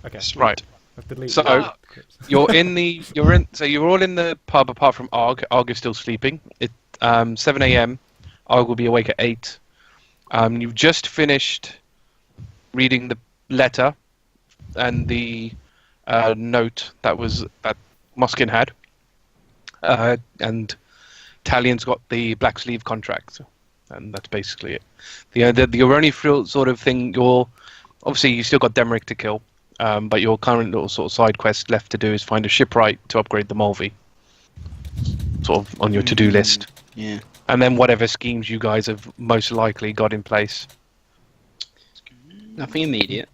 Okay. Right. I've deleted So the clips. you're all in the pub apart from Argh. Argh is still sleeping. 7 a.m. Argh will be awake at 8. You've just finished reading the letter and the note that Moskin had, and Talion's got the black sleeve contract, and that's basically it. Your only sort of thing, obviously you still got Demric to kill, but your current little sort of side quest left to do is find a shipwright to upgrade the Mulvey, sort of on your to-do list. Yeah. And then whatever schemes you guys have most likely got in place. Nothing immediate.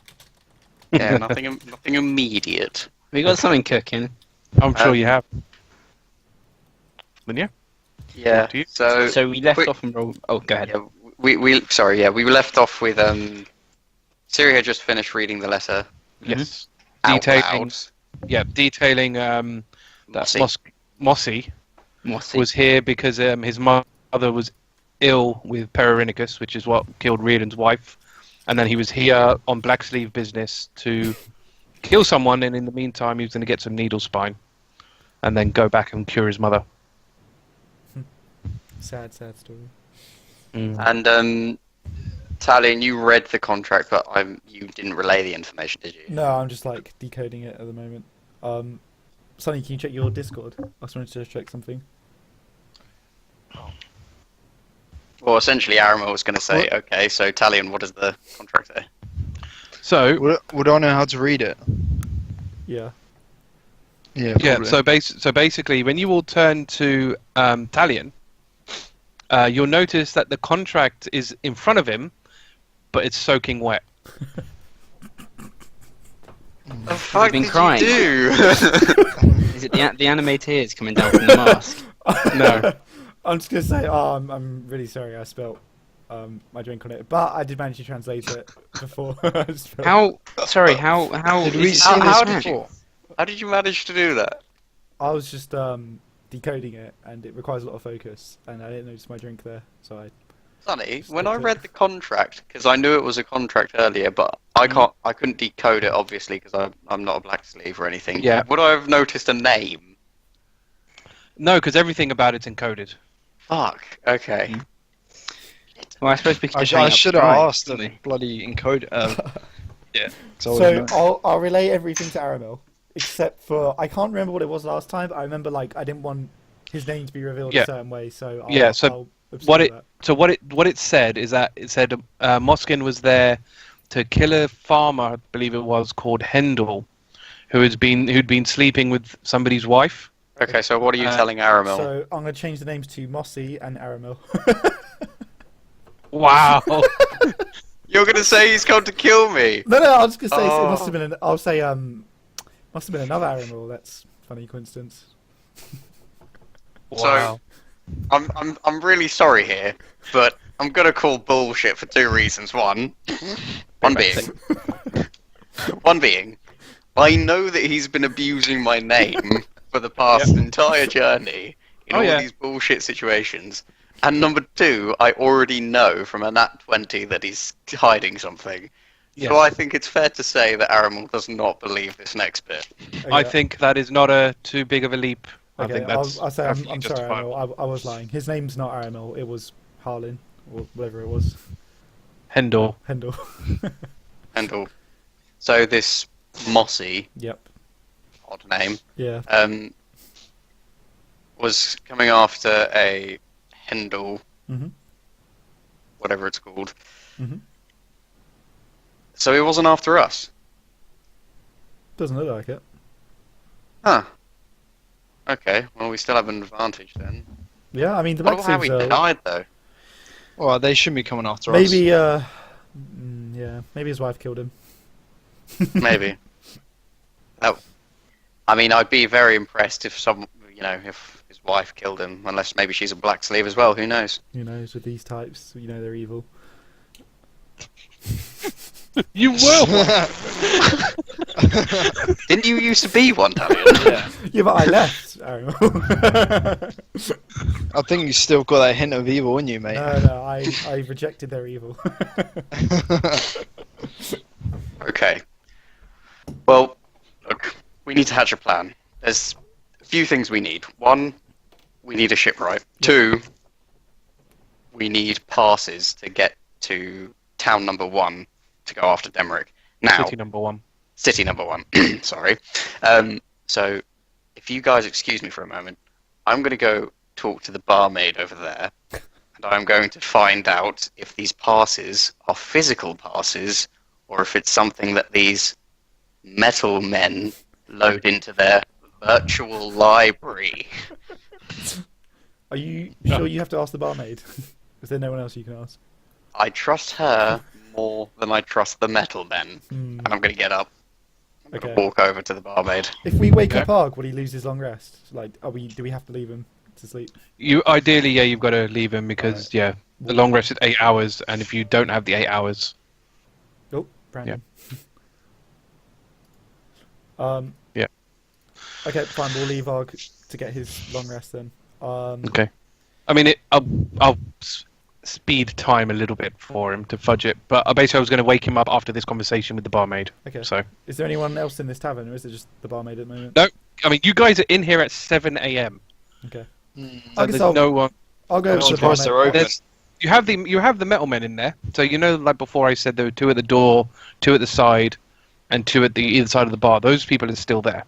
Yeah, nothing immediate. We got something cooking. I'm sure you have. Then yeah. Yeah. To you. So we left quick- off and roll. Oh, go ahead. Yeah, we left off with Ciri had just finished reading the letter. Yes. Out Detailing. loud. Yeah, detailing that Mossy Mossy. was here because his mother was ill with Periwinicus, which is what killed Riardon's wife, and then he was here on black sleeve business to kill someone, and in the meantime he was going to get some needle spine, and then go back and cure his mother. Sad story. And Talion, you read the contract, but you didn't relay the information, did you? No, I'm just like decoding it at the moment. Sonny, can you check your Discord? I just wanted to check something. Well, essentially, Aramil was going to say, okay, so Talion, what does the contract say? So Would I know how to read it? Yeah. Yeah. yeah, Probably. so basically, when you all turn to Talion, you'll notice that the contract is in front of him, but it's soaking wet. The fuck been did crying? you do? Is it the anime tears coming down from the mask? No. I'm just gonna say, I'm really sorry I spelt my drink on it, but I did manage to translate it before. I spelled- How? Sorry. How? Did we is- see how this did you- before? How did you manage to do that? I was just decoding it, and it requires a lot of focus, and I didn't notice my drink there, so I. Sonny, when I read the contract, because I knew it was a contract earlier, but I couldn't decode it obviously because I'm not a black sleeve or anything. Yeah. Would I have noticed a name? No, because everything about it's encoded. Fuck. Okay. Well, I suppose we could. I just hang up should have crying, asked the shouldn't bloody encoder. Yeah. So I'll relay everything to Aramil, except for I can't remember what it was last time. But I remember I didn't want his name to be revealed Yeah. a certain way, so So absorb what it that. so what it said is that it said Moskin was there to kill a farmer, I believe it was, called Hendel, who'd been sleeping with somebody's wife. Okay, so what are you telling Aramil? So I'm gonna change the names to Mossy and Aramil. Wow. You're gonna say he's come to kill me? No, I was gonna say it Oh. must have been. I'll say must have been another Aramil. That's a funny coincidence. Wow. I'm really sorry here, but I'm gonna call bullshit for two reasons. One being, I know that he's been abusing my name for the past entire journey in all these bullshit situations. And number two, I already know from a nat 20 that he's hiding something. Yeah. So I think it's fair to say that Aramil does not believe this next bit. Okay, I think that is not too big of a leap. I Okay, think that's I'll say I'm perfectly sorry, justifiable. Aramil. I was lying. His name's not Aramil. It was Harlin or whatever it was. Hendel. Hendel. And so this Mossy, Yep. odd name, Yeah. was coming after a Hendel, Mhm. whatever it's called. Mhm. So he wasn't after us. Doesn't look like it. Huh. Okay, well we still have an advantage then. Yeah, I mean the I wonder how black he sleeves died though. Well, they shouldn't be coming after us. maybe yeah, maybe his wife killed him. Maybe. Oh, I mean, I'd be very impressed if if his wife killed him. Unless maybe she's a black sleeve as well. Who knows? Who knows with these types? You know they're evil. You will. Didn't you used to be one, Talion? Yeah. Yeah, but I left. Aramil. I think you still got that hint of evil in you, mate. No, I rejected their evil. Okay. Well, we need to hatch a plan. There's a few things we need. One, we need a shipwright. Two, we need passes to get to town number 1 to go after Demeric. Now, City number 1. City number 1. Sorry. So, if you guys excuse me for a moment, I'm going to go talk to the barmaid over there, and I'm going to find out if these passes are physical passes, or if it's something that these metal men load into their virtual library. Are you sure you have to ask the barmaid? Is there no one else you can ask? I trust her more than I trust the metal men. And I'm going to get up. I'm going to walk over to the barmaid. If we wake up Argh, will he lose his long rest? Like, do we have to leave him to sleep? Ideally, yeah, you've got to leave him because the long rest is 8 hours, and if you don't have the 8 hours, Oh, Brandon. Yeah. Okay, fine. We'll leave Argh to get his long rest then. Okay. I mean, I'll speed time a little bit for him to fudge it, but basically I was going to wake him up after this conversation with the barmaid. Okay. So. Is there anyone else in this tavern, or is it just the barmaid at the moment? No, I mean, you guys are in here at 7 a.m. Okay. So there's no one. I'll go I'm to the surprised they're barmaid. open. You have the metal men in there. So you know, like before, I said there were 2 at the door, 2 at the side, and 2 at the either side of the bar. Those people are still there.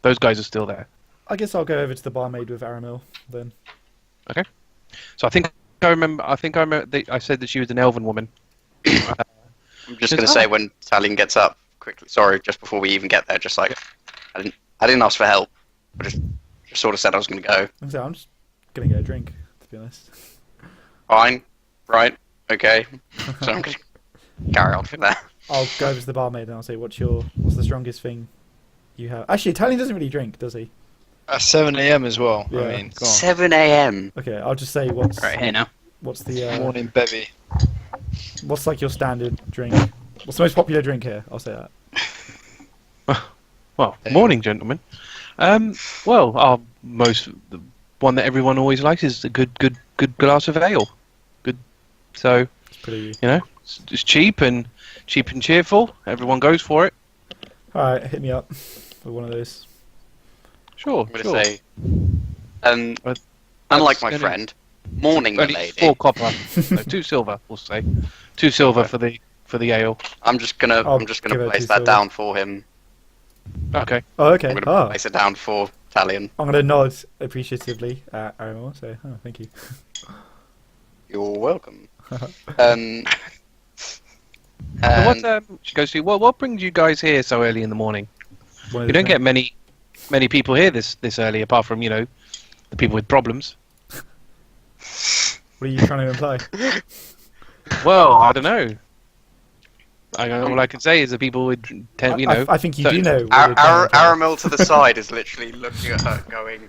Those guys are still there. I guess I'll go over to the barmaid with Aramil then. Okay. So I remember I said that she was an elven woman. I'm just going to say when Talion gets up, quickly, sorry, just before we even get there, just like, I didn't ask for help, but just sort of said I was going to go. I'm just going to get a drink, to be honest. Fine, right, okay. So I'm going to carry on from there. I'll go over to the barmaid and I'll say, what's the strongest thing you have? Actually, Talion doesn't really drink, does he? At 7 a.m. as well. Yeah. I mean, come on. 7 a.m. Okay, I'll just say what's Right here now. what's the Morning bevy. what's like your standard drink? What's the most popular drink here? I'll say that. Well, morning, gentlemen. Well, the one that everyone always likes is a good glass of ale. Good, so It's pretty. it's cheap and cheerful. Everyone goes for it. All right, hit me up with one of those. Sure, I'm going to say, unlike my friend, morning, only lady. 4 copper, no, 2 silver. We'll say 2 silver for the ale. I'm just gonna give her place 2 that silver. down for him. Okay. Oh, okay. I'm gonna place it down for Talion. I'm gonna nod appreciatively at Aramil. Say, oh, thank you. You're welcome. So she goes to, well, what brings you guys here so early in the morning? One of You the don't get many people here this early, apart from the people with problems. What are you trying to imply? Well, I don't know. All I can say is that people would tend, I think you do know. what you're trying to imply. Aramil to the side is literally looking at her, going,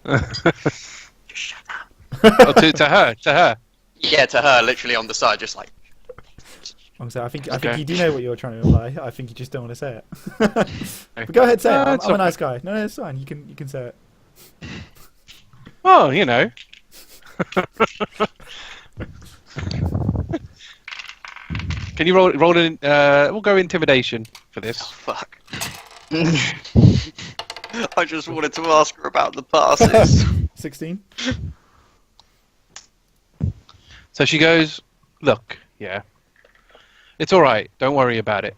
"Just shut up." Oh, to her. Yeah, to her, literally on the side, just like. I think Okay. you do know what you're trying to imply. I think you just don't want to say it. But go ahead, say it. It's I'm a okay. nice guy. No, it's fine. You can say it. Well, Can you roll in? We'll go intimidation for this. Fuck. I just wanted to ask her about the passes. 16. So she goes, look, yeah, it's all right. Don't worry about it.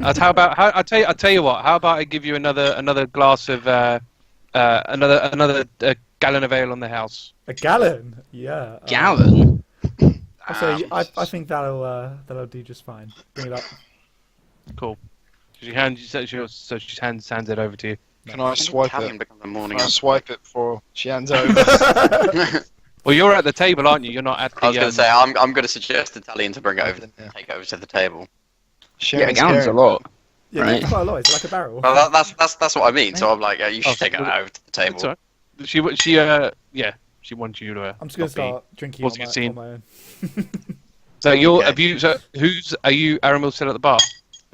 I'll tell you what. How about I give you another glass of another gallon of ale on the house? A gallon. Yeah. Gallon? So I think that'll do just fine. Bring it up. Cool. She hands it over to you. Can I swipe Talion it? becomes a morning. Can I swipe it before she hands over? Well, you're at the table, aren't you? You're not at the. I was going to say, I'm going to suggest to Talion to bring it over, Yeah. take over to the table. Yeah, a gallon's a lot. Yeah, Right. it's quite a lot. It's like a barrel. Well, that's what I mean. So I'm like, you should take it over to the table. That's all right. She wants you to. I'm just gonna not be- start drinking what's on your my, scene? on my own. So Okay. are you Aramil still at the bar?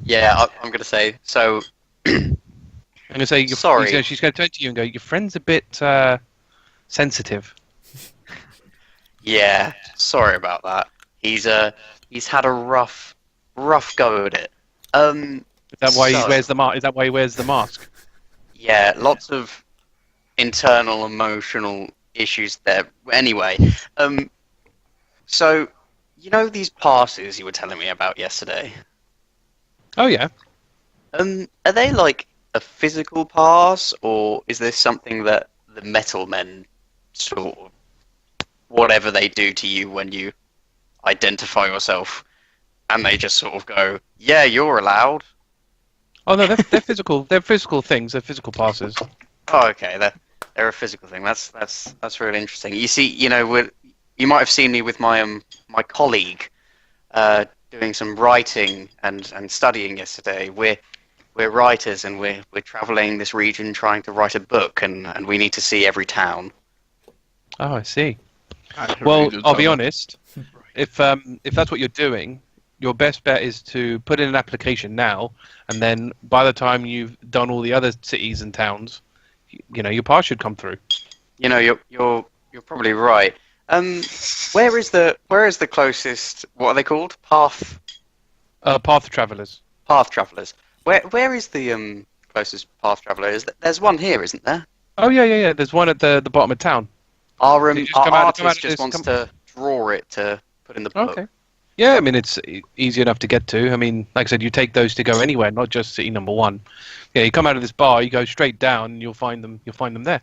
Yeah, I'm going to say. So I'm gonna say. Sorry. She's gonna turn to you and go. Your friend's a bit sensitive. yeah, sorry about that. He's had a rough go at it. Is that why he So- wears the mask? Is that why he wears the mask? Yeah, lots of internal emotional issues there. Anyway, so you know these passes you were telling me about yesterday? Oh yeah. Are they like a physical pass, or is this something that the metal men sort of whatever they do to you when you identify yourself, and they just sort of go, "Yeah, you're allowed." Oh no, they're physical. They're physical things. They're physical passes. Oh, okay, they're a physical thing. That's really interesting. You see, you might have seen me with my my colleague doing some writing and studying yesterday. We're writers, and we're traveling this region trying to write a book, and we need to see every town. Oh, I see. That's a Well, really good I'll be cover. honest. If that's what you're doing, your best bet is to put in an application now, and then by the time you've done all the other cities and towns, your pass should come through. You're probably right. Where is the closest? What are they called? Path Path travelers. travelers. Where is the closest path traveler? There's one here, isn't there? Oh yeah. There's one at the bottom of town. Our, You just our come out- artist come out of just this- wants come- to draw it to put in the book. Okay. Yeah, I mean it's easy enough to get to. I mean, like I said, you take those to go anywhere, not just city number 1. Yeah, you come out of this bar, you go straight down, and you'll find them. You'll find them there.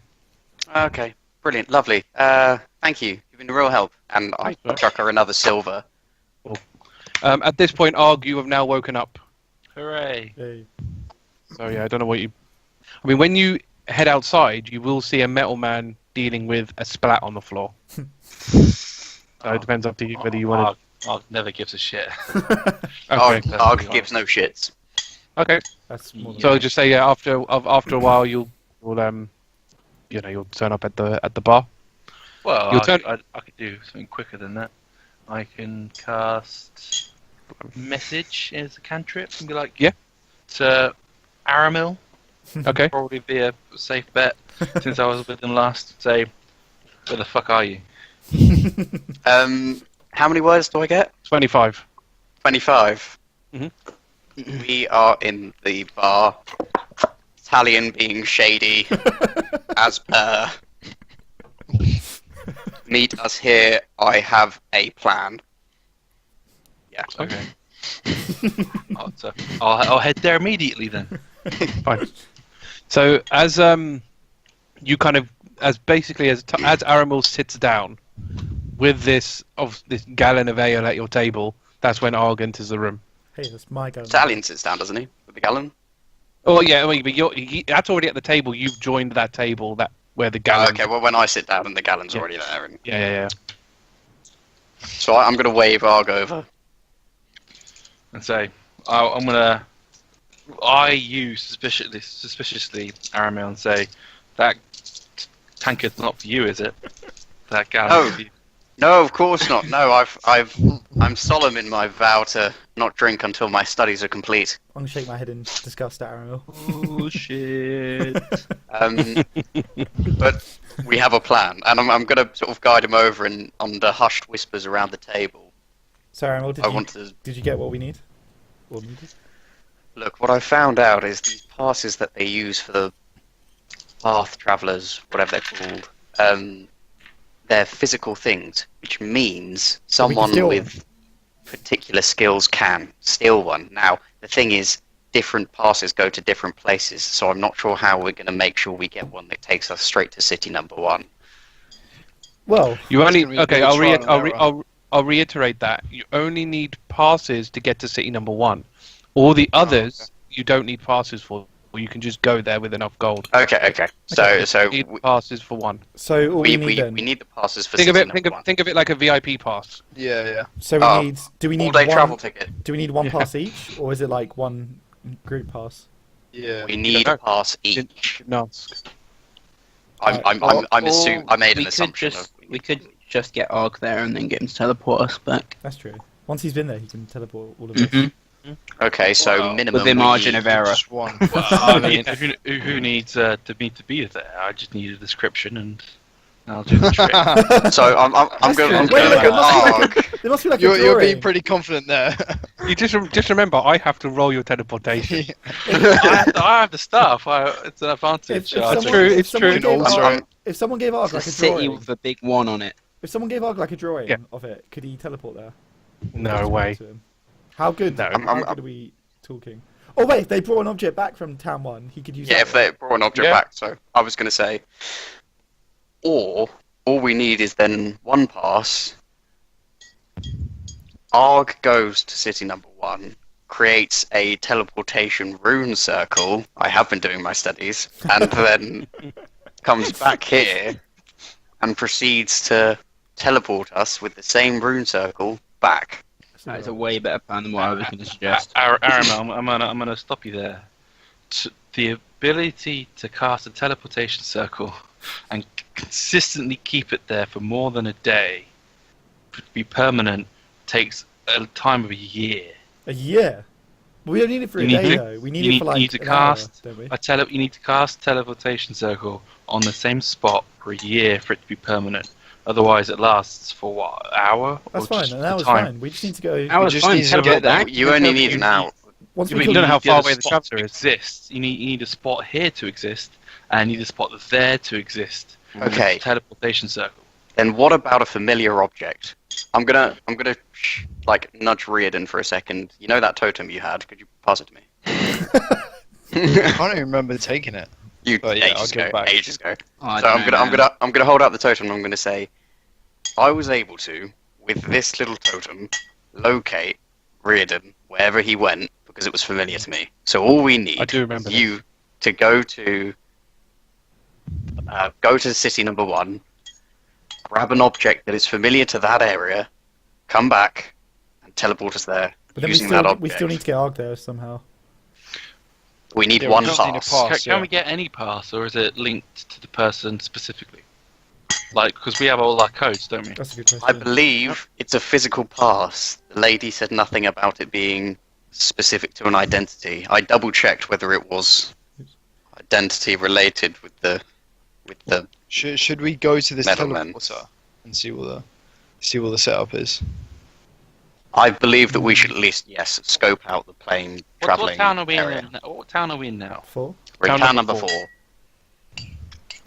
Okay, brilliant, lovely. Thank you. You've been a real help. And I That's all right. chuck her another silver. At this point, Argh, you have now woken up. Hooray! Hey. So yeah, I don't know what you. I mean, when you head outside, you will see a metal man dealing with a splat on the floor. So it depends up to you whether you want Argh never gives a shit. to. Okay. Arg gives no shits. Okay. That's more than So just say yeah. After a while, you'll turn up at the bar. Well, Your turn. I could do something quicker than that. I can cast message as a cantrip and be like, Yeah. to Aramil. Okay. Probably be a safe bet since I was with them last. Say, where the fuck are you? How many words do I get? 25. 25. Mhm. We are in the bar. Talion being shady, as per. Meet us here. I have a plan. Yeah. Okay. I'll head there immediately then. Fine. So as you kind of as Aramil sits down with this gallon of ale at your table, that's when Argh enters the room. Hey, that's my go. Talion sits down, doesn't he? With the gallon? Oh yeah, I mean, but that's already at the table. You've joined that table where the gallon. Okay, well, when I sit down and the gallon's Yeah. already there. And... Yeah. So I'm going to wave Arg over. And say, I'm gonna. I use suspiciously Aramil and say, that tankard's not for you, is it? That gallon. Oh. for you." No, of course not. No, I'm solemn in my vow to not drink until my studies are complete. I'm gonna shake my head in disgust at Aramil. Oh shit! But we have a plan, and I'm going to sort of guide him over and under hushed whispers around the table. So Aramil, I want to did you get what we need? Or needed? look. What I found out is these passes that they use for the path travelers, whatever they're called, they're physical things, which means someone steal with particular skills can steal one. Now, the thing is, different passes go to different places, so I'm not sure how we're going to make sure we get one that takes us straight to city number 1. Well, You only gonna be a okay. bit of trial and error. I'll reiterate that you only need passes to get to city number 1. All the others you don't need passes for. Or you can just go there with enough gold. Okay. So You need passes for 1. so all we, we need then. need the passes for Think of city it. number 1. Think of it like a VIP pass. Yeah. So Oh, we need. Do we need All-day one? travel ticket. Do we need one Yeah. pass each, or is it like one group pass? Yeah. We need a pass each. Didn't ask. I'm Or assuming I made an we could assumption. just we could just get Argh there and then get him to teleport us back. That's true. Once he's been there, he can teleport all of us. Mhm. Okay, so Well, minimum. With a we margin need- of error. Just one. Well, I mean, who needs to be there? I just need a description and I'll do the trick. So I'm gonna Wait, wait, look there at must be like Argh. a, there must be like a You're drawing. being pretty confident there. You just remember, I have to roll your teleportation. I have the stuff. It's an advantage. If I someone- do. true, if it's someone true. gave Also, Argh- If someone gave Argh It's a like a city drawing, with a big one on it. if someone gave Argh like a drawing Yeah. of it, could he teleport there? No way. To him? How good? No. How good are we talking? Oh wait, if they brought an object back from Town 1, he could use. Yeah, that if they brought an object Yeah. back. So I was gonna say, or all we need is then one pass. Argh goes to city number 1, creates a teleportation rune circle. I have been doing my studies, and then comes back here and proceeds to teleport us with the same rune circle back. That is a way better plan than what I was going to suggest. Aramil, I'm gonna stop you there. The ability to cast a teleportation circle and consistently keep it there for more than a day, to be permanent, takes a time of a year. A year. Well, we don't need it for a You need day to- though. We need you it need- for you like need to an hour, cast don't we? You need to cast teleportation circle on the same spot for a year for it to be permanent. Otherwise, it lasts for what, an hour? That's Or fine. just An the hour's time? fine. We just need to go. Hours just fine, need to teleport get that. back. You only need an hour. Once Yeah, we but you come- don't know how far far away away the the chapter spot is. exists. You need a spot here to exist, and you need a spot there to exist. Okay. Teleportation circle. Then what about a familiar object? I'm gonna like nudge Riardon for a second. You know that totem you had? Could you pass it to me? I can't even remember taking it. You Oh, yeah, I'll ages give ago. it back. Ages ago. Oh, I So don't know, man. I'm gonna hold out the totem and I'm gonna say, I was able to, with this little totem, locate Riardon wherever he went because it was familiar to me. So all we need I do remember is you to go to city number 1, grab an object that is familiar to that area, come back, and teleport us there But then using that object. we still need to get Argh there somehow. We need Yeah, one we just need a pass. pass. Can we get any pass, or is it linked to the person specifically? Like, because we have all our codes, don't we? That's a good I question. believe it's a physical pass. The lady said nothing about it being specific to an identity. I double checked whether it was identity related with the Should we go to this Meadowlands. teleporter and see what the setup is? I believe that we should at least scope out the plane What traveling town are we area. in? What town are we in now? 4. We're in Town town number number 4.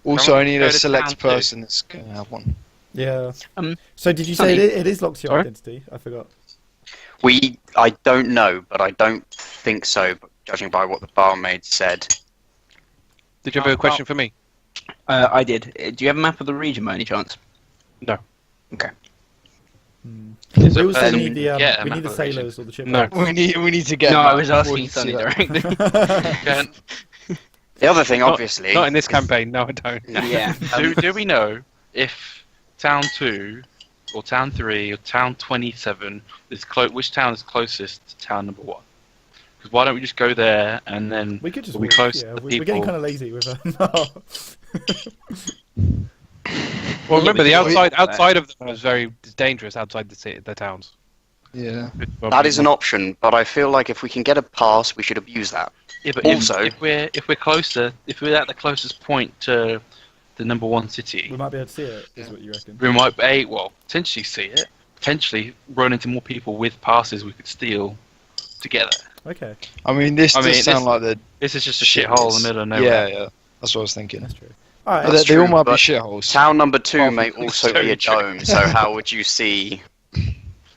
Also, I need go a to select town two. person that's going to have one. Yeah. Um, So did you Sonny. say it is locked to your Sorry? identity? I forgot. I don't know, but I don't think so. But judging by what the barmaid said, Did you have a question for me? I did. Do you have a map of the region by any chance? No. Okay. Hmm. Is We it also person need the get a we map need the of the region? sailors or the No. shipwrights. We need to get. No, that I was before asking you Sonny see that. directly. Can, the other thing, Not- obviously, Not in this campaign. No, I don't. Yeah. do we know if town 2 or town 3 or town 27 is which town is closest to town number 1? Because why don't we just go there and then We could just we'll be walk, close yeah, to the we're getting people. kind of lazy with that. Well, remember we the can outside walk there. outside of them is very dangerous. Outside the towns. Yeah. that is an option. But I feel like if we can get a pass, we should abuse that. Yeah, but Also- if we're closer, if we're at the closest point to the number 1 city, We might be able to see it, is what you reckon? we might potentially see it, potentially run into more people with passes we could steal to get there. Okay, I mean, this I does mean, sound this- like the This is just a shithole in the middle of nowhere. Yeah, yeah. That's what I was thinking. that's true. All right, But That's they all true, might be but shitholes. Town number 2 Oh, may it's also so be a true. dome. So how would you see?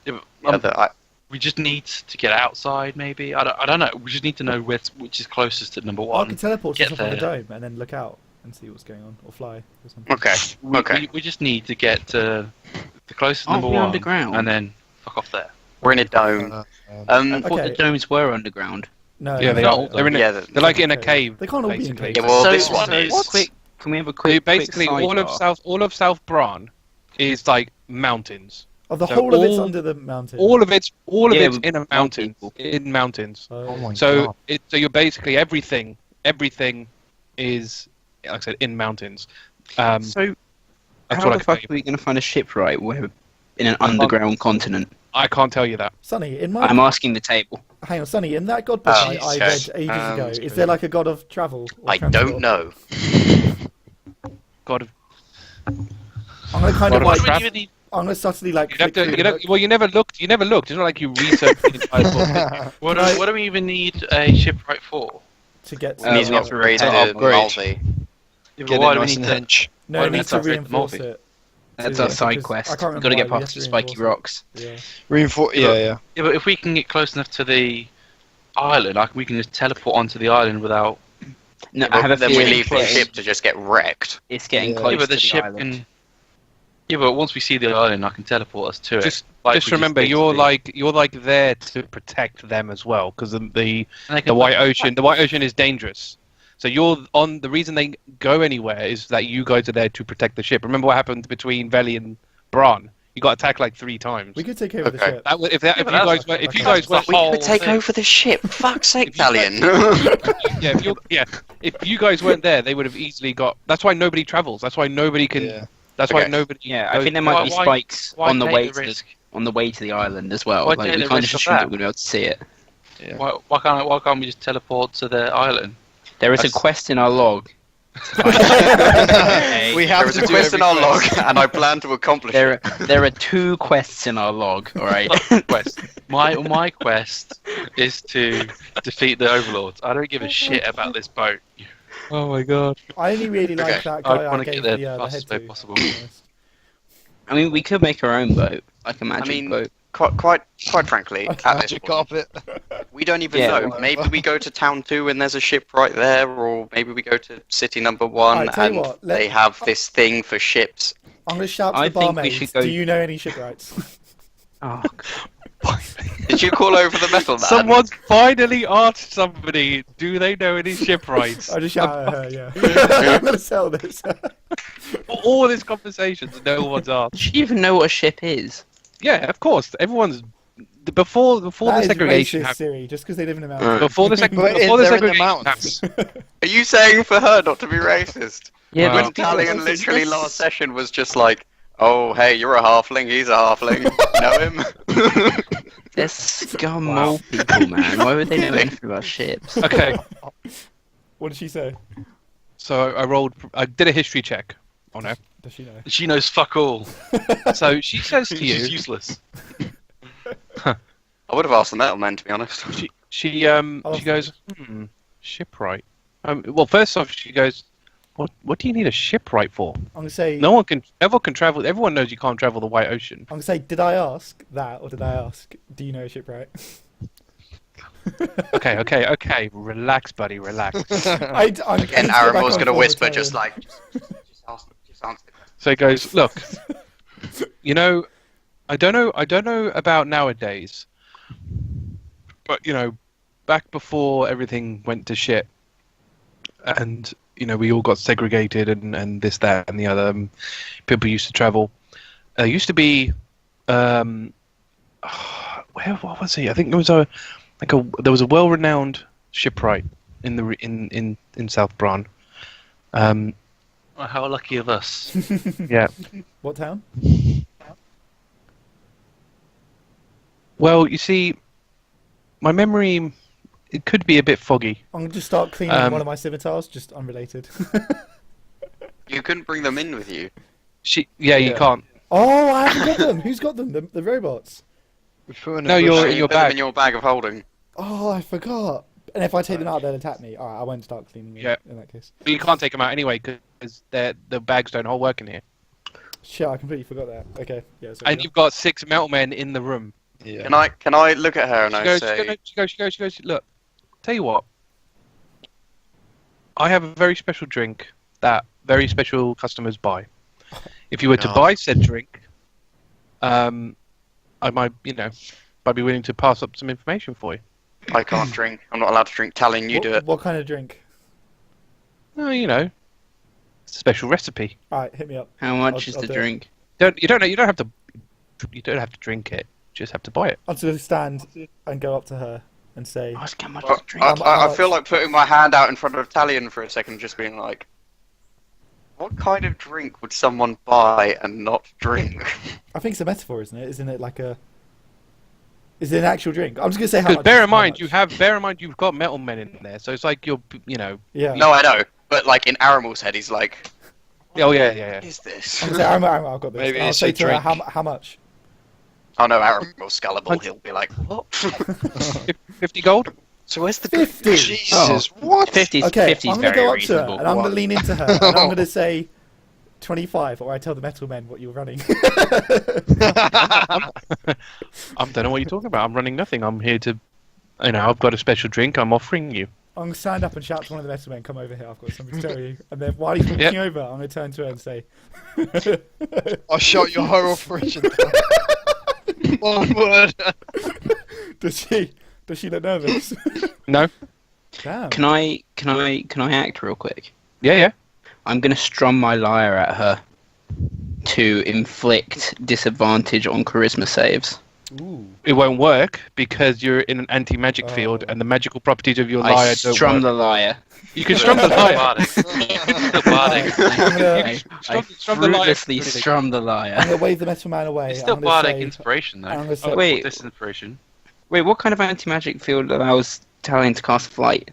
Yeah, but, the we just need to get outside, maybe. I don't know. We just need to know which is closest to number I 1. can teleport get us off on the there. dome and then look out and see what's going on, or fly or something. okay, okay. We just need to get to the closest Aren't number we 1 underground? and then fuck off there. We're in a dome. Uh, I thought Okay. the domes were underground. No, Yeah, they No, are. They're in. yeah, They're like in a cave. They can't all be in basically. caves. Yeah, well, so, this one so is. quick. Can we have a So quick? basically, quick all of South Bran is like mountains. Of the So whole of it's all- under the mountain. All of it's Yeah, in a with mountain. people. In mountains. oh my So god. so you're basically everything is, like I said, in mountains. So That's how what I the can fuck tell are you. we going to find a shipwright in an underground continent? I can't tell you that. Sonny, in my I'm asking the table. hang on, Sonny, in that god book I read Jesus. ages ago, is true. there like a god of travel? Or I transport? don't know. God, I'm gonna kind of What like. about do we even need? I'm gonna subtly like. You have click to, through you and know, look well, you never looked. You never looked. It's not like you researched the entire book. What do we even need a shipwright for? to get. We need to To, upgrade to to upgrade. Malthy. Yeah, Get but it why do we nice need and to? hinge. no, Why we do we need have to to upgrade reinforce Malthy? it. That's Yeah, our side because quest. I can't We've got to remember get why we past have the to spiky reinforce rocks. it. Yeah. Reinforce. Yeah, yeah. Yeah, but if we can get close enough to the island, like we can just teleport onto the island without. No, Yeah, I have a but then we feeling leave the it's ship to just get wrecked. getting Yeah. close Yeah, but to the the ship island. can. Yeah, but once we see the island, I can teleport us to it. Just, Like just we remember, did you're basically. like there to protect them as well, because the And they the can- White Ocean is dangerous. So you're on. The reason they go anywhere is that you guys are there to protect the ship. Remember what happened between Veli and Bran? You got attacked like 3 times. We could take over the Okay. ship. That was, if Yeah, you but that's guys were, okay. if you Okay. guys were But We whole could take thing. over the ship. Fuck's sake, If you Talion. if you guys weren't there, they would have easily got. That's why nobody travels. That's why nobody can. Yeah. That's why Okay. nobody. Yeah, I goes- think there might be Why- spikes why on the take way the to risk? the island as well. Why Like take we the kind of risk of assume that that? we're going to be able to see it. Yeah. Why can't we just teleport to the island? There is a That's- quest in our log. We have There is to a do quest in every our log, quest. and I plan to accomplish There, it. there are 2 quests in our log. All right. Quest. My quest is to defeat the overlords. I don't give a shit about this boat. Oh my god. I only really like Okay. that I guy I want to gave get there the fast head as way to. possible. to be honest. I mean, we could make our own boat, like a magic mean, boat. Quite frankly, Okay. at this Magic point, carpet. we don't even Yeah, know. whatever. Maybe we go to town 2 and there's a ship right there, or maybe we go to city number 1 Alright, tell you and what, they have this thing for ships. I'm gonna shout to I the think we barmaids. should go- Do you know any shipwrights? Oh, Did you call over the metal man? Someone finally asked somebody, do they know any shipwrights? I just shout at her. Yeah. I'm gonna sell this. All this conversations, no one's asked. do you even know what a ship is? Yeah, of course. Everyone's before That the is segregation racist, happened. Siri, just because they live in a mountain. Before the But before the they're in the segregation mountains. happened. Are you saying for her not to be racist? Yeah, Wow. When but Talion literally last session was just like, oh, hey, you're a halfling, he's a halfling. Know him? they're scum mole people, man. Why would they know anything about ships? Okay, What did she say? so I did a history check on her. Does she know? She knows fuck all. So she says to She's you, useless. I would have asked the metal man, to be honest. she Oh. goes, shipwright. Well, first off, she goes, what do you need a shipwright for? I'm gonna say. Everyone can travel. Everyone knows you can't travel the White Ocean. I'm gonna say. Did I ask that, or did I ask? Do you know a shipwright? Okay. Relax, buddy. Relax. And Aramel's going to whisper, just like, just answer the question. So he goes, look, you know, I don't know about nowadays, but you know, back before everything went to shit, and you know, we all got segregated and this, that, and the other. People used to travel. Used to be, what was he? I think there was there was a well-renowned shipwright in South Bran. Oh, how lucky of us. Yeah. What town? Well, you see, my memory, it could be a bit foggy. I'm gonna just start cleaning Um, one of my scimitars, just unrelated. You couldn't bring them in with you. You Yeah. can't. Oh, I haven't got them. Who's got them? The robots. We threw in a No, bush. you're- You your put them bag. in your bag of holding. Oh, I forgot. And if I take them out, they'll attack me. Alright, I won't start cleaning them Yeah. in that case. You can't take them out anyway because the bags don't all work in here. Shit, I completely forgot that. Okay, yeah. So And you've got 6 metal men in the room. Yeah. Can I look at her and She say, goes, look, tell you what, I have a very special drink that very special customers buy. If you were to God. buy said drink, I might be willing to pass up some information for you. I can't drink. I'm not allowed to drink. Talion, you do it. What kind of drink? Oh, you know, it's a special recipe. Alright, hit me up. How much is I'll the do it. drink? You don't have to drink it. You just have to buy it. I'm just gonna stand and go up to her and say, Ask how much Well, is the drink. I feel like putting my hand out in front of Talion for a second, just being like, what kind of drink would someone buy and not drink? I think it's a metaphor, isn't it? Isn't it like a... Is it an actual drink? I'm just gonna say how Because much. bear in how mind, much. you've got metal men in there, so it's like you're. Yeah. No, I know. But like in Aramel's head, he's like, Oh yeah. What is this? I'm gonna say, Aramil, I've got this. Maybe And I'll it's say a to her, drink. how much? Oh no, Aramil's scalable. He'll be like, what? 50 gold. So where's the 50. Jesus, what? 50's, Okay, 50's I'm gonna very go up to her reasonable. and I'm gonna lean into her and I'm gonna say 25, or I tell the metal men what you're running. I don't know what you're talking about. I'm running nothing. I'm here to, I've got a special drink I'm offering you. I'm gonna stand up and shout to one of the metal men, "Come over here! I've got something to tell you." And then while he's walking over, I'm gonna turn to her and say, I shot your whole operation down. One word. "Does she look nervous?" No. Damn. Can I act real quick? Yeah. I'm gonna strum my lyre at her to inflict disadvantage on charisma saves. Ooh. It won't work because you're in an anti-magic field, and the magical properties of your lyre I don't strum work. the lyre. You can strum the lyre. Bardic. I Strum the lyre. fruitlessly strum the I'm lyre. gonna wave the metal man away. It's still I'm gonna bardic say, inspiration though. I'm gonna say, Oh, wait. This inspiration. Wait, what kind of anti-magic field allows Talion to cast flight?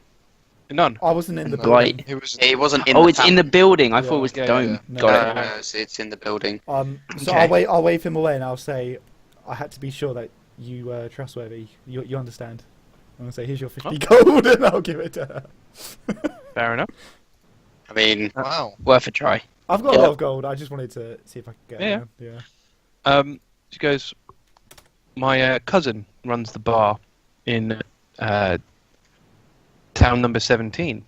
None. I wasn't in the Blight. building. It was. It wasn't in Oh, the it's in the building. I thought it was the Yeah, dome. yeah. No. Got it. No, it's in the building. So Okay. I'll wave him away and I'll say, I had to be sure that you were trustworthy. You understand. I'm gonna say, here's your 50 gold, and I'll give it to her. Fair enough. I mean, Wow. Worth a try. I've got a lot of gold. I just wanted to see if I could get Yeah. it. Yeah. She goes, my cousin runs the bar in town number 17.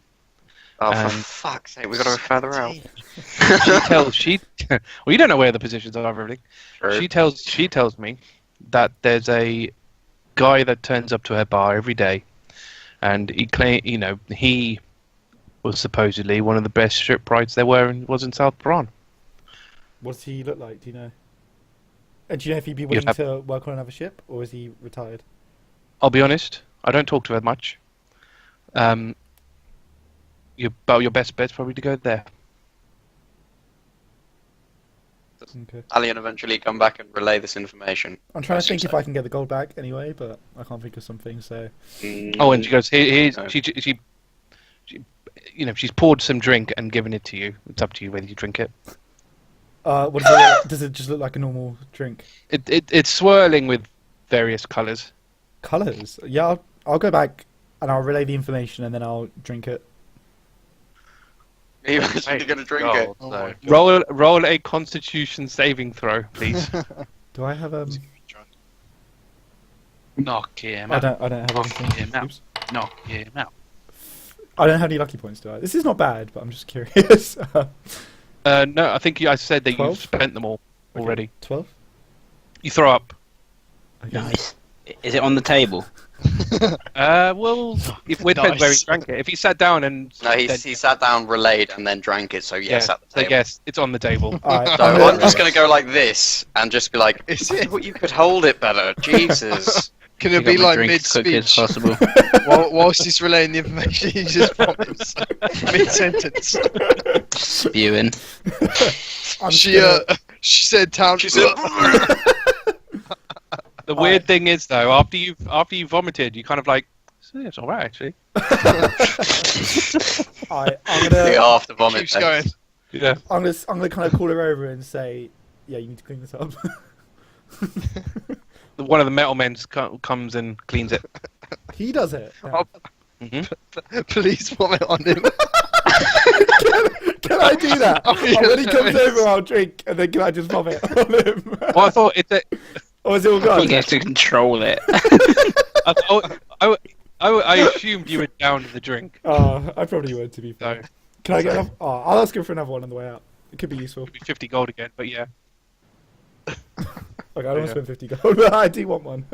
oh, for And- fuck's sake, we got to go further out. Well, you don't know where the positions are of everything. True. She tells me that there's a guy that turns up to her bar every day, and he was supposedly one of the best strip brides there was in South Bron. What does he look like? Do you know? And do you know if he'd be willing to work on another ship, or is he retired? I'll be honest, I don't talk to her much. Your best bet's probably to go there. Okay. Talion eventually come back and relay this information. I'm trying to think so. if I can get the gold back anyway, but I can't think of something. So Oh, and she goes, here's No. she she's poured some drink and given it to you. It's up to you whether you drink it. what does it look, does it just look like a normal drink? It's swirling with various colours. Colours? Yeah, I'll go back and I'll relay the information and then I'll drink it. Are you actually going to drink it? Oh my Roll a Constitution saving throw, please. Do I have Knock him I out. don't have Knock anything. him out. Oops. Knock him out. I don't have any lucky points, do I? This is not bad, but I'm just curious. No, I think I said that 12? you've spent them all already. 12. You throw up. Okay. Nice. Is it on the table? Well, if it depends where he Nice. drank it. If he sat down and No, he sat down, relayed, and then drank it. So yes, at the so table. yes, it's on the table. All right. So I'm just going to go like this and just be like, Is I it? thought you could hold it better. Jesus. Can You it be got my like drink mid as quickly as speech? possible. Whilst he's relaying the information, he just vomits mid sentence. Spewing. She said town. She said, The weird thing is though, after you vomited, you kind of like, "Yeah, it's all right actually. I'm the gonna, after vomit. Keeps going. Yeah. I'm gonna kind of call her over and say, yeah, you need to clean this up. One of the metal men comes and cleans it. He does it. Yeah. Please vomit on him. Can I do that? Oh, And when he yeah. comes over, I'll drink, and then can I just vomit on him? Well, I thought Or is it all You gone? have to control it. I assumed you had downed the drink. I probably would, to be fair. So Can I get another? Oh, I'll ask him for another one on the way out. It could be useful. it'd be 50 gold again, but yeah. Okay, I don't want to spend 50 gold, but I do want one.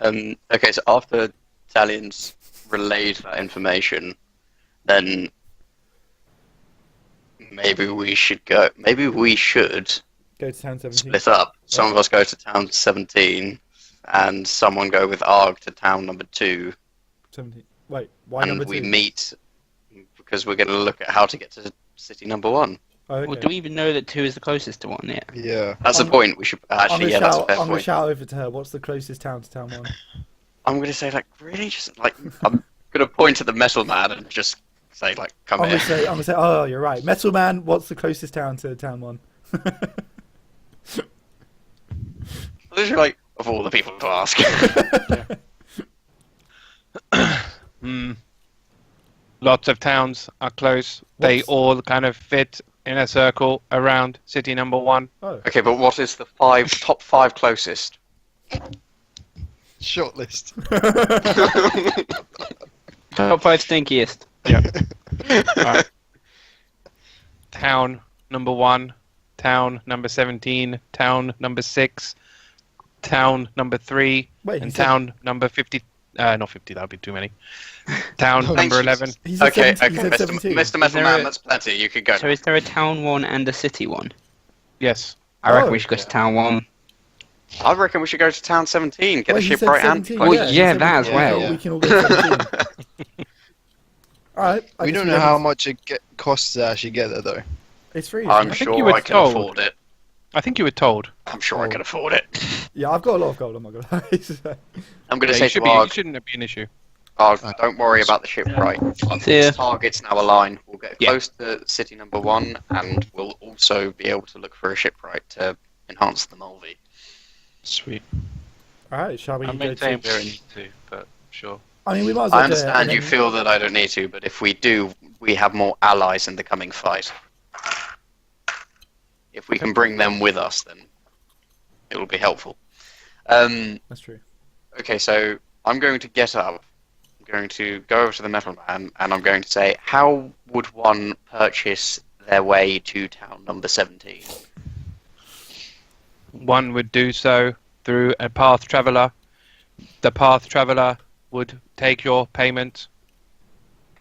Okay, so after Talion's relayed that information, then maybe we should go. Maybe we should Go to town 17. split up. Some of us go to town 17, and someone go with Argh to town number 2, 17. Wait, why and number we 2? meet because we're going to look at how to get to city number 1. Oh, okay. Well, do we even know that 2 is the closest to 1 yet? Yeah. That's the point. We should actually. Yeah, that's a fair I'm gonna point. shout over to her. What's the closest town to town 1? I'm going to say like really just like I'm going to point to the metal man and just say like, come I'm here. gonna say. Oh, you're right. Metal Man. What's the closest town to town 1? Literally, like, of all the people to ask. Lots of towns are close. They What's- all kind of fit in a circle around city number 1. Oh. Okay, but what is the top 5 closest? Shortlist. Top 5 stinkiest. Right. Town number 1, town number 17, town number 6, town number 3, Wait, he and said- town number 50. Not 50, that would be too many. Town Oh, number Jesus. 11. He said Okay, 17, he okay, said Mr. 17. Mr. Metal there Man, a- that's plenty. You could go. So is there a town one and a city one? Yes. I reckon Oh. we should go to town one. I reckon we should go to town 17, get Wait, a he ship said right and 17, Well, he yeah, said that we as can- well. We can all go to 17. Alright. I We guess don't know how haven't- much it costs to actually get there, though. It's free. I'm isn't it? think you sure were I can told. afford it. I think you were told. I'm sure I can afford it. Yeah, I've got a lot of gold. I'm not gonna lie. So- I'm going to Yeah, say you should to be, Argh, it shouldn't be an issue. Don't worry about the ship right. See ya. Targets now align. We'll get Yeah. close to city number 1, and we'll also be able to look for a shipwright to enhance the Mulvey. Sweet. Alright, shall we I go maintain we to... don't need to, but sure. I mean, we might as well I do it, understand and you then- feel that I don't need to, but if we do, we have more allies in the coming fight. If we can bring them with us, then it will be helpful. That's true. Okay, so I'm going to get up. I'm going to go over to the Metal Man, and I'm going to say, how would one purchase their way to town number 17? One would do so through a path traveler. The path traveler would take your payment.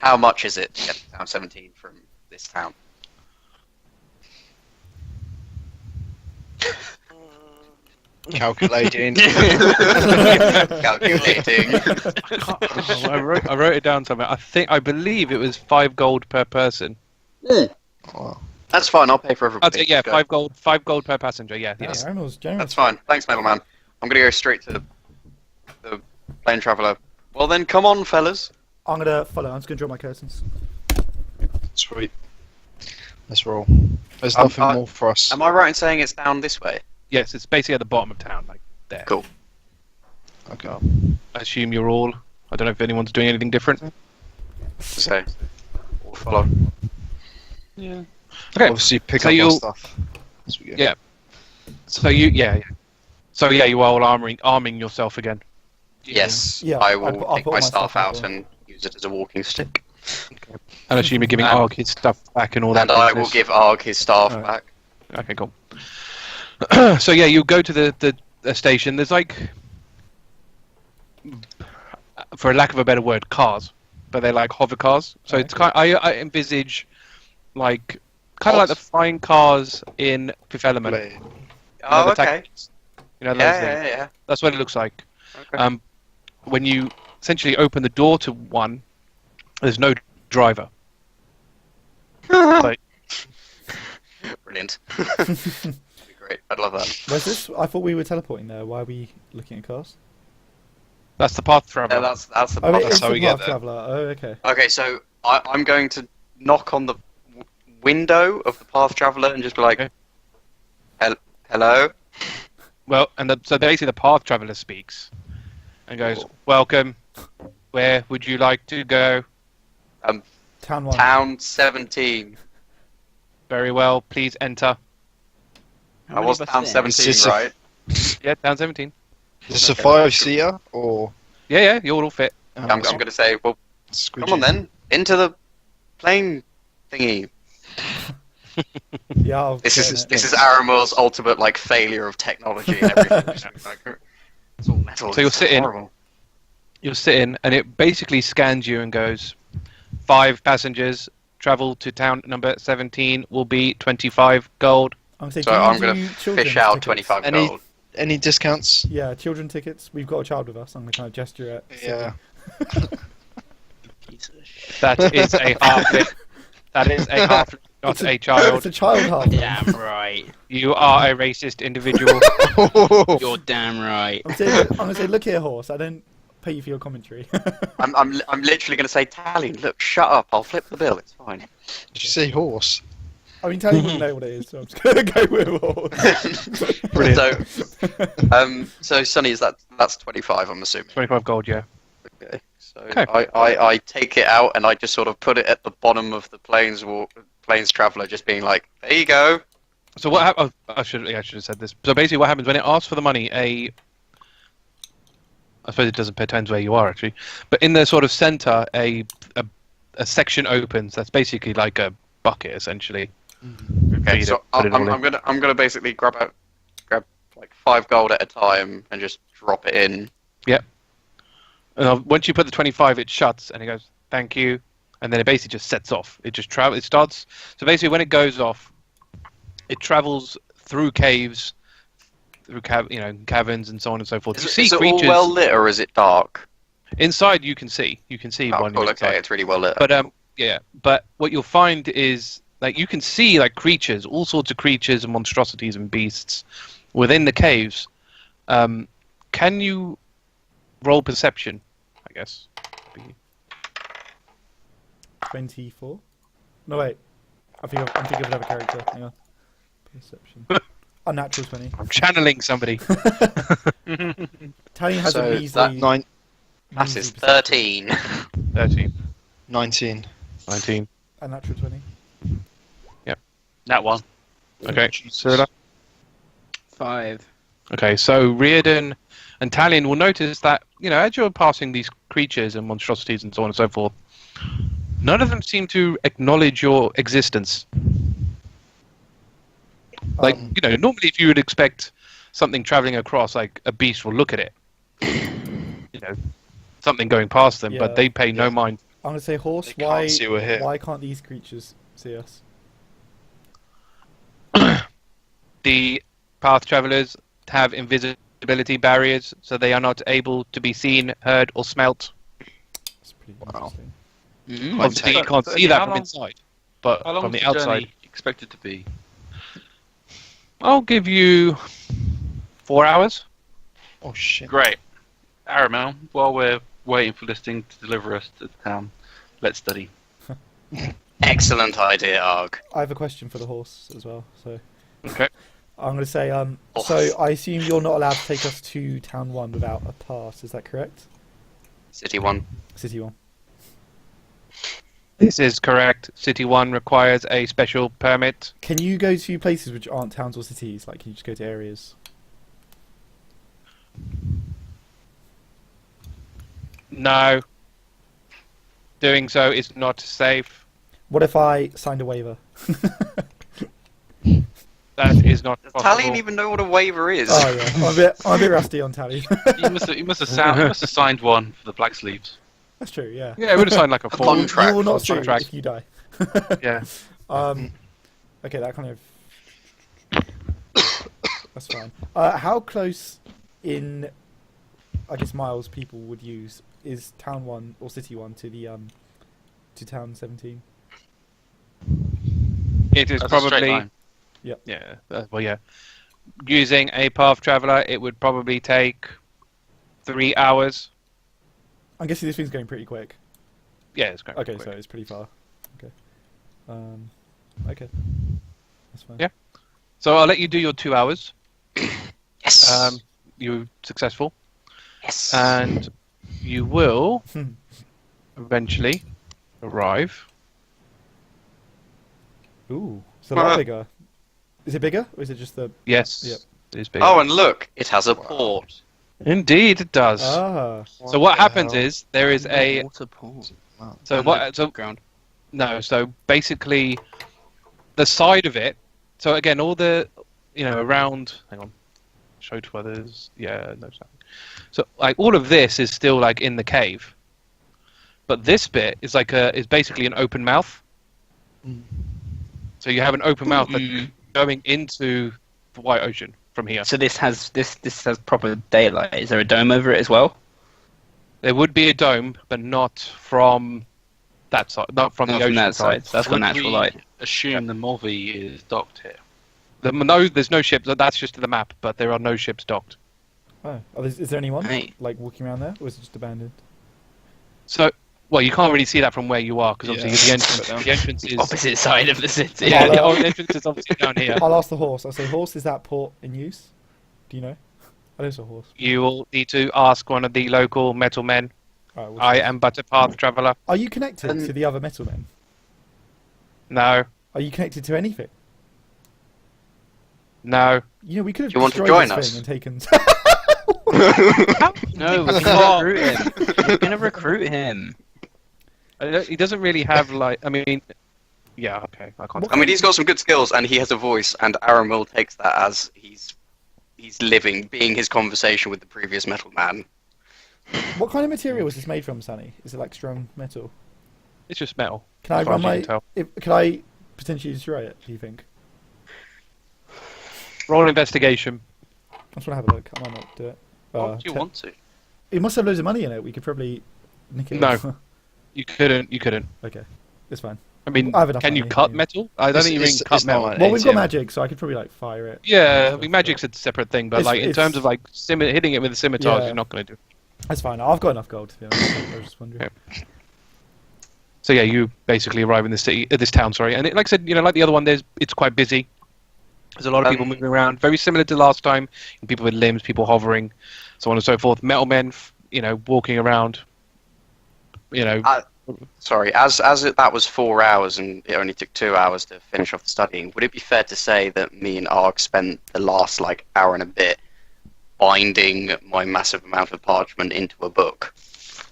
How much is it to get to town 17 from this town? Calculating. Calculating. I wrote it down somewhere. I believe it was 5 gold per person. Wow. That's fine, I'll pay for everybody. I'd say, yeah, Go. 5 gold per passenger. Yeah, Yeah, yes. Arnold's generous. That's fine. Thanks, Metal Man. I'm going to go straight to the plane traveller. Well then, come on, fellas. I'm gonna follow. I'm just gonna draw my curtains. Sweet. Let's roll. There's Um, nothing more for us. Am I right in saying it's down this way? Yes, it's basically at the bottom of town, like there. Cool. Okay. I assume you're all. I don't know if anyone's doing anything different. So, we'll follow. Yeah. Okay. Obviously, pick So up our you'll- stuff as we go. Yeah. So you are all arming yourself again. Yes, Yeah, I I'll will put all take my my stuff staff out out there. and use it as a walking stick. And I assume you're giving And- Argh his stuff back and all that. And I will business. give Argh his staff Alright. back. Okay, cool. So yeah, you go to the station. There's like, for lack of a better word, cars, but they're like hover cars. So it's kind. I envisage like kind of like the flying cars in Fifth Element. Play. You know, Oh, the okay. tactics. You know, those Yeah, things. yeah, yeah. That's what it looks like. Okay. When you essentially open the door to one, there's no driver. Like, Brilliant. That'd be great. I'd love that. Where's this? I thought we were teleporting there. Why are we looking at cars? that's the path traveler. Yeah, that's the Oh, part. it's how the we get Path there. Traveller. Oh, okay. Okay, so I'm going to knock on the window of the path traveller and just be like, Okay. Hello? Well, so basically the path traveler speaks and goes, "Welcome. Where would you like to go? Town 1. Town 17. Very well. Please enter." I was town It's 17, just a- right? Yeah, town 17. Is this a 5-seater or? Yeah, you'll all fit. I'm going to say, well, Squidgy? come on then, into the plane thingy. Yeah, I'll This get is in this it. is Aramil's ultimate like failure of technology and everything. It's all metal. So you'll it's sit in. horrible. You'll sit in, and it basically scans you and goes, 5 passengers travel to town number 17 will be 25 gold. I'm gonna say, So do you I'm do going to children's fish out tickets? 25 Any- gold. Any discounts? Yeah, children tickets. We've got a child with us. I'm gonna kind of gesture at. Yeah. That is a halfling. That is a halfling, not It's a It's child. a child half. Damn right. You are a racist individual. You're damn right. I'm gonna say, look here, horse. I don't pay you for your commentary. I'm literally going to say, Talion, look, shut up. I'll flip the bill. It's fine. Did you say horse? I mean, Talion wouldn't know what it is, so I'm just going to go with horse. Brilliant. So Sonny, that's 25, I'm assuming. 25 gold, yeah. Okay. So Okay. I take it out and I just sort of put it at the bottom of the plains traveler, just being like, there you go. So what happened? Oh, I should have said this. So basically, what happens when it asks for the money? I suppose it doesn't depend where you are actually, but in the sort of center, a section opens. That's basically like a bucket, essentially. Okay, so I'm gonna basically grab like 5 gold at a time and just drop it in. Yep. And once you put the 25, it shuts and it goes, "Thank you," and then it basically just sets off. It just It starts. So basically, when it goes off, it travels through caves, through caverns and so on and so forth. Is it all well lit or is it dark? Inside. You can see. Oh, cool, okay, it's really well lit. But yeah. But what you'll find is like you can see like creatures, all sorts of creatures and monstrosities and beasts within the caves. Can you roll perception? I guess. 24? No, wait. I'm thinking of another character. Hang on. Perception. Unnatural 20. I'm channeling somebody. Talion has So a measly... That is 13. 13. 19. 19. Unnatural 20. That one. Okay. Jesus. Cirilla? 5. Okay, so Riardon and Talion will notice that, as you're passing these creatures and monstrosities and so on and so forth, none of them seem to acknowledge your existence. Like, normally if you would expect something traveling across, like a beast will look at it. Something going past them, but they pay no mind. I'm going to say horse. They can't see we're here. Why can't these creatures see us? The path travelers have invisibility barriers, so they are not able to be seen, heard, or smelt. That's pretty interesting. Obviously, you can't see that from inside, but How long from is the the outside, journey expected to be? I'll give you 4 hours. Oh shit. Great. Aramil, while we're waiting for this thing to deliver us to the town, let's study. Excellent idea, Argh. I have a question for the horse as well. So Okay. I'm going to say, so I assume you're not allowed to take us to Town 1 without a pass, is that correct? City 1. City 1. This is correct. City 1 requires a special permit. Can you go to places which aren't towns or cities? Like, can you just go to areas? No. Doing so is not safe. What if I signed a waiver? That is not Does possible. Talion even know what a waiver is? Oh yeah, I'm a bit rusty on Tally. You must have signed one for the black sleeves. That's true. Yeah. Yeah, it would have signed like a form. contract. You will not sue Contract. if you die. Yeah. Okay, that kind of. That's fine. How close in, I guess, miles people would use is Town 1 or City 1 to the to Town 17? It is That's a straight probably. line. Yeah. Well, yeah. Using a path traveler, it would probably take 3 hours. I'm guessing this thing's going pretty quick. Yeah, it's going Okay, quick. so it's pretty far. Okay. Okay. That's fine. Yeah. So I'll let you do your 2 hours. Yes. You're successful, Yes. and you will eventually arrive. Ooh, it's a lot bigger. Is it bigger, or is it just the... Yes. Yep. It is big. Oh, and look, it has a port. Indeed, it does. Ah. So what the happens hell? is there is a water pool. Wow. so what so Ground. no so basically the side of it. So again, all the around. Hang on, show to others. Yeah, no. Sorry. So like all of this is still like in the cave, but this bit is is basically an open mouth. So you have an open mouth that's going into the White Ocean from here. So this has proper daylight. Is there a dome over it as well? There would be a dome, but not from that side, not from Not the from ocean that side. That's got Would natural we light. assume the Movi is docked here? No, there's no ships. That's just to the map, but there are no ships docked. Oh, is there anyone Hey. like walking around there, or is it just abandoned? So, well, you can't really see that from where you are because obviously Yeah. the entrance is Opposite side of the city. yeah, the I'll, entrance is obviously down here. I'll ask the horse. I'll say, horse, is that port in use? Do you know? I know it's a horse. You will need to ask one of the local metal men. Alright, I am but a path traveller. Are you connected to the other metal men? No, Are you connected to anything? no. You know, we could have Do you want to destroyed join this us? thing and taken. No, we're gonna recruit him. We're gonna recruit him. He doesn't really have like. I mean, yeah, okay. I can't. What I mean, he's got some good skills, and he has a voice, and Aramil takes that as he's living, being his conversation with the previous metal man. What kind of material is this made from, Sunny? Is it like strong metal? It's just metal. Can I as far run as you my? can tell. Can I potentially destroy it? Do you think? Roll investigation. I just want to have a look. I might not do it. Why would you want to? It must have loads of money in it. We could probably nick it. No. off. You couldn't. You couldn't. Okay, it's fine. I mean, I have enough can you money, cut yeah. metal? I don't think you can cut metal. Well, we've got magic, so I could probably like fire it. Yeah, I mean, magic's a separate thing, but It's- like in it's- terms of like hitting it with the scimitars, Yeah. you're not going to do. That's fine. I've got enough gold to be honest. I was just wondering. Yeah. So yeah, you basically arrive in this town, sorry, and like I said, like the other one, it's quite busy. There's a lot of people moving around, very similar to last time. People with limbs, people hovering, so on and so forth. Metal men, walking around. Sorry, that was 4 hours, and it only took 2 hours to finish off the studying. Would it be fair to say that me and Argh spent the last like hour and a bit binding my massive amount of parchment into a book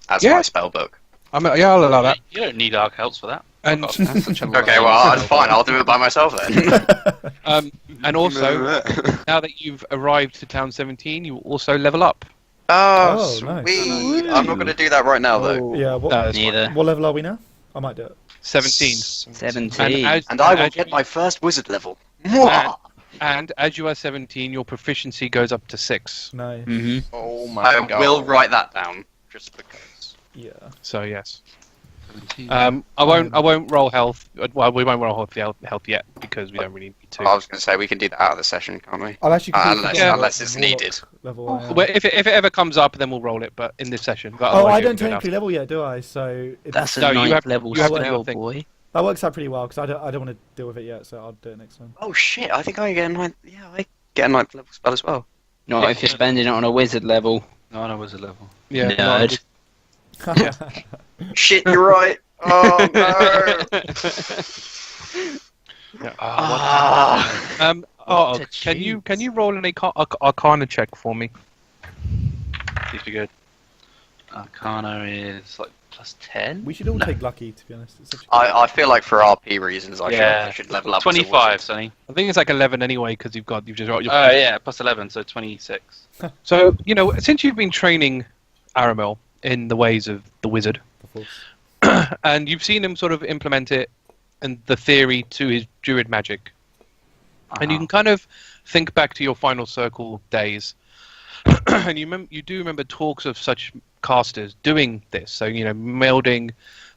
as my spell book? I'll allow that. You don't need Arc helps for that. And That's such a Okay, well, fine. I'll do it by myself then. and also, now that you've arrived to town 17, you will also level up. Oh, nice. sweet. I'm not going to do that right now, though. Yeah. No, that's fine. Neither. What level are we now? I might do it. 17. 17. And I will as get you- my first wizard level. And as you are 17, your proficiency goes up to 6. No. Mm-hmm. Oh my I god. will write that down, just because. Yeah. So yes. I won't roll health. Well, we won't roll health yet because we don't really need to. I was going to say, we can do that out of the session, can't we? I'll actually. Unless it's needed. Level I am. Well, if it ever comes up, then we'll roll it. But in this session. But Oh, otherwise I you don't can do it technically level yet, do I? So That's a No, you 9th have- level you have to spell, do a thing. boy. that works out pretty well because I don't want to deal with it yet, so I'll do it next time. Oh shit! I think I get a ninth. Yeah, I get a ninth level spell as well. Not if you're spending it on a wizard level. No, I was a level. Yeah. Nerd. Shit, you're right. Oh no! Oh, to can you roll an Arcana check for me? If you're good. Arcana is like plus 10. We should all No. take lucky, to be honest. It's such a I feel like for RP reasons, I should level up. as a 25, wizard. Sonny. I think it's like 11 anyway because you've just got your. Oh yeah, plus 11, so 26. So since you've been training Aramil in the ways of the wizard, Of course. and you've seen him sort of implement it and the theory to his druid magic, and you can kind of think back to your final circle days, and you do remember talks of such casters doing this. So melding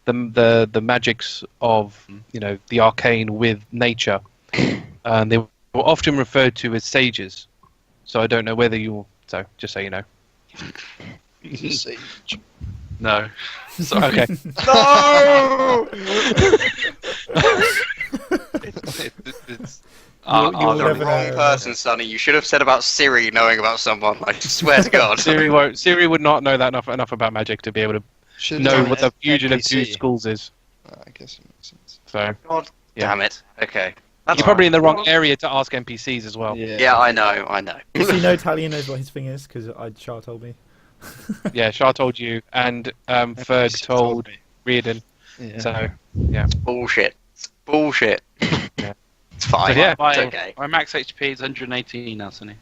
the magics of the arcane with nature, and they were often referred to as sages. So I don't know whether you'll. So just so you know. He's a sage. No. Sorry. Okay. No! It's, You'll You're the never wrong know. person, Sonny. You should have said about Siri knowing about someone. I swear to God. Siri would not know that enough about magic to be able to Should know have what the an fusion of NPC. two schools is. I guess it makes sense. So God Yeah. damn it. Okay. you're probably in the wrong area to ask NPCs as well. Yeah, I know. So Talion knows what his thing is because Char told me. Yeah, Shah told you, and Ferg NPC told me. Riardon. Yeah. So Bullshit. It's bullshit. Yeah. It's fine. So, yeah. It's okay. My max HP is 118 now, Sonny.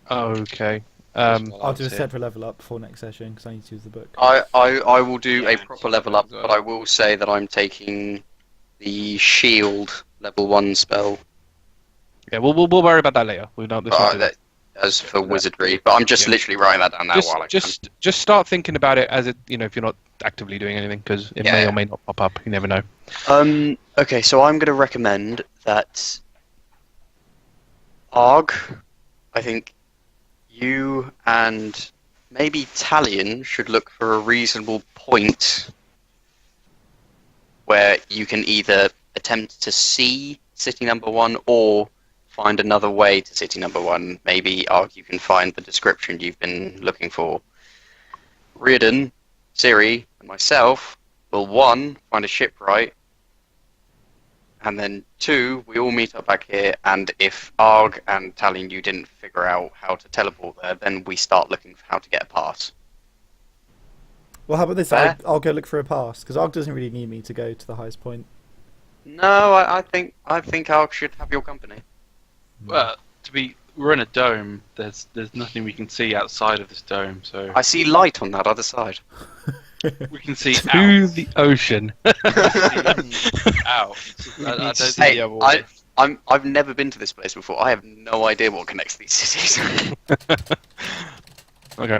okay. I'll do a separate level up before next session because I need to use the book. I will do a Yeah, proper level up, but I will say that I'm taking the shield level 1 spell Yeah, we'll worry about that later. We'll not. as for wizardry, but I'm just literally writing that down now while I can. Just start thinking about it as it if you're not actively doing anything because it may Yeah. or may not pop up. You never know. Okay, so I'm going to recommend that Argh, I think you and maybe Talion should look for a reasonable point where you can either attempt to see city number 1 or find another way to city number 1. Maybe Argh, you can find the description you've been looking for. Riardon, Ciri, and myself will 1, find a shipwright, and then 2, we all meet up back here, and if Argh and Talion, you didn't figure out how to teleport there, then we start looking for how to get a pass. Well, how about this? Fair. I'll go look for a pass, because Arg doesn't really need me to go to the highest point. No, I think Argh should have your company. Well, we're in a dome. There's nothing we can see outside of this dome, so I see light on that other side. we can see To out. the ocean. Out. We I need don't to see think- Hey, the other way. I've never been to this place before. I have no idea what connects these cities. Okay.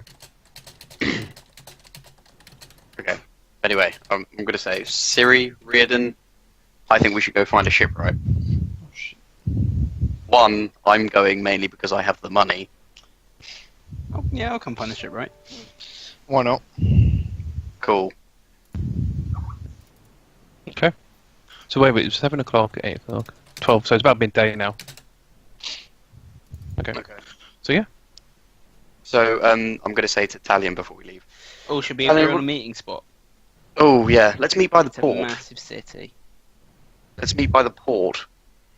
Okay. Anyway, I'm going to say Ciri, Riardon, I think we should go find a shipwright. 1, I'm going mainly because I have the money. Oh, yeah, I'll come punish it, right? Why not? Cool. Okay. So wait, it's 7 o'clock, 8 o'clock, 12. So it's about midday now. Okay. Okay. So yeah. So I'm going to say to Talion before we leave. Oh, should be And a then real what- meeting spot. Oh yeah, let's meet by the It's a port. massive city. Let's meet by the port.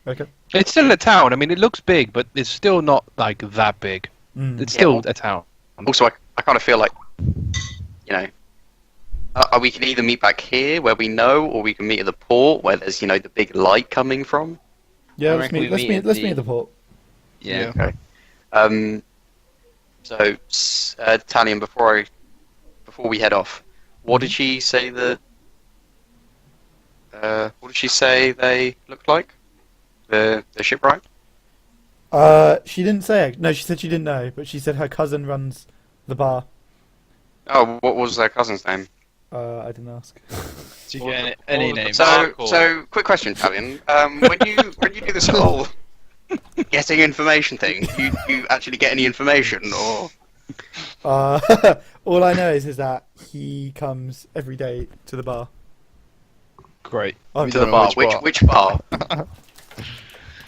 Okay. It's still a town. I mean, it looks big, but it's still not like that big. Mm. It's Yeah, still well- a town. Also, I kind of feel like, we can either meet back here where we know, or we can meet at the port where there's the big light coming from. Yeah, I let's reckon meet. we Let's meet meet. at Let's the- meet at the port. Yeah. Yeah. Okay. So Talion, before we head off, what did she say what did she say they looked like? The shipwright? She didn't say. No, she said she didn't know, but she said her cousin runs the bar. Oh, what was their cousin's name? I didn't ask. Do you get any names? So quick question, Talion. When you do this whole getting information thing, you actually get any information, or All I know is that he comes every day to the bar. Great. Oh, We to the don't know bar? Which bar?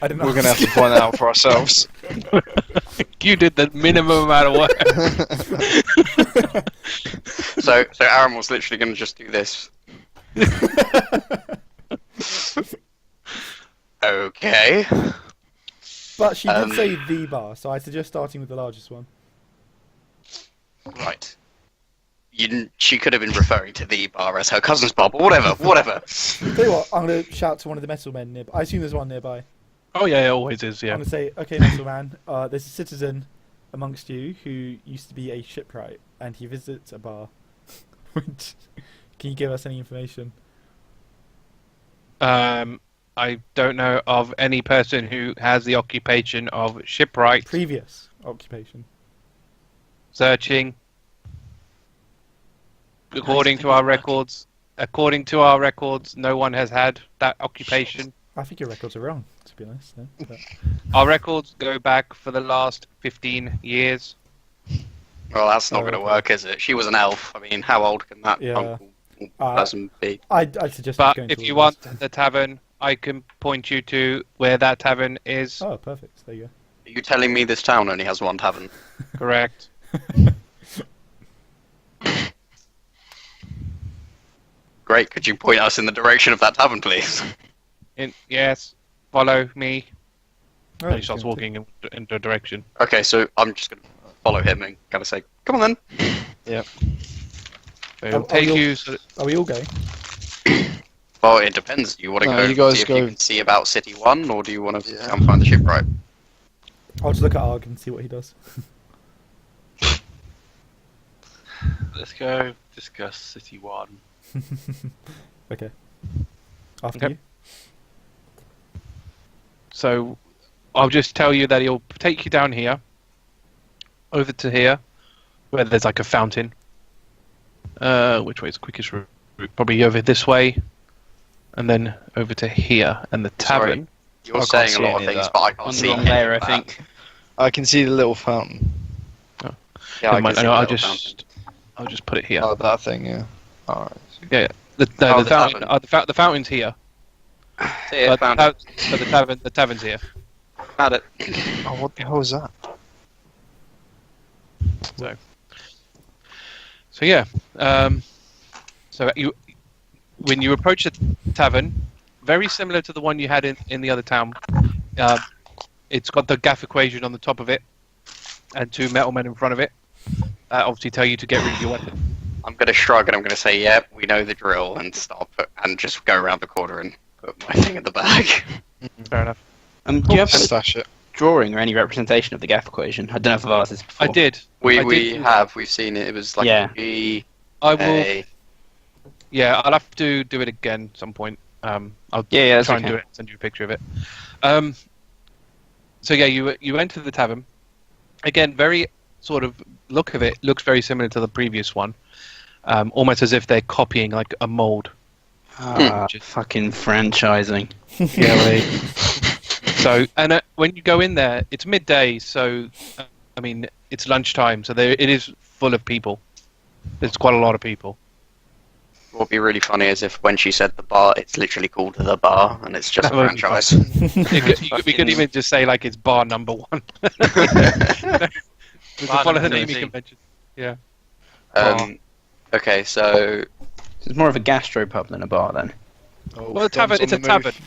I didn't. We're going to have to find that out for ourselves. You did the minimum amount of work. So Aramil's literally going to just do this. Okay. But she did say the bar, so I suggest starting with the largest one. Right. She could have been referring to the bar as her cousin's bar, but whatever. Tell you what, I'm gonna shout to one of the metal men nearby. I assume there's one nearby. Oh yeah, it always is. Yeah. I'm gonna say, okay, metal man, there's a citizen amongst you who used to be a shipwright, and he visits a bar. Can you give us any information? I don't know of any person who has the occupation of shipwright. Previous occupation. Searching. According to our records, no one has had that occupation. I think your records are wrong, to be honest. No? But... Our records go back for the last 15 years. Well, that's not Oh, going to okay. work, is it? She was an elf. I mean, how old can that Yeah. uncle person be? I'd suggest But going if to you all want those. the tavern, I can point you to where that tavern is. Oh, perfect. There you Are you telling me this town only has one tavern? Correct. Great. Could you point us in the direction of that tavern, please? Yes, follow me. go. And he starts walking in the direction. Okay, so I'm just going to follow him and kind of say, "Come on, then." So it'll take you. Are we all going? Well, it depends. Do you want to No, go you guys see if go- you can see about City 1, or do you want to Yeah. come find the shipwright? I'll just look at Arg and see what he does. Let's go discuss City 1. Okay. After Okay. you. So I'll just tell you that he'll take you down here, over to here, where there's like a fountain. Which way is the quickest route? Probably over this way, and then over to here, and the Sorry. tavern. You're I can't saying see a lot of any of things, that. but I can't On the see wrong any layer, I of that. think. I can see the little fountain. Yeah, Never I mind, can see no, the I'll little I'll just put it here. Oh, that thing, yeah. Alright. Yeah, Oh, the the fountain. tavern. The fountain's here, fountain. Yeah, but found it. the tavern's here. Found it. Oh, what the hell is that? So yeah, so when you approach the tavern, very similar to the one you had in the other town. It's got the gaff equation on the top of it, and 2 metal men in front of it. Obviously, tell you to get rid of your weapon. I'm going to shrug and I'm going to say, "Yep, we know the drill," and stop and just go around the corner and put my thing in the bag. Fair enough. Do you have a Stash it. drawing or any representation of the gaff equation? I don't know if I've asked this before. I did. We've seen it. It was like Yeah. G, I will. A. Yeah, I'll have to do it again at some point. I'll Yeah, that's try and okay. do it. Send you a picture of it. So yeah, you enter the tavern. Again, very sort of look of it looks very similar to the previous one. Almost as if they're copying like a mold. Fucking franchising. Yeah, so and when you go in there, it's midday, so I mean it's lunchtime, so it is full of people. There's quite a lot of people. What would be really funny is if when she said the bar, it's literally called the bar, and it's just a That would be franchise. We could even just say like it's bar number 1. We could follow the naming convention. Yeah. Okay, so It's more of a gastropub than a bar then. Oh, Well, a tavern. Dom's It's a on the move. tavern.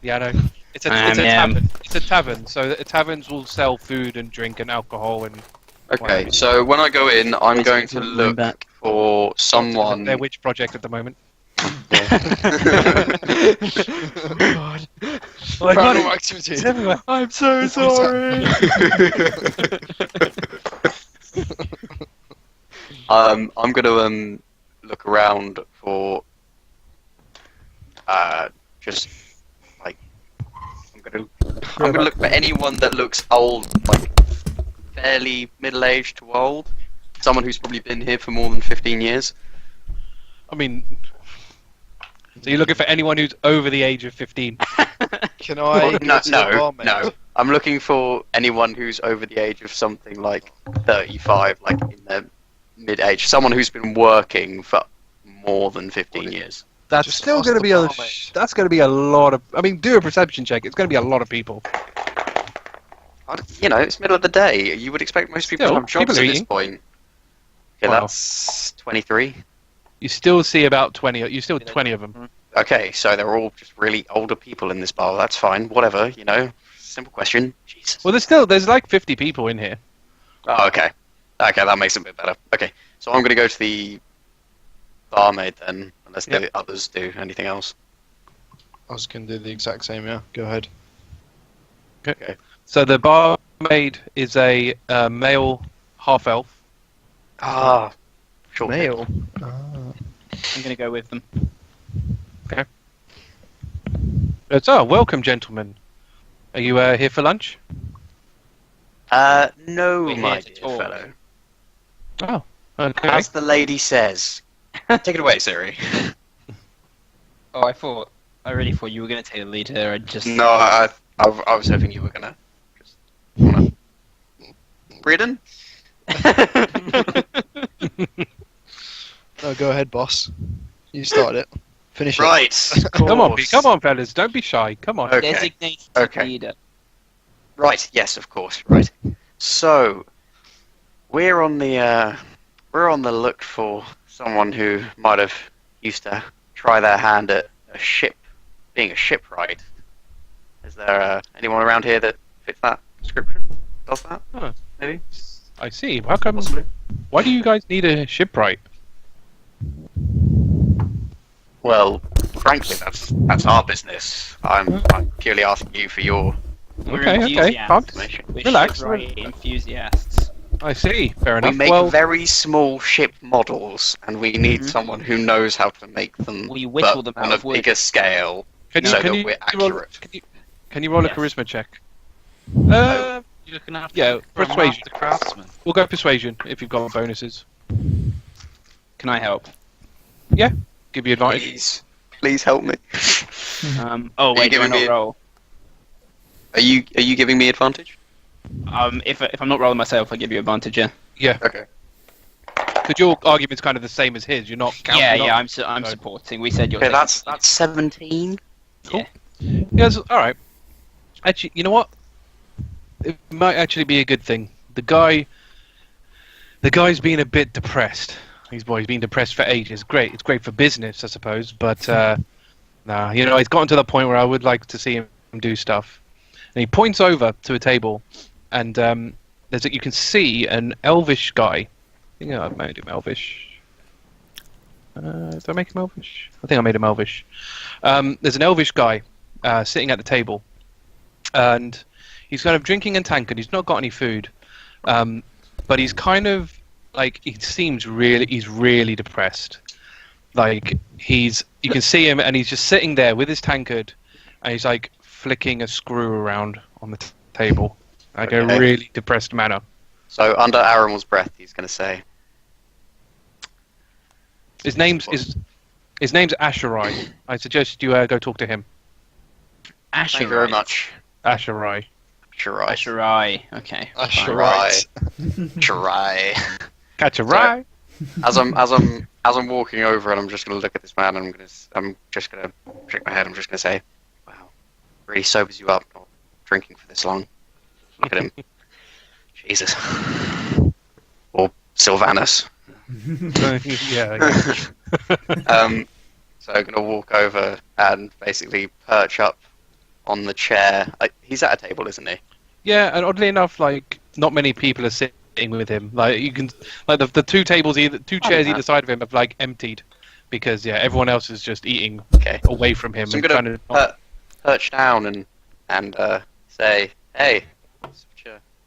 Yeah, I know. It's a Yeah. tavern. It's a tavern. So taverns will sell food and drink and alcohol and. okay, so when I go in, I'm Yes, going it's to all look back. for someone. Their witch project at the moment. God. I got Paranormal it. activity. It's everywhere. I'm so sorry. I'm gonna look around for just like I'm gonna look for anyone that looks old, like fairly middle-aged to old. Someone who's probably been here for more than 15 years. I mean, so you're looking for anyone who's over the age of 15? Can I No, go to the barmaid? no. I'm looking for anyone who's over the age of something like 35, like in their mid-age. Someone who's been working for more than 15 years. That's Just still ask going to the be a. barmaid. That's going to be a lot of. I mean, do a perception check. It's going to be a lot of people. You know, it's middle of the day. You would expect most people Still, to have jobs people at are this eating. point. Okay, Wow. that's 23. You still see about 20. You still 20 of them. Okay, so they're all just really older people in this bar. That's fine. Whatever, you know. Simple question. Jesus. Well, there's like 50 people in here. Oh, okay. Okay, that makes it a bit better. Okay, so I'm going to go to the barmaid then, unless the others do anything else. I was going to do the exact same, yeah. Go ahead. Okay. So the barmaid is a male half elf. Ah, sure. Male. I'm gonna go with them. So, welcome, gentlemen. Are you here for lunch? No, We're my here to dear talk. fellow. Oh, okay. As the lady says. Take it away, Siri. Oh, I really thought you were gonna take the lead here. I just No, I was hoping you were gonna. Just wanna. Riardon? No, go ahead, boss. You started it. Finish it. Right. Come on, fellas. Don't be shy. Come on. Okay. designated Okay. leader. Right. Yes, of course. Right. So, we're on the look for someone who might have used to try their hand at being a shipwright. Is there anyone around here that fits that description? Does that? Huh. Maybe. I see. How come? Possibly. Why do you guys need a shipwright? Well, frankly, that's our business. I'm purely asking you for your We're Okay, enthusiasts. can't. information. We're Relax. shipwright enthusiasts. I see. Fair We enough. make Well, very small ship models, and we need someone who knows how to make them, We whittle but them out on of a wood. bigger scale, can you so can that you, we're can you roll, accurate. can you roll Yes. a charisma check? You're looking after Yeah, from persuasion. the craftsman. We'll go persuasion if you've got bonuses. Can I help? Give you advantage. Please help me. Oh wait, do I giving me not roll? Are you giving me advantage? If I'm not rolling myself, I give you advantage. Yeah. Yeah. Okay. Because your argument's kind of the same as his. You're not counting. Yeah, I'm supporting. We said you're Okay, taking that's 17. Cool. Yes, all right. Actually, you know what? It might actually be a good thing. The guy's been a bit depressed. He's been depressed for ages. Great. It's great for business, I suppose. But nah, he's gotten to the point where I would like to see him do stuff. And he points over to a table, and you can see an elvish guy. I think I made him elvish. Did I make him elvish? I think I made him elvish. There's an elvish guy sitting at the table, and he's kind of drinking and tankard. He's not got any food, but he's kind of like he's really depressed. Like you can see him, and he's just sitting there with his tankard, and he's like flicking a screw around on the table, like a really depressed manner. So under Aramil's breath, he's going to say, His name's Asherai. I suggest you go talk to him. "Thank you very much, Asherai. Asherai. Okay. Asherai. Asherai." Catch a rye. As I'm walking over, and I'm just going to look at this man, and I'm just going to shake my head. I'm just going to say, "Wow, really sobers you up, not drinking for this long." Look at him. Jesus. Or Sylvanus. Yeah. So I'm going to walk over and basically perch up on the chair. He's at a table, isn't he? Yeah, and oddly enough, like not many people are sitting with him. Like you can, like the two chairs either side of him have like emptied because everyone else is just eating away from him. So I'm going to perch down and say, "Hey,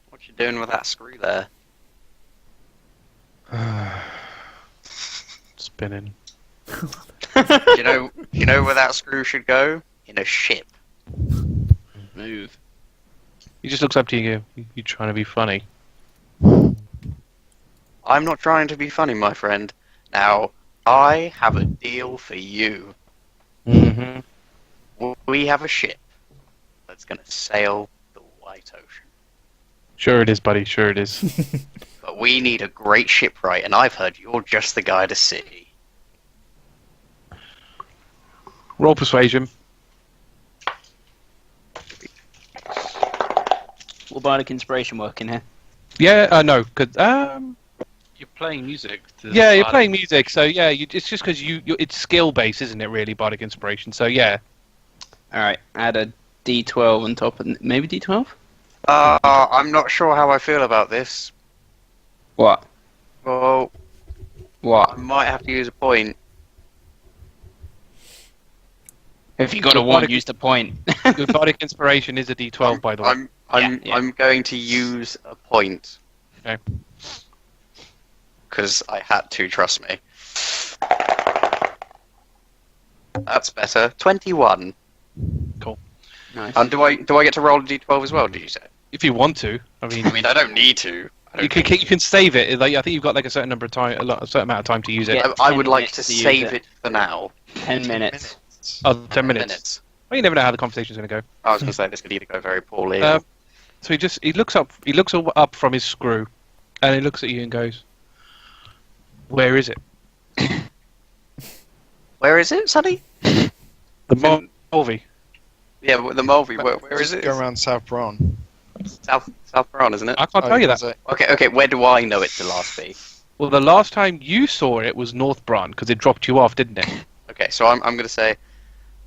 what you doing with that screw there?" Spinning. You know where that screw should go? In a ship. Move. He just looks up to you. You're trying to be funny. I'm not trying to be funny, my friend. Now, I have a deal for you. Mm-hmm. We have a ship that's going to sail the White Ocean. Sure it is, buddy. Sure it is. But we need a great shipwright, and I've heard you're just the guy to see. Roll persuasion. Will bardic inspiration work in here? Yeah. No. Cause You're playing music. you're playing music. So it's just because it's skill based, isn't it? Really, bardic inspiration. So yeah. All right. Add a D12 on top of maybe D12. I'm not sure how I feel about this. What? Well, What? I might have to use a point. If you got a one, use the point. Your bardic inspiration is a D12, by the way. I'm going to use a point. Okay. Because I had to, trust me. That's better. 21. Cool. Nice. And do I get to roll a D12 as well? Did you say? If you want to, I mean, I don't need to. you can save it. Like I think you've got like a certain number of time, a certain amount of time to use it. Yeah. I would 10 like to minutes to use save it. it for now. 10 minutes. Oh, 10 minutes. Well, you never know how the conversation's going to go. I was going to say this could either go very poorly. So he looks up from his screw, and he looks at you and goes, "Where is it?" Where is it, Sonny? The Mulvey. Yeah, the Mulvey. Where is it? Go around South Bron. South Brown, isn't it? I can't tell you that. Okay. Where do I know it to last be? Well, the last time you saw it was North Bron, because it dropped you off, didn't it? Okay, so I'm going to say,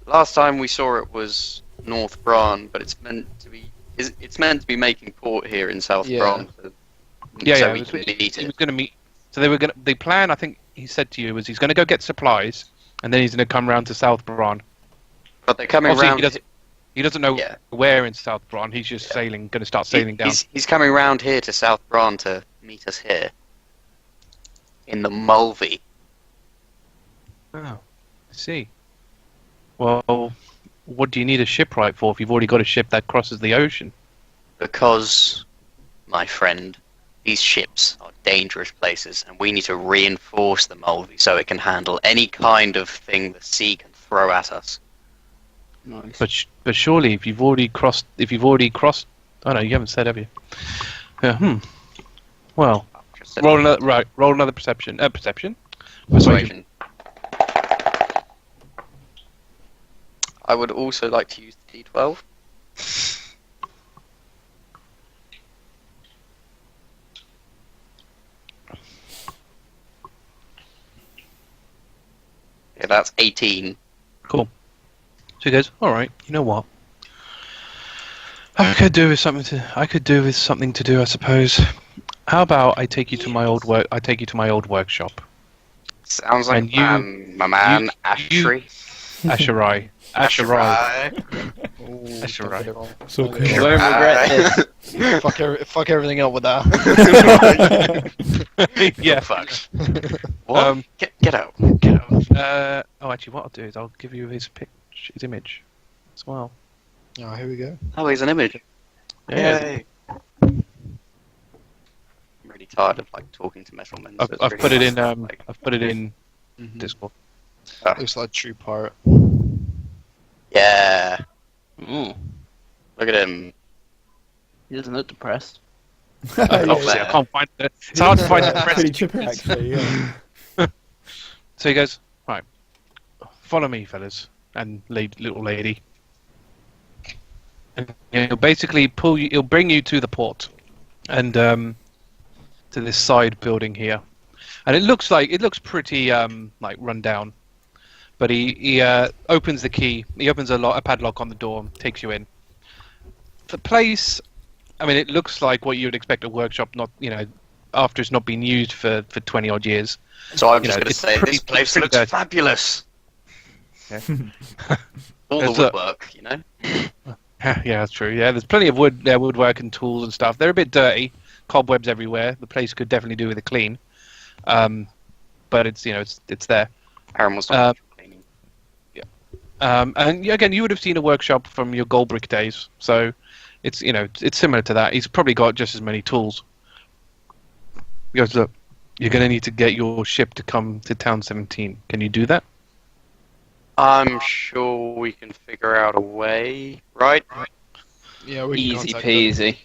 last time we saw it was North Bron, but it's meant to be making port here in South Bron. So we can meet He it. was going to meet. So they were going. The plan, I think, he said to you was he's going to go get supplies, and then he's going to come round to South Bron. But they're coming Obviously, round. He doesn't know where in South Bron. He's just going to start sailing down. He's coming round here to South Bron to meet us here. In the Mulvey. Oh, I see. Well, what do you need a shipwright for if you've already got a ship that crosses the ocean? Because, my friend, these ships are dangerous places, and we need to reinforce the Mulvey so it can handle any kind of thing the sea can throw at us. Nice. But surely, if you've already crossed, oh no, you haven't said, have you? Yeah. Well, Roll another perception. Perception. Persuasion. I would also like to use the D12. Yeah, that's 18. Cool. So he goes, all right. You know what? I could do with something to do, I suppose. How about I take you to my old work? I take you to my old workshop. Sounds like my man, Ashtree. Asherai. Asherai. So You won't regret this. Fuck everything up with that. Yeah. Fucked. What? Get out. Actually, what I'll do is I'll give you his image as well. Oh, here we go. Oh, he's an image. Yeah. Yay. I'm really tired of talking to metal men. So I've put it in. I've put it in Discord. Looks like a true pirate. Yeah. Ooh, Look at him. he doesn't look depressed. Obviously, I can't find it. It's hard to find the Pretty press. chipper, actually. Yeah. So he goes, right, follow me, fellas, and little lady. And he'll basically he'll bring you to the port, and to this side building here. And it looks pretty run down. But he opens the key, he opens a padlock on the door, takes you in. The place, I mean, it looks like what you would expect a workshop, after it's not been used for 20 odd years. So I'm just going to it's say, pretty- this place pretty looks dirty. fabulous. Yeah. All the It's woodwork, Yeah, that's true. Yeah, there's plenty of woodwork and tools and stuff. They're a bit dirty, cobwebs everywhere. The place could definitely do with a clean. But it's there. Aaron was talking cleaning. And again, you would have seen a workshop from your Goldbrick days, so it's similar to that. He's probably got just as many tools. He goes, look, you're going to need to get your ship to come to Town 17. Can you do that? I'm sure we can figure out a way, right? Yeah, we can Easy contact them. peasy.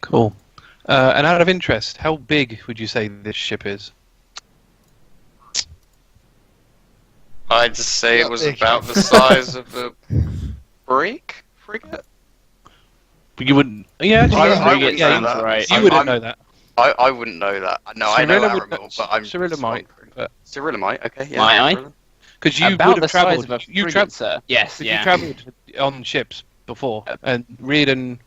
Cool. And out of interest, how big would you say this ship is? I'd say it Not was big. about the size of a frigate? But you wouldn't. Yeah, I Frigate wouldn't sounds know that. right. you wouldn't know that. I wouldn't know that. No, I know Cirilla would know- Aramil, but I'm Cirilla might, but- Cirilla might. Okay, yeah. Might I? Cirilla. Because you About would the have size travelled. of a You frigate, sir. Yes, You travelled on ships before, and Riardon.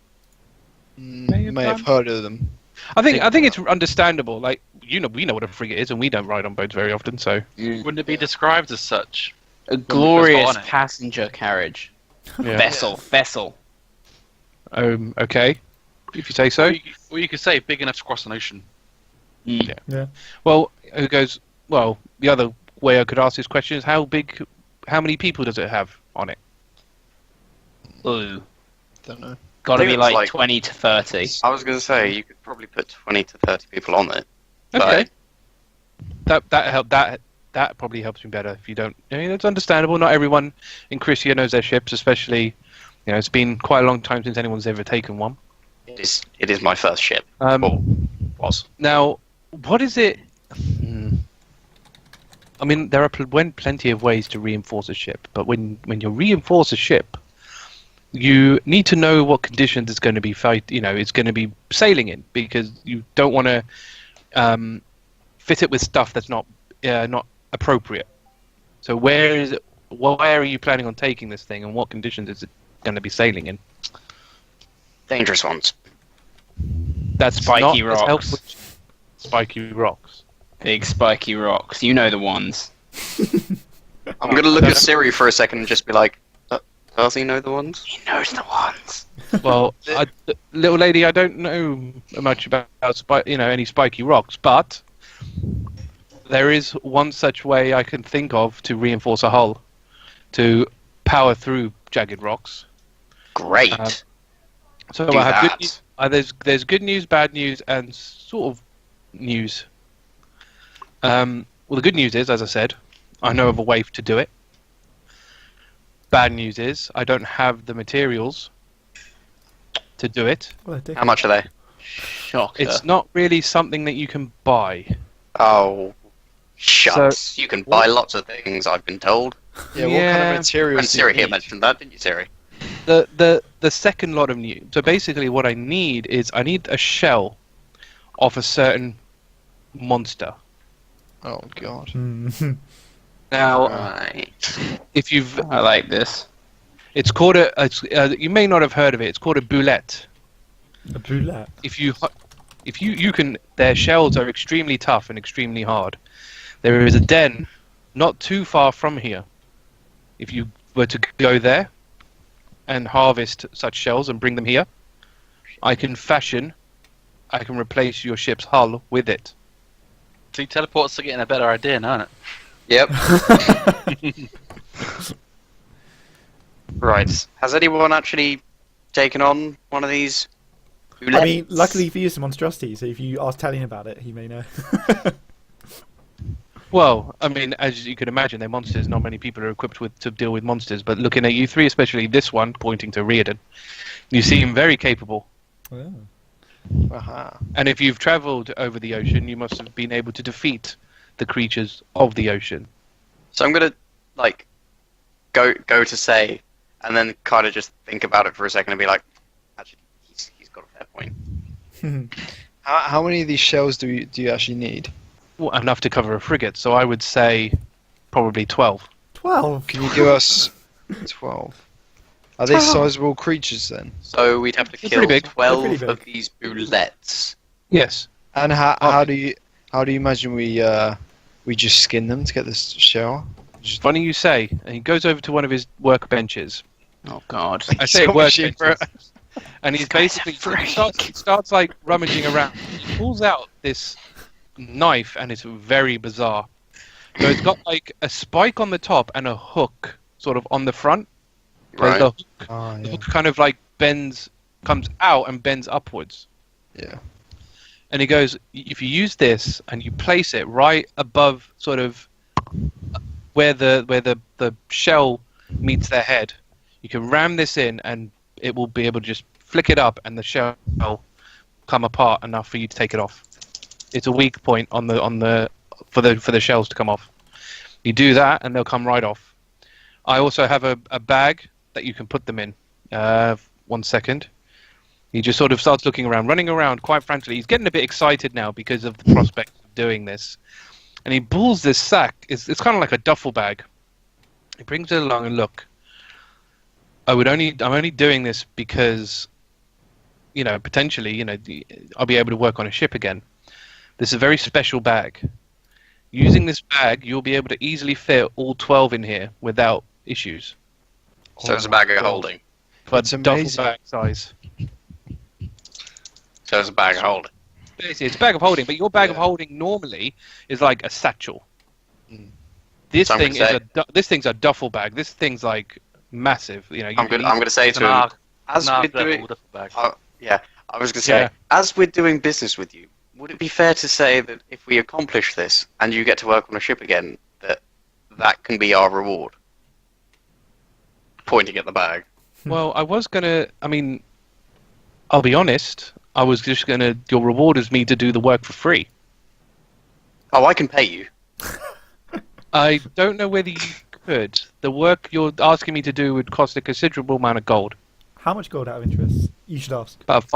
You may have heard of them. I think it's understandable. Like we know what a frigate is, and we don't ride on boats very often. So Wouldn't it be described as such? A glorious on it. passenger carriage. yeah. Vessel. Okay, if you say so. Or you could say big enough to cross an ocean. Mm. Yeah. Well, who goes? Well, the other way I could ask this question is how many people does it have on it? Ooh. Don't know. Gotta I think be it's like like- 20 to 30. I was going to say, you could probably put 20 to 30 people on it. Okay. That probably helps me better if you don't. It's understandable. Not everyone in Crisia knows their ships, especially. It's been quite a long time since anyone's ever taken one. It is my first ship. Was. Now, what is it? I mean, there are plenty of ways to reinforce a ship, but when you reinforce a ship, you need to know what conditions it's going to be it's going to be sailing in, because you don't want to fit it with stuff that's not appropriate. So where are you planning on taking this thing, and what conditions is it going to be sailing in? Dangerous ones. That's Spiky not as rocks. helpful. Spiky rocks. Big spiky rocks. You know the ones. I'm going to look at Siri for a second and just be like, does he know the ones? He knows the ones. Well, little lady, I don't know much about any spiky rocks, but there is one such way I can think of to reinforce a hull, to power through jagged rocks. Great. So Do I have that. good news. There's good news, bad news, and sort of news. Well, the good news is, as I said, I know of a way to do it. Bad news is, I don't have the materials to do it. Well, How much are they? Shocker. It's not really something that you can buy. Oh, shucks. You can buy lots of things, I've been told. Yeah, what kind of materials And do you Siri here need? mentioned that, didn't you, Siri? The second lot of new. So basically, what I need is I need a shell of a certain monster. Oh god. Mm. Now, Right. if you've, I like this. it's called you may not have heard of it. It's called a boulette. A boulette. If you can, their shells are extremely tough and extremely hard. There is a den not too far from here. If you were to go there and harvest such shells and bring them here, I can replace your ship's hull with it. See, teleports are getting a better idea now, isn't it? Yep. Right. Has anyone actually taken on one of these? I mean, luckily for you, it's a monstrosity, so if you ask Talion about it, he may know. Well, I mean, as you can imagine, they're monsters. Not many people are equipped to deal with monsters. But looking at you three, especially this one, pointing to Riardon, you seem very capable. Oh. Aha. And if you've travelled over the ocean, you must have been able to defeat the creatures of the ocean. So I'm gonna go to say, and then kind of just think about it for a second and be like, actually, he's got a fair point. How many of these shells do you actually need? Well, enough to cover a frigate. So I would say probably 12. 12. Can you give us 12? Are they sizable creatures then? So we'd have to They're kill pretty big. 12 They're pretty of these boulettes. Yes. And how do you imagine we just skin them to get this shell? Just Funny you say. And he goes over to one of his workbenches. Oh god. I say So much workbenches. And he's basically starts like rummaging around. He pulls out this knife, and it's very bizarre. So it's got like a spike on the top and a hook sort of on the front. Right. The Oh, The yeah. hook kind of like comes out and bends upwards. Yeah. And he goes, if you use this and you place it right above sort of where the shell meets their head, you can ram this in and it will be able to just flick it up and the shell will come apart enough for you to take it off. It's a weak point for the shells to come off. You do that and they'll come right off. I also have a bag that you can put them in. 1 second. He just sort of starts looking around, running around quite frantically. He's getting a bit excited now because of the prospect of doing this. And he pulls this sack. It's kind of like a duffel bag. He brings it along and look. I'm only doing this because, potentially, I'll be able to work on a ship again. This is a very special bag. Using this bag, you'll be able to easily fit all 12 in here without issues. So it's a bag of holding. But That's duffel amazing. bag size. So it's a bag of holding. Basically, it's a bag of holding, but your bag of Yeah. holding normally is like a satchel. Mm. This So I'm thing gonna is this thing's a duffel bag. This thing's like massive. I'm gonna say It's to an him, Argh. as An we're Argh level doing, duffel bag. I was gonna say, Yeah. as we're doing business with you, would it be fair to say that if we accomplish this and you get to work on a ship again, that can be our reward? Pointing at the bag. Well, I was gonna. I mean, I'll be honest. I was just gonna. Your reward is me to do the work for free. Oh, I can pay you. I don't know whether you could. The work you're asking me to do would cost a considerable amount of gold. How much gold out of interest? You should ask. About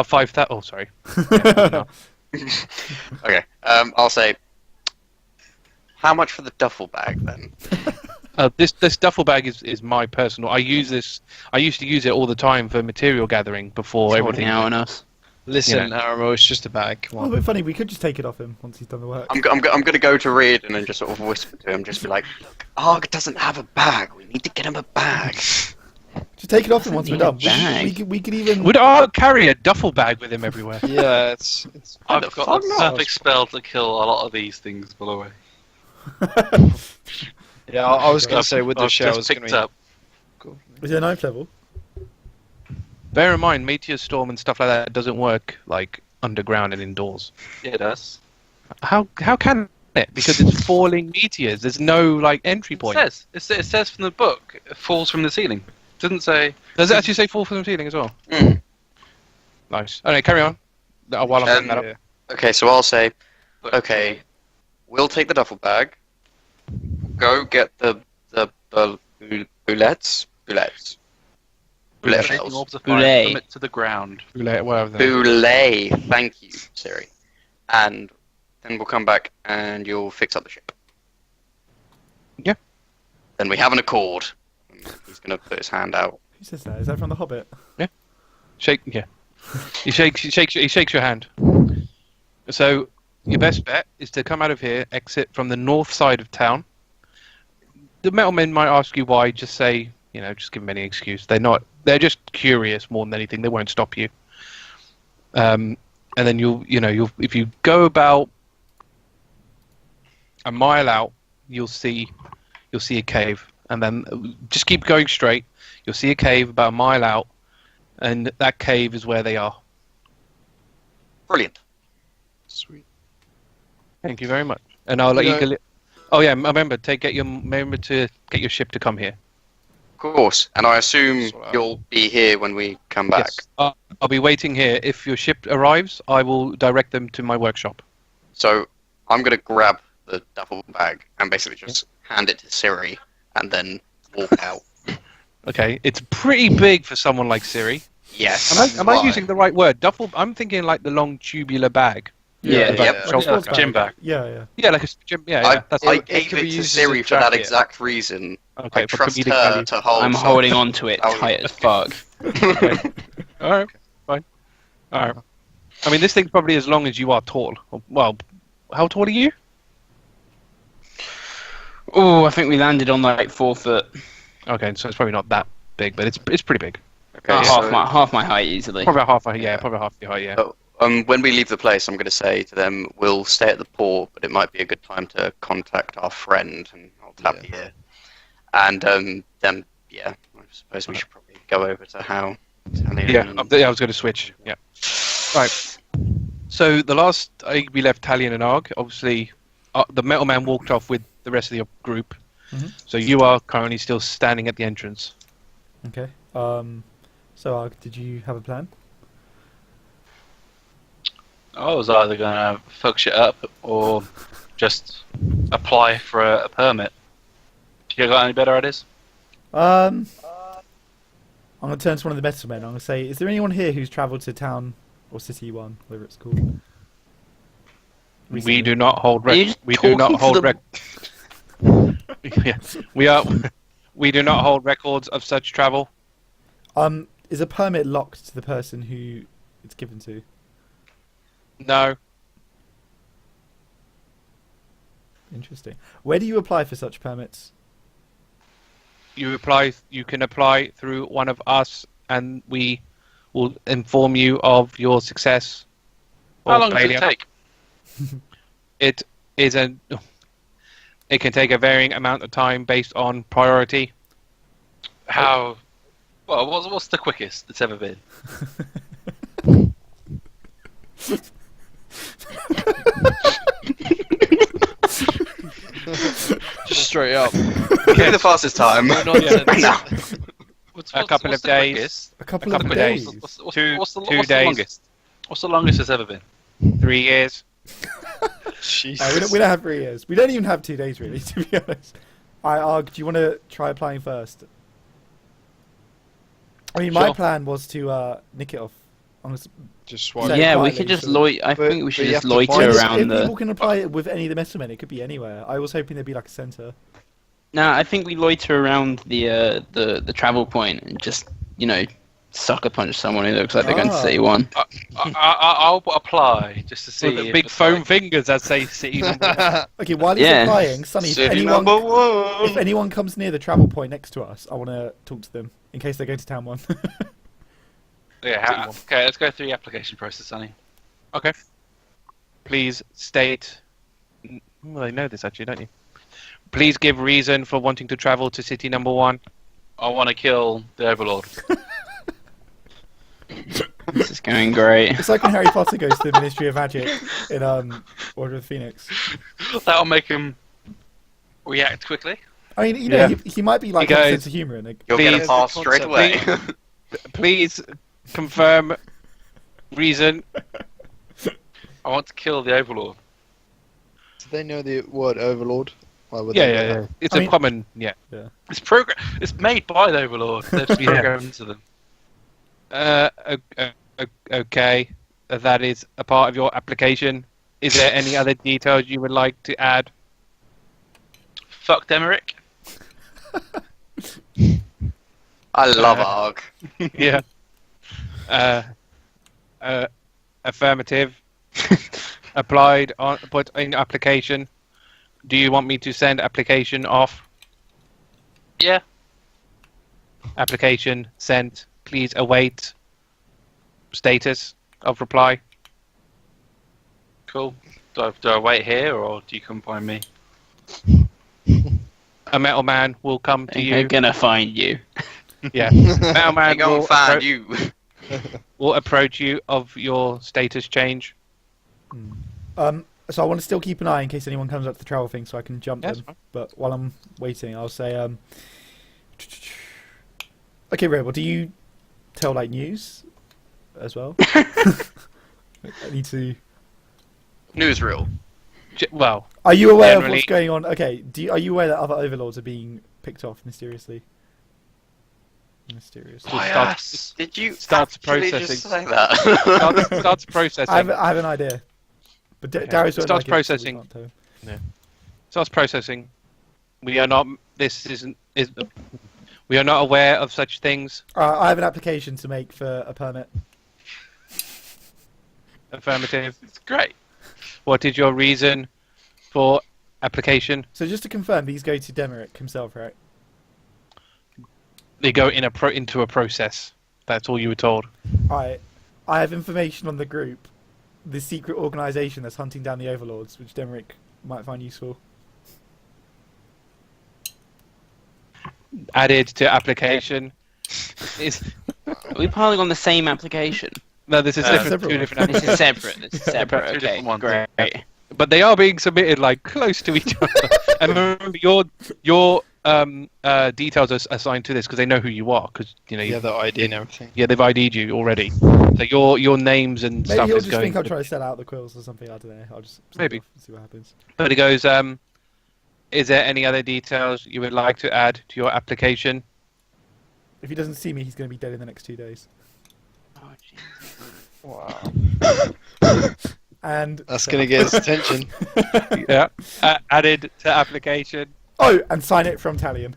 5,000. Oh, sorry. Yeah, no. Okay. I'll say, how much for the duffel bag then? This duffel bag is my personal. I use this. I used to use it all the time for material gathering before everything. Now on us. Listen, Aramil, it's just a bag. Come Well, a on. bit funny. We could just take it off him once he's done the work. I'm gonna go to Riardon and just sort of whisper to him, just be like, look, Argh doesn't have a bag. We need to get him a bag. Just take it off him once we're need a done. bag. We could even. Would Argh carry a duffel bag with him everywhere? Yeah, it's I've the got fuck a not? perfect spell to kill a lot of these things, by the way. yeah. I was gonna say with the I've shell, just it's gonna picked be up. cool. Is it 9th level? Bear in mind, Meteor Storm and stuff like that doesn't work like underground and indoors. Yeah, it does. How can it? Because it's falling meteors. There's no like entry point. It says from the book, it falls from the ceiling. It doesn't say. Does it actually say fall from the ceiling as well? Mm. Nice. Alright, carry on. while I'm setting that up. Okay, so I'll say, okay, we'll take the duffel bag. Go get the bullets. Boulet Shaking shells. orbs of Boulet. fire, plummet to the ground. Whatever. Boulet. Thank you, Siri. And then we'll come back and you'll fix up the ship. Yeah. Then we have an accord. He's gonna put his hand out. Who says that? Is that from The Hobbit? Shake. Yeah. He shakes your hand. So your best bet is to come out of here, exit from the north side of town. The metalmen might ask you why. Just say, just give them any excuse. They're just curious more than anything. They won't stop you. And then you'll if you go about a mile out, you'll see a cave, and then just keep going straight. You'll see a cave about a mile out, and that cave is where they are. Brilliant. Sweet. Thank you very much. And I'll let you go. Oh yeah, remember to get your ship to come here. Of course. And I assume you'll be here when we come back. Yes. I'll be waiting here. If your ship arrives, I will direct them to my workshop. So I'm gonna grab the duffel bag and basically just hand it to Siri and then walk out. Okay, it's pretty big for someone like Siri. Yes. Am I using the right word? Duffel. I'm thinking like the long tubular bag. Yeah. Yep. Shoulder Like a gym bag. Yeah. Yeah, like a gym. Yeah. That's I it. gave could be it to used Siri as a for that jacket. exact reason. Okay, I for trust comedic her value. to hold. I'm holding on to it Oh, tight as fuck. All right, fine. All right. I mean, this thing's probably as long as you are tall. Well, how tall are you? Oh, I think we landed on like 4 foot. Okay, so it's probably not that big, but it's pretty big. Okay, half my height easily. Probably half your height. Yeah. when we leave the place, I'm going to say to them, we'll stay at the port, but it might be a good time to contact our friend, and I'll tap here. And then, I suppose we should probably go over to how. Yeah, I was going to switch. Yeah. Right. So the last we left Talion and Argh. Obviously, the metal man walked off with the rest of the group. Mm-hmm. So you are currently still standing at the entrance. Okay. So Argh, did you have a plan? I was either going to fuck shit up or just apply for a permit. You got any better ideas? I'm going to turn to one of the better men. I'm going to say, is there anyone here who's travelled to town or city 1, whatever it's called? We do not hold Are you just we do not talking hold to yeah, we do not hold records of such travel. Is a permit locked to the person who it's given to? No. Interesting. Where do you apply for such permits? You can apply through one of us, and we will inform you of your success. or How long does it failure. take? It can take a varying amount of time based on priority. How? Well, what's the quickest it's ever been? Just straight up. Give me the fastest time. No nonsense. A couple of the days. quickest? A couple couple of of days. days. What's Two the days. longest? What's the longest it's ever been? 3 years. Jesus. We don't have 3 years. We don't even have 2 days, really, to be honest. Argh, do you want to try applying first? I mean, my Sure. plan was to nick it off. Just swipe. So Yeah, we quietly, could just so- loiter. I But- think we should but you just have to find loiter us around if the. people can apply it with any of the Mesomen, it could be anywhere. I was hoping there'd be like a centre. No, I think we loiter around the travel point and just sucker punch someone who looks like they're going to Ah. City 1. I'll apply just to see. With the if big it's foam like- fingers, as they see. Okay, while he's Yeah. applying, Sonny, if City anyone, number 1. if anyone comes near the travel point next to us, I want to talk to them in case they're going to town 1. Yeah. Okay, let's go through the application process, Sonny. Okay. Please state. Well, I know this actually, don't you? Please give reason for wanting to travel to city number 1. I want to kill the Overlord. This is going great. It's like when Harry Potter goes to the Ministry of Magic in Order of the Phoenix. That'll make him react quickly. I mean, Yeah. he might be like He have a goes- sense of humour. And You'll get Please. a pass straight away. Please confirm reason I want to kill the Overlord. Do they know the word Overlord? Why would Yeah, they yeah, know yeah. that? It's I a mean- common, yeah. It's made by the Overlord. They've just programmed into them. Okay. That is a part of your application. Is there any other details you would like to add? Fuck Demeric. I love Argh. Yeah. Affirmative. Applied on put in application. Do you want me to send application off? Yeah. Application sent. Please await status of reply. Cool. Do I wait here or do you come find me? A metal man will come to They're you. gonna find you. Yeah. Metal I man go will, and find you. will approach you of your status change. So I want to still keep an eye in case anyone comes up to the travel thing, so I can jump Yes, them. fine. But while I'm waiting, I'll say, okay, Rebel, do you tell like news as well? I need to. Newsreel. Well, Are you aware of Generally- what's going on? Okay, are you aware that other overlords are being picked off mysteriously? Mysteriously. Yes. Did you Starts actually processing. just say that? starts processing. I have an idea. But Okay. Darius won't Starts like it, so we processing. can't tell him. Starts processing. We are not. This isn't. We are not aware of such things. I have an application to make for a permit. Affirmative. It's great. What is your reason for application? So just to confirm, these go to Demeric himself, right? They go in into a process. That's all you were told. I have information on the group, the secret organisation that's hunting down the overlords, which Demeric might find useful. Added to application. Is Are we piling on the same application? no, this is different. separate Two one. different This is applications. separate. This is separate. Two Okay, different ones, great. But they are being submitted like close to each other. And remember, your details are assigned to this because they know who you are. Because Yeah, the ID and everything. yeah, they've ID'd you already. So your names and Maybe stuff he'll is just going. think I'm trying to sell out the quills or something. I don't know. I'll just send Maybe. it off and see what happens. But it goes. Is there any other details you would like to add to your application? If he doesn't see me, he's going to be dead in the next 2 days. Oh, jeez. Wow. And That's gonna get his attention. Yeah. Added to application. oh, and sign it from Talion.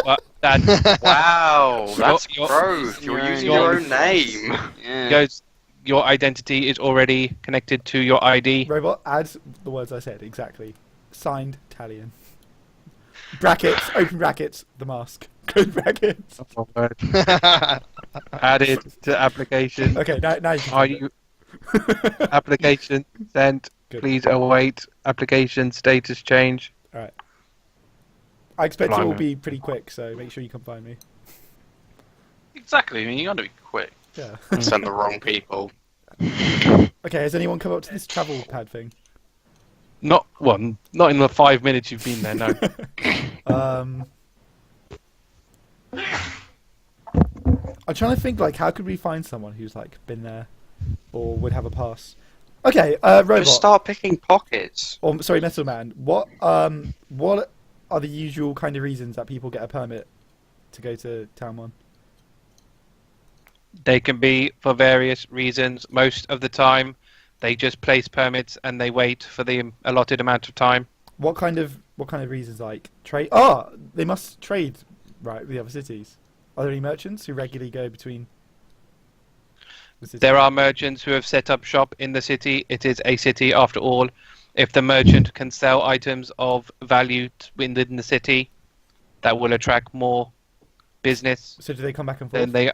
Well, that Wow, that's Your- growth. You're your using own your own name. name. Yeah. goes. Your identity is already connected to your ID. Robot, add the words I said exactly. Signed Talion. Brackets, open brackets, the mask. Close brackets. Added to application. Okay, now you can. Are send it. you application sent? Good. Please await application status change. I expect it will Blimey. be pretty quick, so make sure you come find me. Exactly. I mean, you got to be quick. Yeah. Send the wrong people. Okay, has anyone come up to this travel pad thing? Not in the 5 minutes you've been there. No. I'm trying to think, like, how could we find someone who's, like, been there or would have a pass? Okay, Robot. Just start picking pockets. Or, sorry, Metal Man. What are the usual kind of reasons that people get a permit to go to Town 1? They can be for various reasons. Most of the time, they just place permits and they wait for the allotted amount of time. What kind of reasons, like trade? Oh, they must trade, right, with the other cities. Are there any merchants who regularly go between the cities? There are merchants who have set up shop in the city. It is a city after all. If the merchant can sell items of value within the city, that will attract more business. So do they come back and forth? Then they.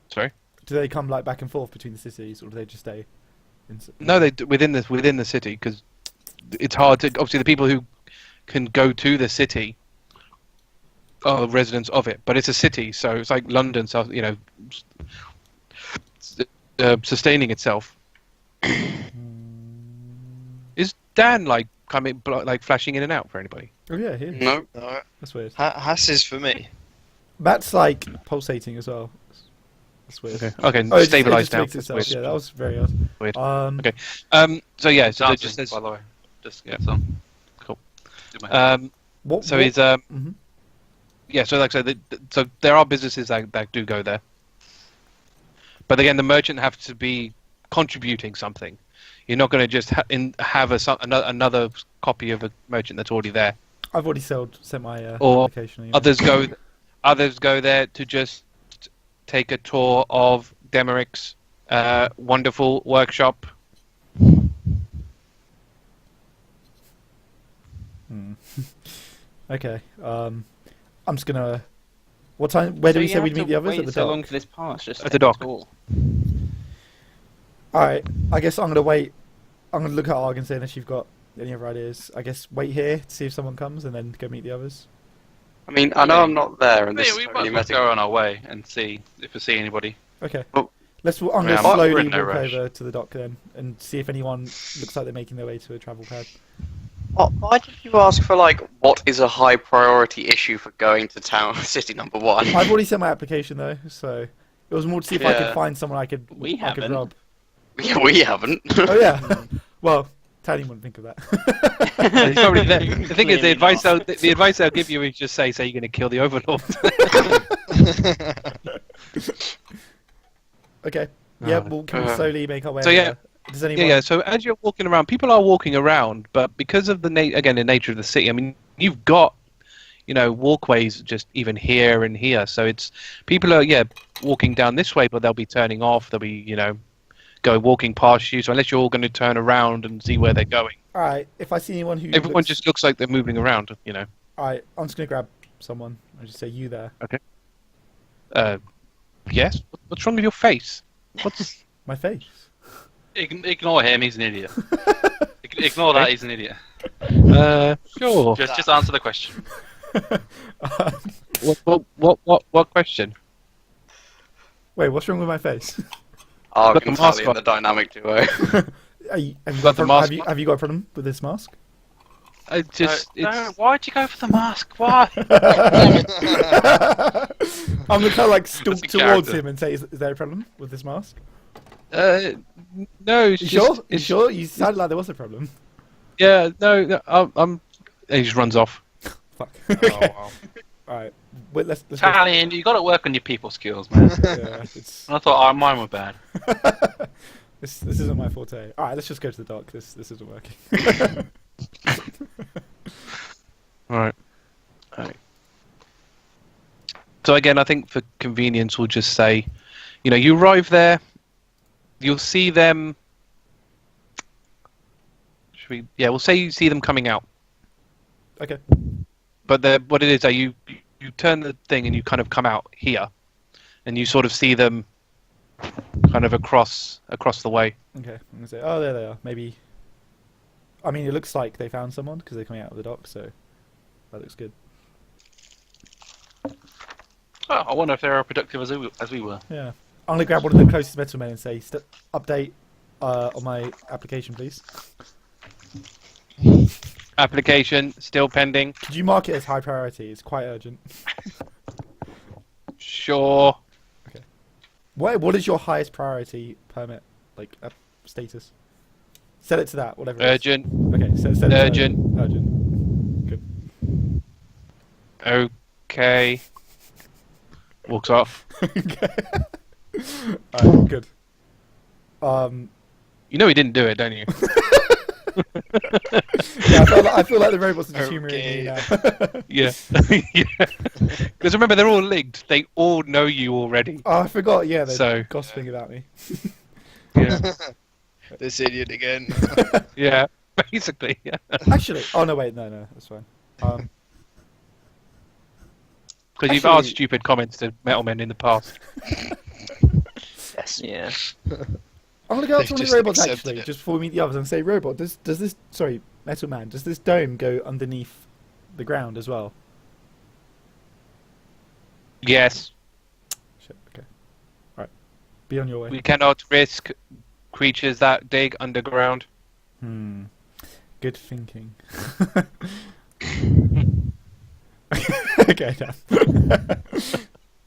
Sorry. Do they come like back and forth between the cities, or do they just stay? No, they within the city because it's hard to. Obviously, the people who can go to the city are residents of it, but it's a city, so it's like London, so sustaining itself. Is Dan like coming, like flashing in and out for anybody? Oh yeah, here. No. No, That's weird. Hass is for me. Matt's like pulsating as well. That's weird. Okay, Oh, it stabilized just now. makes itself. Yeah, that was very odd. Weird. Okay. So yeah, so Dancing, it just says. by the way. Just Yeah. some. Cool. Did my head. What? So what? he's Mhm. yeah. So like I said, so there are businesses that do go there, but again, the merchant have to be contributing something. You're not going to just have another copy of a merchant that's already there. I've already sent my Or application. Email. Others go there to just take a tour of Demeric's wonderful workshop. Okay. I'm just gonna. What time? Where do we say we'd meet the others? At the so dock. long for this pass, just At the dock. tour. All right. I guess I'm gonna wait. I'm gonna look at Argh and say unless you've got any other ideas. I guess wait here to see if someone comes and then go meet the others. I mean, I know I'm not there, and this Yeah, is we might totally as well meta. go on our way and see if we see anybody. Okay. Oh. I'm Yeah, gonna we're slowly in no walk rush. over to the dock then and see if anyone looks like they're making their way to a travel pad. Why did you ask for, like, what is a high priority issue for going to town city number 1? I've already sent my application though, so it was more to see if I could Yeah. find someone I could We I could haven't. rob. We haven't. Oh yeah. Well, Talion wouldn't think of that. He's probably there. The thing is, the Clearly advice not. the advice they'll give you is just say you're going to kill the overlord. Okay. Yeah, Oh. well, can we slowly make our way? So, yeah. over? Does anyone? Yeah. So as you're walking around, people are walking around, but because of the nature of the city, I mean, you've got walkways just even here and here. So it's people are walking down this way, but they'll be turning off. They'll be walking past you. So unless you're all going to turn around and see where they're going, All right. If I see anyone who everyone just looks like they're moving around. All right. I'm just gonna grab someone. I just say you there. Yes. What's wrong with your face? What's My face. Ignore him, he's an idiot. Ignore that, he's an idiot. sure. Just answer the question. What question? Wait, what's wrong with my face? Argh Got the and mask Talion, on. the dynamic duo. Have you Got got the a mask on? have you got a problem with this mask? No, why'd you go for the mask? Why? I'm gonna kind of like stalk That's a towards character. him and say, "Is there a problem with this mask?" No. It's You just, sure? You it's, sure? You sounded like there was a problem. Yeah. No. And he just runs off. Fuck. Oh, Okay. wow. All right. Wait, let's go. Talion, you got to work on your people skills, man. Yeah, it's, I thought mine were bad. this isn't my forte. All right, let's just go to the dock. This isn't working. All right. So again, I think for convenience, we'll just say, you arrive there, you'll see them. Should we? Yeah, we'll say you see them coming out. Okay. But what it is, you turn the thing and you kind of come out here, and you sort of see them kind of across the way. Okay. I'm gonna say, oh, there they are. Maybe. I mean, it looks like they found someone because they're coming out of the dock, so that looks good. Oh, I wonder if they're as productive as we were. Yeah. I'm gonna grab one of the closest metal men and say, update on my application, please. Application still pending. Could you mark it as high priority? It's quite urgent. Sure. What is your highest priority permit status? Set it to that, whatever. it is. Urgent. Okay, set it to Urgent. urgent. Good. Okay. Walks off. Okay. Alright, good. You know he didn't do it, don't you? Yeah, I feel like the robots are just humouring me now. Yeah. Because remember, they're all linked. They all know you already. Oh, I forgot. Yeah, they're So- gossiping about me. Yeah. This idiot again. Yeah. Basically. Yeah. Actually, oh no, wait, no, that's fine. Because you've Actually- asked stupid comments to Metalmen in the past. Yes. Yeah. I'm gonna go up They've to one of just the robots accepted actually, it. just before we meet the others, and say, "Robot, does this? Sorry, Metal Man, does this dome go underneath the ground as well?" Yes. Shit. Okay. All right. Be on your way. We cannot risk creatures that dig underground. Good thinking. Okay, done.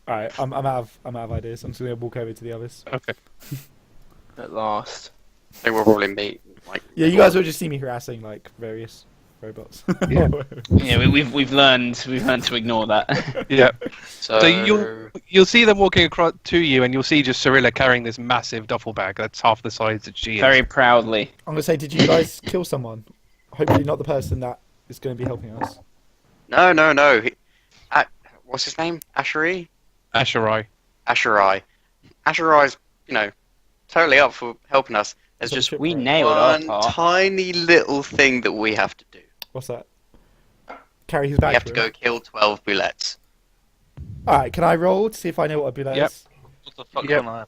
Alright, I'm out of ideas. I'm just gonna walk over to the others. Okay. At last. I think we'll probably meet. Like, Yeah, you guys will just see me harassing like various robots. Yeah. Yeah, we've learned to ignore that. Yeah. So, So you'll see them walking across to you, and you'll see just Cirilla carrying this massive duffel bag that's half the size that she is. Very proudly. I'm gonna say, did you guys kill someone? Hopefully not the person that is going to be helping us. No. What's his name? Asherai. Asherai. Asherai's, totally up for helping us. There's So just shit, We right? nailed our one part. tiny little thing that we have to do. What's that? Carry his bag. We have to go kill 12 bullets. Alright, can I roll to see if I know what a bullet Yep. is? What the fuck Yep. going on?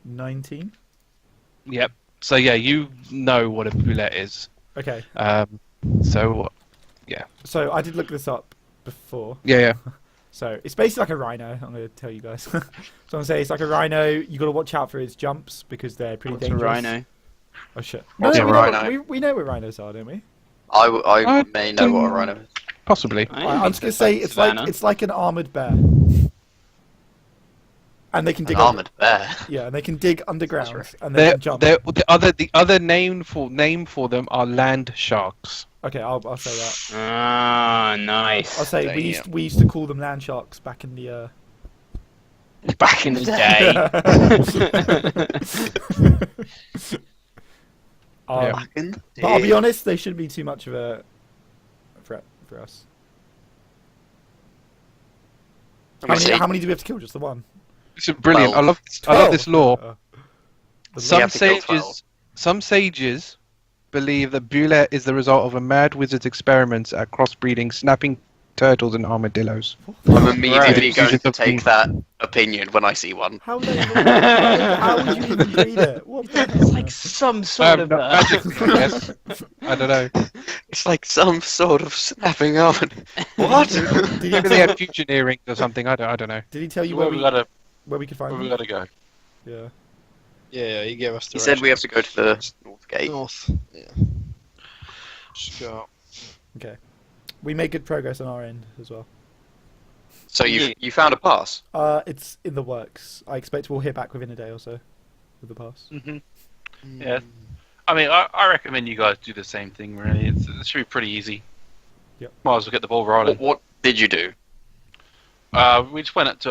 19. Yep. So yeah, you know what a bullet is. Okay, So so I did look this up before. yeah. So it's basically like a rhino. I'm going to tell you guys. So I'm going to say it's like a rhino. You got to watch out for its jumps because they're pretty What's a dangerous. rhino? Oh shit! What's a we rhino? we know what rhinos are, don't we? I may know what a rhino is. Possibly. I'm just going to say it's like an armored bear. And they can dig. An armoured bear. Yeah, and they can dig underground That's and they They're, can jump. the other name for them are land sharks. Okay, I'll say that. Ah, nice. I'll say we used to call them land sharks back in the. Back in the day. Yeah. But I'll be honest, they shouldn't be too much of a threat for us. How many do we have to kill? Just the one? This is brilliant. 12. I love this lore. The So you have to kill 12. Some sages believe that Bule is the result of a mad wizard's experiments at crossbreeding snapping turtles and armadillos. I'm immediately Right. going to take that opinion when I see one. How would you even breed it? What the hell? It's like some sort of. Magically, I guess. I don't know. It's like some sort of snapping oven. What? Maybe they had fusion earrings or something. I don't know. Did he tell you Where we gotta could find where we them? gotta go? Yeah. Yeah, he gave us He said we have to go to the north gate. north. Yeah. Just go. Okay. We made good progress on our end as well. So you found a pass? It's in the works. I expect we'll hear back within a day or so with the pass. Mm-hmm. Yeah. I mean, I recommend you guys do the same thing. Really, it should be pretty easy. Yep. Might as well get the ball rolling. What did you do? We just went up to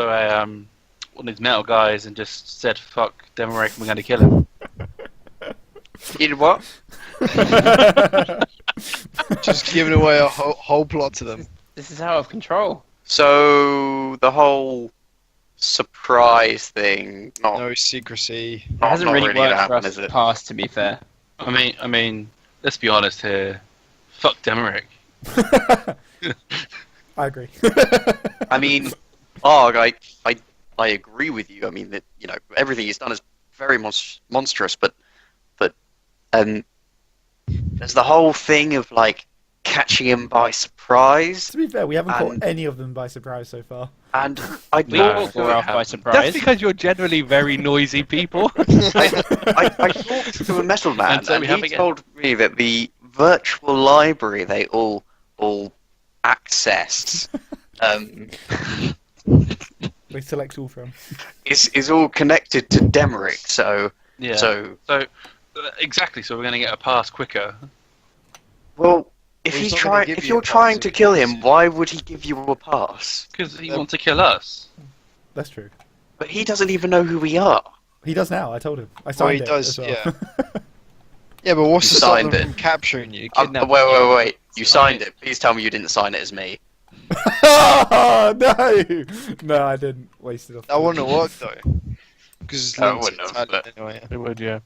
one of these metal guys and just said, "Fuck Demarek, we're gonna kill him." You did what? Just giving away a whole plot to them. This is out of control. So the whole surprise thing, No secrecy. It hasn't really gonna worked for happen, us is in the it? past, to be fair. I mean, let's be honest here. Fuck Demarek. I agree. I mean, Argh, I agree with you. I mean that everything he's done is very monstrous, but there's the whole thing of like catching him by surprise, To be fair, we haven't caught And- any of them by surprise so far. and I No. thought We're off by That's surprise. because you're generally very noisy people. I talked to a metal man, And so and we have he again. told me that the virtual library they all accessed We select all from. is all connected to Demarek. So Yeah. so Exactly. So we're gonna get a pass quicker. well. If Well, he's he's not gonna trying, give if you a you're pass trying if to he kill kills him, you. why would he give you a pass? Because he wants to kill us. That's true. But he doesn't even know who we are. He does now. I told him. I Well, signed he it does, as well. yeah. Yeah, but what's You to stop signed them it. from capturing you? Wait. Kidnapping you? You signed it. Please tell me you didn't sign it as me. Oh, no! No, I didn't. Waste it off. That wouldn't have worked though. Because it's No, it linked to wouldn't have, Italian but- anyway. It would, yeah.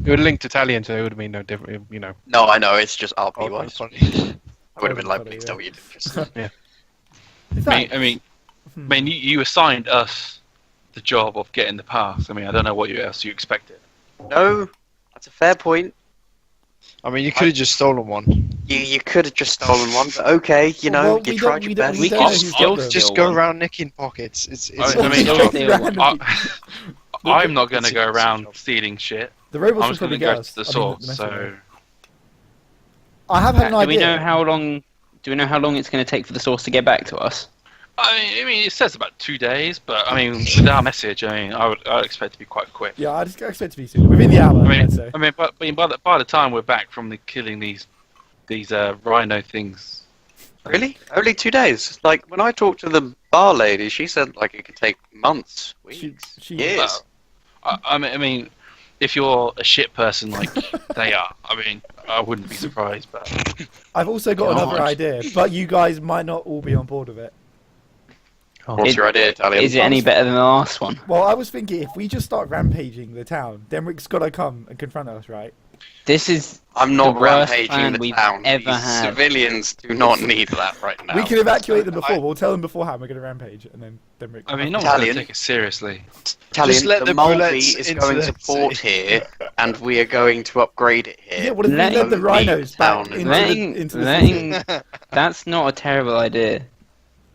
It would link to Talion, so it would have been no different. No, I know. It's just RP Oh, wise. funny. I would have been like, Funny, please yeah. tell me you didn't just. Is that- I mean, you assigned us the job of getting the pass. I mean, I don't know what else you expected. No, that's a fair point. I mean, you could have just stolen one. You could have just stolen one, but okay, Well, you we tried don't- your we don't- best. we We don't can know who's still got them. Just steal go one. around nicking pockets. It's I mean, Still don't- randomly. I'm not going to It's go a around job. stealing shit. The robots I'm will just going probably to get go us. to the I mean, source. the So message. I have had an Do we idea. know how long Do we know how long it's going to take for the source to get back to us? I mean, it says about 2 days, but I mean, with our message, I mean, I'd expect it to be quite quick. Yeah, I'd expect it to be soon. Within the hour, I'd say. I mean, but by the time we're back from killing these rhino things. Really? Only 2 days? Like, when I talked to the bar lady, she said, like, it could take months, weeks, years. I mean, if you're a shit person like they are, I mean, I wouldn't be surprised. But I've also got another idea, but you guys might not all be on board with it. What's your idea, Talion? Is it any better than the last one? Well, I was thinking if we just start rampaging the town, then Rick's got to come and confront us, right? This is I'm not the worst rampaging plan the we've town. ever These had. civilians do not need that right now. We can evacuate them before. We'll tell them beforehand we're going to rampage, and then Rick. I mean, no one's going to Italian. take it seriously. Talion, let the the Mulvey bullets is into going the to port here, and we are going to upgrade it here. Yeah, what if we Letting- let the rhinos back Letting- into the city? letting, that's not a terrible idea.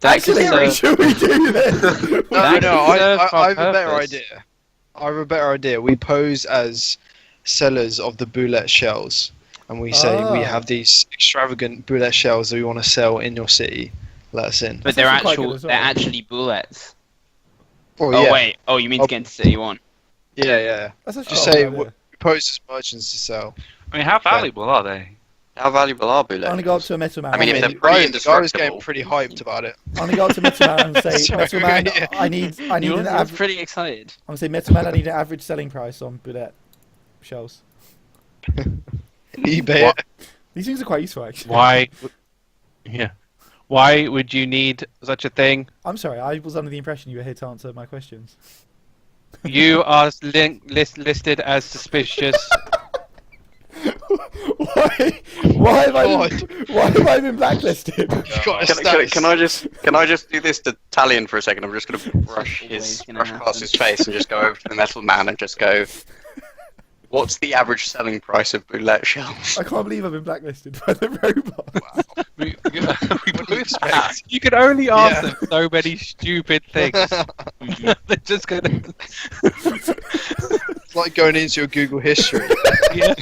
That could Actually, Rick, serve, should we do this? No, That no, could serve our I have a better purpose. idea. I have a better idea. We pose as sellers of the bullet shells, and we say we Ah. have these extravagant bullet shells that we want to sell in your city. Let us in. but That's actually quite good as well. they're actually bullets. Oh, Oh yeah. wait, oh you mean to get into City 1? Yeah. That's actually Just quite a say good we idea. pose as merchants to sell. I mean, how valuable are they? How valuable are I'm bullets? going to go up to a metal man. I mean, if the they're guy pretty the guy was indestructible. getting pretty hyped about it. I'm going to go up to metal man and say, Sorry, metal man, yeah. I need You an was average. pretty excited. I'm going to say, metal man, I need an average selling price on bullet shells. eBay What? it. These things are quite useful, actually. Why? Yeah. Why would you need such a thing? I'm sorry, I was under the impression you were here to answer my questions. You are listed as suspicious. Why have I been blacklisted? You've got a Can, status. can I just do this to Talion for a second? I'm just going to brush Always gonna past happen. his face and just go over to the metal man and just go, what's the average selling price of bullet shells? I can't believe I've been blacklisted by the robot. we both you can only ask them so many stupid things. They're just gonna. It's like going into your Google history. Yeah.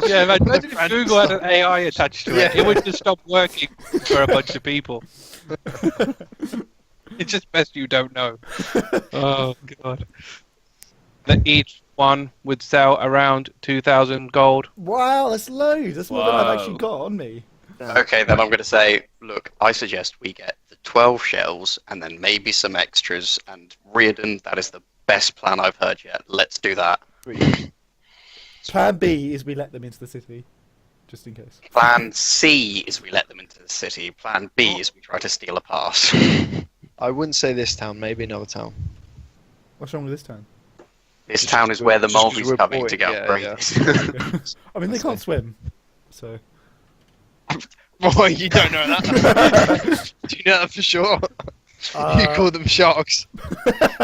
Yeah, imagine if Google had an AI attached to it. It would just stop working for a bunch of people. It's just best you don't know. Oh god. That each one would sell around 2,000 gold. Wow, that's loads. That's more than I've Whoa. actually got on me. Okay, then I'm going to say, look, I suggest we get the 12 shells and then maybe some extras. And Riardon, that is the best plan I've heard yet. Let's do that. Plan B is we let them into the city, just in case. Plan C is we let them into the city. Plan B is we try to steal a pass. I wouldn't say this town, maybe another town. What's wrong with this town? This town is where the Just 'cause Mulvey's we're coming bored, to get yeah, upgraded. I mean, they can't swim, so. Boy, you don't know that. Do you know that for sure? You call them sharks.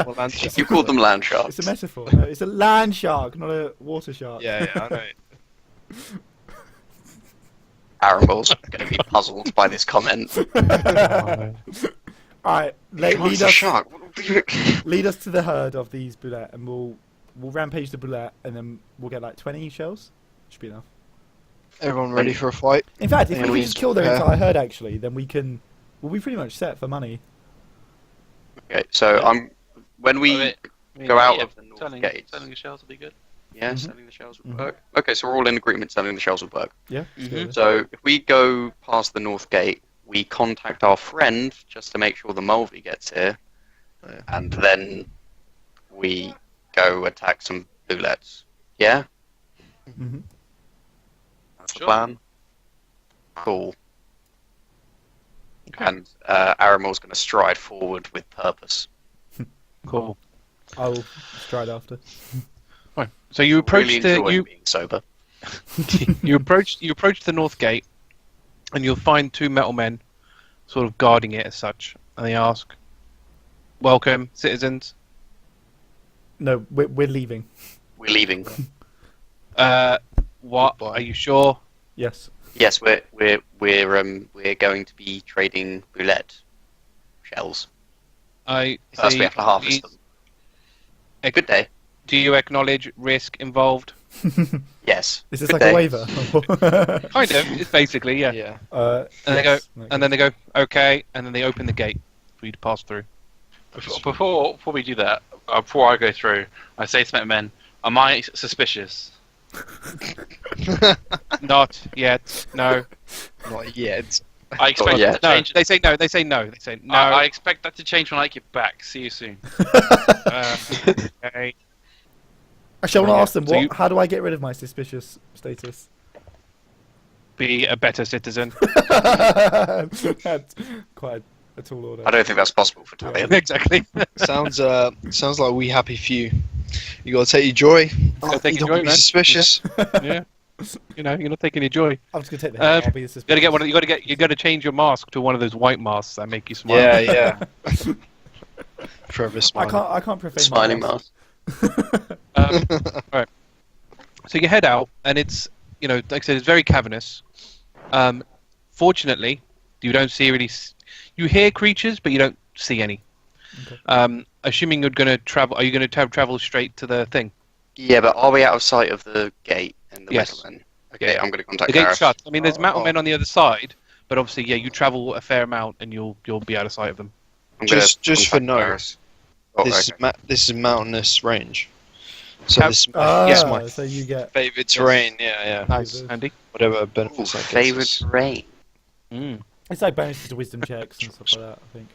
Or land sharks. You called them land sharks. It's a metaphor. No, it's a land shark, not a water shark. Yeah, I know. Aramil's going to be puzzled by this comment. Alright, What's a shark? lead us to the herd of these bullet, and we'll rampage the bullet, and then we'll get like 20 shells. Should be enough. Everyone ready for a fight? In fact, if And we we can just kill their prepare. entire herd, actually, then we'll be pretty much set for money. Okay, so when we go out of the north selling gate, the shells will be good. yeah, Mhm. selling the shells would work. Okay, so we're all in agreement selling the shells would work. Yeah. let's go Mhm. with it. So if we go past the north gate, we contact our friend just to make sure the Mulvey gets here, Yeah. and then we go attack some bullets. Yeah, Mhm. that's the Sure. plan. Cool. And Aramil's going to stride forward with purpose. Cool. I'll stride after. Right. So you approach Really the enjoying being sober. you approach the north gate, and you'll find two metal men, sort of guarding it as such, and they ask, "Welcome, citizens. No, we're leaving. We're leaving. What? Goodbye. Are you sure?" Yes. Yes, we're going to be trading bullet shells. I First, see. we have to harvest them. Good day. Do you acknowledge risk involved? Yes. Is this Good like day. a waiver? Kind of. It's basically yeah. Yeah. And they go, Okay. and then they go, okay, and then they open the gate for you to pass through. Before we do that, before I go through, I say to my men, "Am I suspicious?" Not yet. No. Not yet. I expect yeah. that to No. change. They say no. They say no. They say no. I expect that to change when I get back. See you soon. Okay. Actually, I want to ask them, So you- how do I get rid of my suspicious status? Be a better citizen. That's quite a tall order. I don't think that's possible for Talion. Exactly. Sounds like a wee happy few. You gotta take your joy. Gotta take you your don't joy, be man. suspicious. Yeah. You know, you're not taking any joy. I'm just gonna take the hit. I'll be the You suspicious. gotta get one. You gotta change your mask to one of those white masks that make you smile. Yeah. Forever I smiling. can't profane Smiling my mask. Right. So you head out, and it's like I said, it's very cavernous. Fortunately, you don't see really. You hear creatures, but you don't see any. Okay. Assuming you're going to travel, are you going to travel straight to the thing? Yeah, but are we out of sight of the gate and the Yes. metal men? Okay, Yeah. I'm going to contact The gate's Gareth. shut. I mean, there's metal Oh. men on the other side, but obviously, yeah, you travel a fair amount, and you'll be out of sight of them. I'm gonna Just for contact note, Gareth. Oh, this okay. this is mountainous range. So Have- this Yes, Ah, my so you get favourite terrain. Yeah. Nice, Good. Andy. Whatever Ooh, benefits that gets favoured us. terrain. it's like bonuses to wisdom checks and stuff like that. I think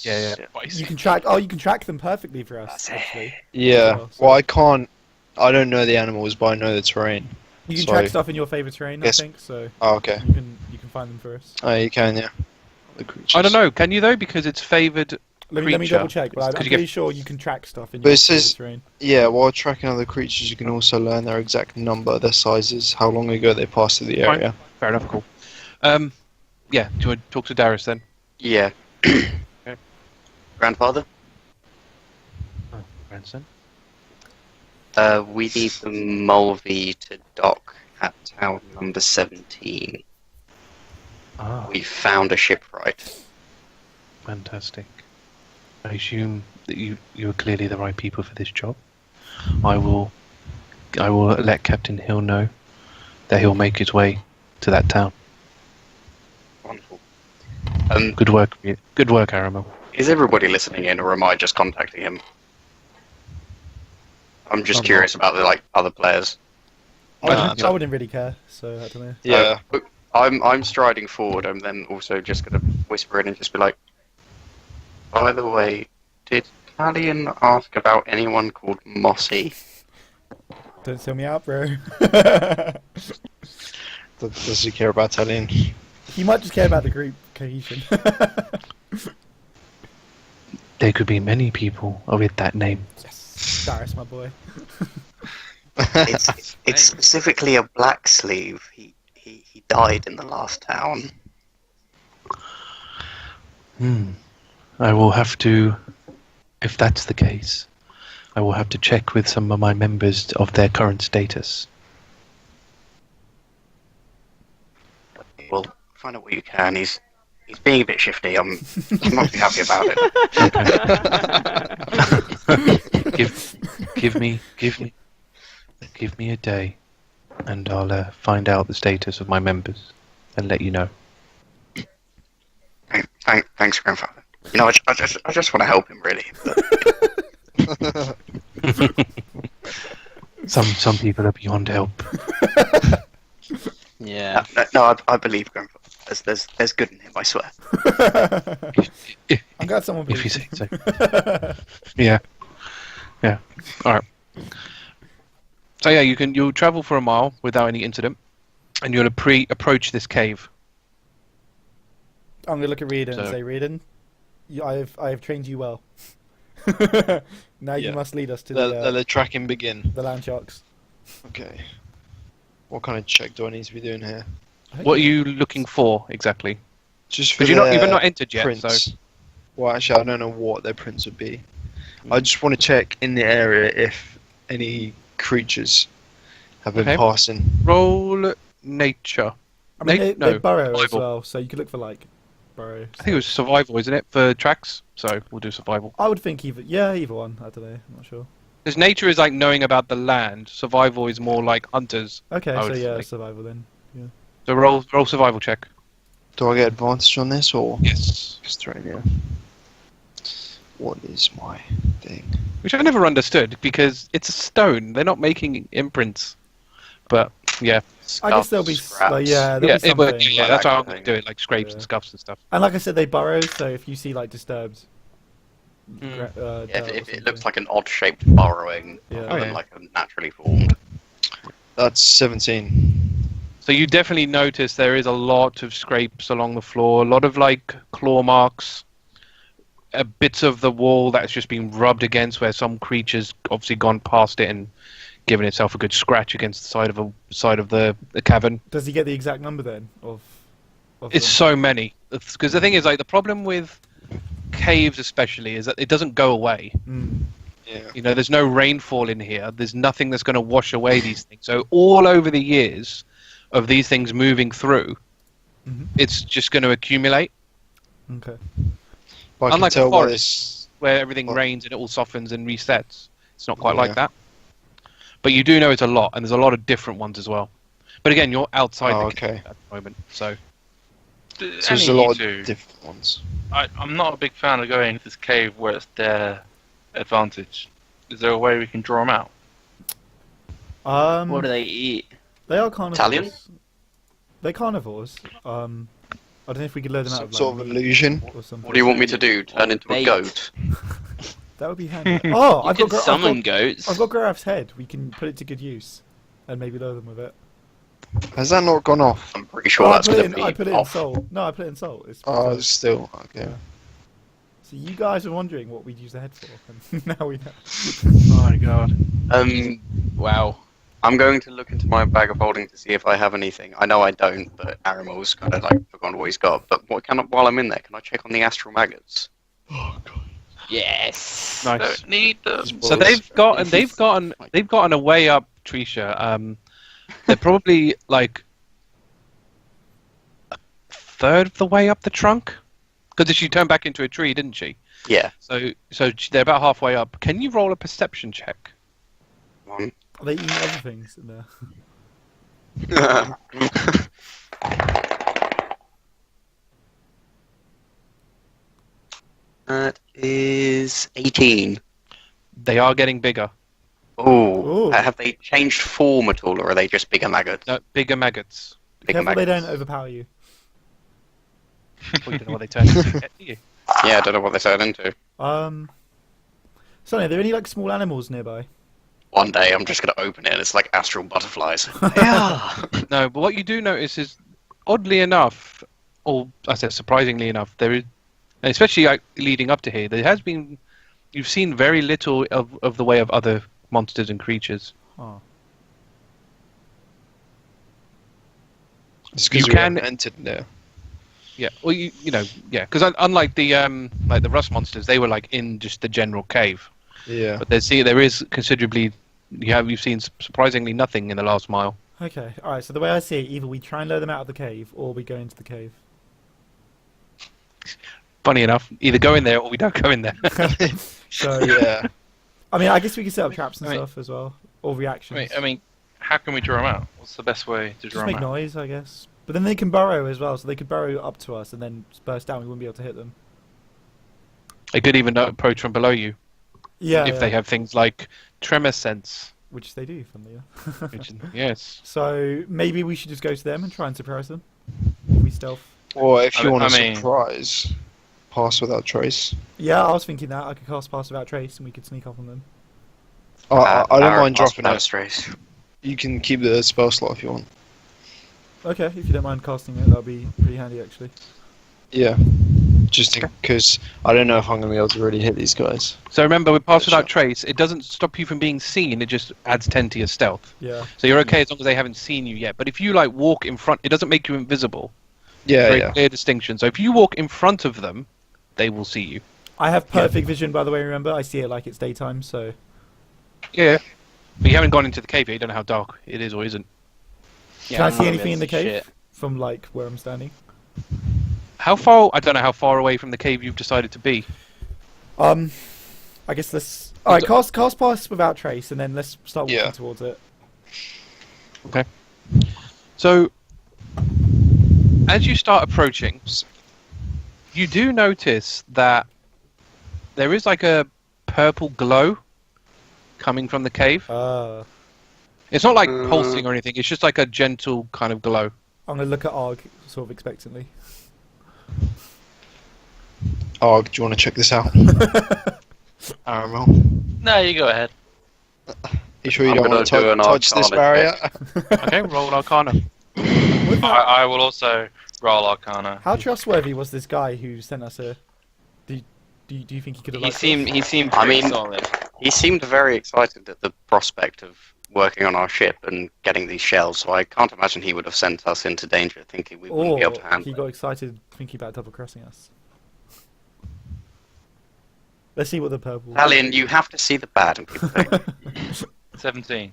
Yeah. you can track. Oh, you can track them perfectly for us. Actually, Yeah. well, so- Well, I can't. I don't know the animals, but I know the terrain. you can So- track stuff in your favorite terrain. Yes. I think so. Oh, okay. You can find them for us. Oh, you can, yeah. The creatures. I don't know. Can you though? Because it's favoured. Let me Creature. double check. But I'm Could you pretty get- sure you can track stuff in But your it says- favorite terrain. Yeah, while tracking other creatures, you can also learn their exact number, their sizes, how long ago they passed through the area. Fair enough. Cool. Yeah. Do you want to talk to Darius then? Yeah. Okay. Grandfather? Grandson. We need the Mulvey to dock at town number 17. Ah, We found a shipwright. fantastic. I assume that you are clearly the right people for this job. I will let Captain Hill know that he'll make his way to that town. Wonderful. Good work, Aramil. Is everybody listening in, or am I just contacting him? I'm just I'm curious about the other players. I wouldn't really care. So I don't know. Yeah. I'm striding forward. I'm then also just going to whisper in and just be like, by the way, did Talion ask about anyone called Mossy? Don't sell me out, bro. Does he care about Talion? He might just care about the group cohesion. There could be many people with that name. Yes, Darius, my boy. It's specifically a black sleeve. He died in the last town. I will have to, if that's the case, I will have to check with some of my members of their current status. Well, find out what you can. He's being a bit shifty. I'm not too happy about it. Give me a day, and I'll find out the status of my members and let you know. Thanks, grandfather. You know, I just want to help him, really. But Some people are beyond help. Yeah. no, I believe grandfather. There's good in him. I swear. I'm glad someone If you believes say me. so. Yeah. All right. So yeah, you'll travel for a mile without any incident, and you'll approach this cave. I'm gonna look at Riardon and So- say, Riardon, I have trained you well. Now you Yeah. must lead us to Let the tracking begin. the land sharks. Okay. What kind of check do I need to be doing here? What are you looking for exactly? Just for Because you've their not entered yet. prints. So Well, actually, I don't know what their prints would be. I just want to check in the area if any creatures have been Okay. passing. roll nature. I mean, they No, burrow as survival. well, so you could look for burrow. I think it was survival, isn't it, for tracks? So we'll do survival. I would think either one. I don't know. I'm not sure. Because nature is like knowing about the land. Survival is more like hunters. Okay, I so would yeah, say. survival then. So roll survival check. Do I get advantage on this or? Yes. Australia. What is my thing? Which I never understood because it's a stone. They're not making imprints. But yeah. I guess there'll be like, there'll be something. That's how I'm going to do it, like scrapes and scuffs and stuff. And like I said, they burrow. So if you see like disturbed, Yeah, dirt if or it looks something. like an odd-shaped burrowing, Yeah. rather than like a naturally formed. That's 17. So you definitely notice there is a lot of scrapes along the floor, a lot of like claw marks, bits of the wall that's just been rubbed against where some creature's obviously gone past it and given itself a good scratch against the side of the cavern. Does he get the exact number then of It's them? so many. Because the thing is, like, the problem with caves especially is that it doesn't go away. Mm. Yeah. You know, there's no rainfall in here. There's nothing that's going to wash away these things. So all over the years of these things moving through, Mhm. it's just going to accumulate. Okay. But I can Unlike tell the by forest, this. where everything What? rains and it all softens and resets. It's not quite Yeah. like that. But you do know it's a lot, and there's a lot of different ones as well. But again, you're outside Oh, the cave okay. at the moment, so... So there's a lot of different ones. I'm not a big fan of going into this cave where it's their advantage. Is there a way we can draw them out? What do they eat? They are carnivores. Talion? They're carnivores. I don't know if we could lure them out Some of sort like, of meat illusion. or something. What do you want me to do? Turn into a Bait. goat? That would be handy. Oh, You I've can got, summon goats. I've got Gareth's head. We can put it to good use, and maybe lure them with it. Has that not gone off? I'm pretty sure Oh, that's going to I be put it off. in soul. No, I put it in soul. It's Oh, because- it's still okay. So you guys are wondering what we'd use the head for, and now we know. Oh my god. Wow. I'm going to look into my bag of holding to see if I have anything. I know I don't, but Aramil's kind of like forgotten what he's got. But while I'm in there, can I check on the astral maggots? Yes. Nice. Don't need them. So they've gotten a way up, Tricia. They're probably like a third of the way up the trunk, because she turned back into a tree, didn't she? Yeah. So they're about halfway up. Can you roll a perception check? One. Are they eating other things in there? That is 18. They are getting bigger. Oh, Ooh. have they changed form at all, or are they just bigger maggots? No, bigger maggots. Bigger Careful they maggots. don't overpower you. We don't know what they turn into yet, do you? Yeah, I don't know what they turn into. Sonny, are there any like small animals nearby? One day I'm just going to open it and it's like astral butterflies. No, but what you do notice is, oddly enough, or I said surprisingly enough, there is, and especially like leading up to here, there has been, you've seen very little of the way of other monsters and creatures. Oh. It's because You we can- haven't entered there. Yeah, well, because unlike the like the rust monsters, they were like in just the general cave. Yeah. But there is considerably, you've seen surprisingly nothing in the last mile. Okay, alright, so the way I see it, either we try and lure them out of the cave, or we go into the cave. Funny enough, either go in there or we don't go in there. So, Yeah. I mean, I guess we can set up traps and I mean- stuff as well, or reactions. I mean, how can we draw them out? What's the best way to draw Just make them out? noise, I guess. But then they can burrow as well, so they could burrow up to us and then burst down. We wouldn't be able to hit them. They could even approach from below you Yeah, if they have things like tremor sense. which they do, funnily enough. Which, yes. So maybe we should just go to them and try and surprise them. If we stealth. Or if I you mean- want I a mean- surprise, pass without trace. Yeah, I was thinking that I could cast Pass Without Trace and we could sneak up on them. I don't mind dropping out. it. Strays. You can keep the spell slot if you want. Okay, if you don't mind casting it, that'll be pretty handy actually. Yeah. Just because I don't know if I'm going to be able to really hit these guys. So remember, with Pass Good Without shot. Trace, it doesn't stop you from being seen, it just adds 10 to your stealth. Yeah. So you're okay as long as they haven't seen you yet. But if you like walk in front, it doesn't make you invisible. Yeah, Very yeah. clear distinction. So if you walk in front of them, they will see you. I have perfect vision, by the way, remember? I see it like it's daytime, so... Yeah. But you haven't gone into the cave yet, you don't know how dark it is or isn't. Can I I'm see not anything gonna in the see cave? shit. From, like, where I'm standing? How far, I don't know how far away from the cave you've decided to be. I guess let's All right, cast pass without trace, and then let's start walking Yeah. towards it. Okay. So, as you start approaching, you do notice that there is like a purple glow coming from the cave. It's not like pulsing or anything. It's just like a gentle kind of glow. I'm gonna look at Argh sort of expectantly. Oh, do you want to check this out? Aramil? No, you go ahead. You sure you I'm don't gonna want to do an touch this Arcana barrier? Okay, roll Arcana. With that, I will also roll Arcana. how trustworthy was this guy who sent us a? Do you think he could have? He seemed I pretty mean- solid. He seemed very excited at the prospect of working on our ship and getting these shells, so I can't imagine he would have sent us into danger thinking we wouldn't be able to Or handle he it. got excited thinking about double crossing us. Let's see what the purple. Talion, you have to see the bad in people. 17.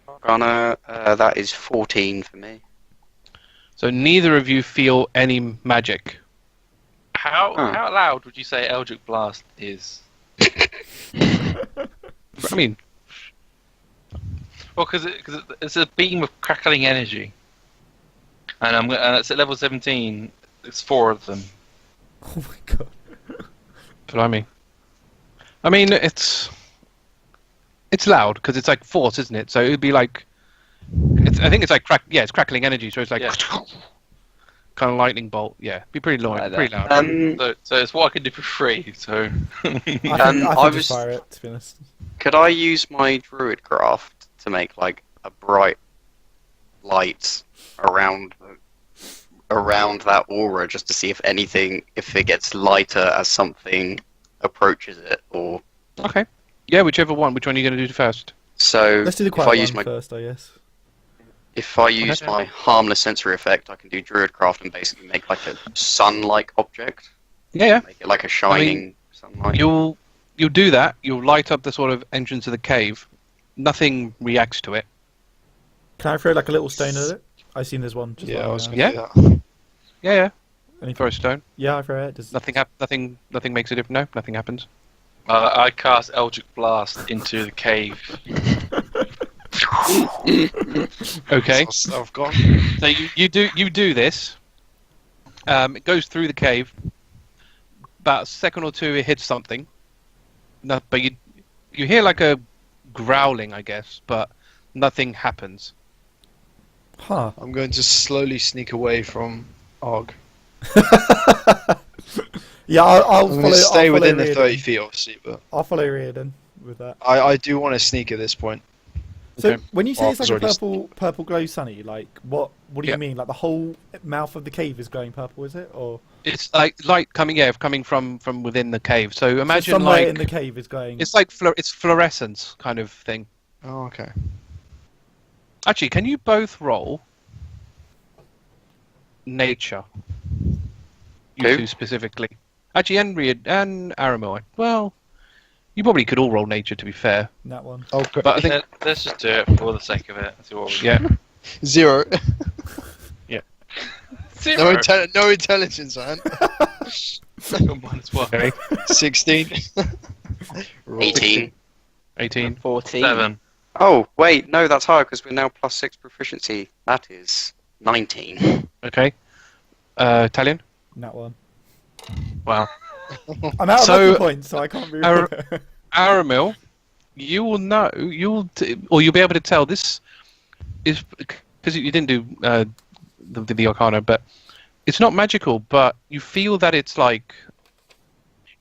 Arcana, that is 14 for me. So neither of you feel any magic. How Huh. how loud would you say Eldritch Blast is? I mean, Well, because it's a beam of crackling energy, and it's at level 17. It's 4 of them. Oh my god. blimey. I mean, it's loud because it's like force, isn't it? So it'd be like, I think it's like it's crackling energy. So it's like Yeah. kind of lightning bolt. Yeah, be pretty loud. Like Pretty that. loud. So it's what I can do for free. So I think I I was- just fire it, to be honest. Could I use my Druid craft to make like a bright light around that aura, just to see if it gets lighter as something approaches it, or Okay. Yeah, whichever one. Which one are you going to do first? so? Let's do the if quiet I one use my first, I guess. If I use Okay. my harmless sensory effect, I can do Druidcraft and basically make like a sun-like object. Yeah. Make it like a shining sunlight. You'll do that. You'll light up the sort of entrance of the cave. Nothing reacts to it. Can I throw like a little stone at it? I seen there's one. Just Yeah, lying I was around. going Yeah. to do that. Yeah. Anything- Throw a stone. Yeah, I throw it. Does... Nothing makes a difference. No, nothing happens. I cast Eldritch Blast into the cave. Okay. So I've gone. So you do this. It goes through the cave. About a second or two, it hits something. No, but you hear like a growling, I guess, but nothing happens. Huh. I'm going to slowly sneak away from Argh. Yeah, I'll I'm follow. going to stay I'll follow within the Riardon. 30 feet, obviously, but I'll follow Riardon with that. I do want to sneak at this point. So Okay. when you say Well, it's like I was a already purple glow sunny, like what do Yeah. you mean? Like the whole mouth of the cave is glowing purple, is it? Or It's like light coming from within the cave. So imagine somewhere like in the cave is glowing. it's like it's fluorescence kind of thing. Oh, okay. Actually, can you both roll nature? You Who? two specifically. Actually, and Aramil. Well, you probably could all roll nature, to be fair. That one. Oh, great. But I think Let's just do it for the sake of it. See what we yeah. 0. Zero. No intelligence, man. Minus one. Okay. 16. Roll. 18. 18. 14. 7. Oh, wait, no, that's higher because we're now +6 proficiency. That is 19. Okay. Talion. That one. Wow. I'm out of So, lucky points, so I can't be. Aramil, you will know. You'll be able to tell this is because you didn't do the Arcana, but it's not magical. But you feel that it's like,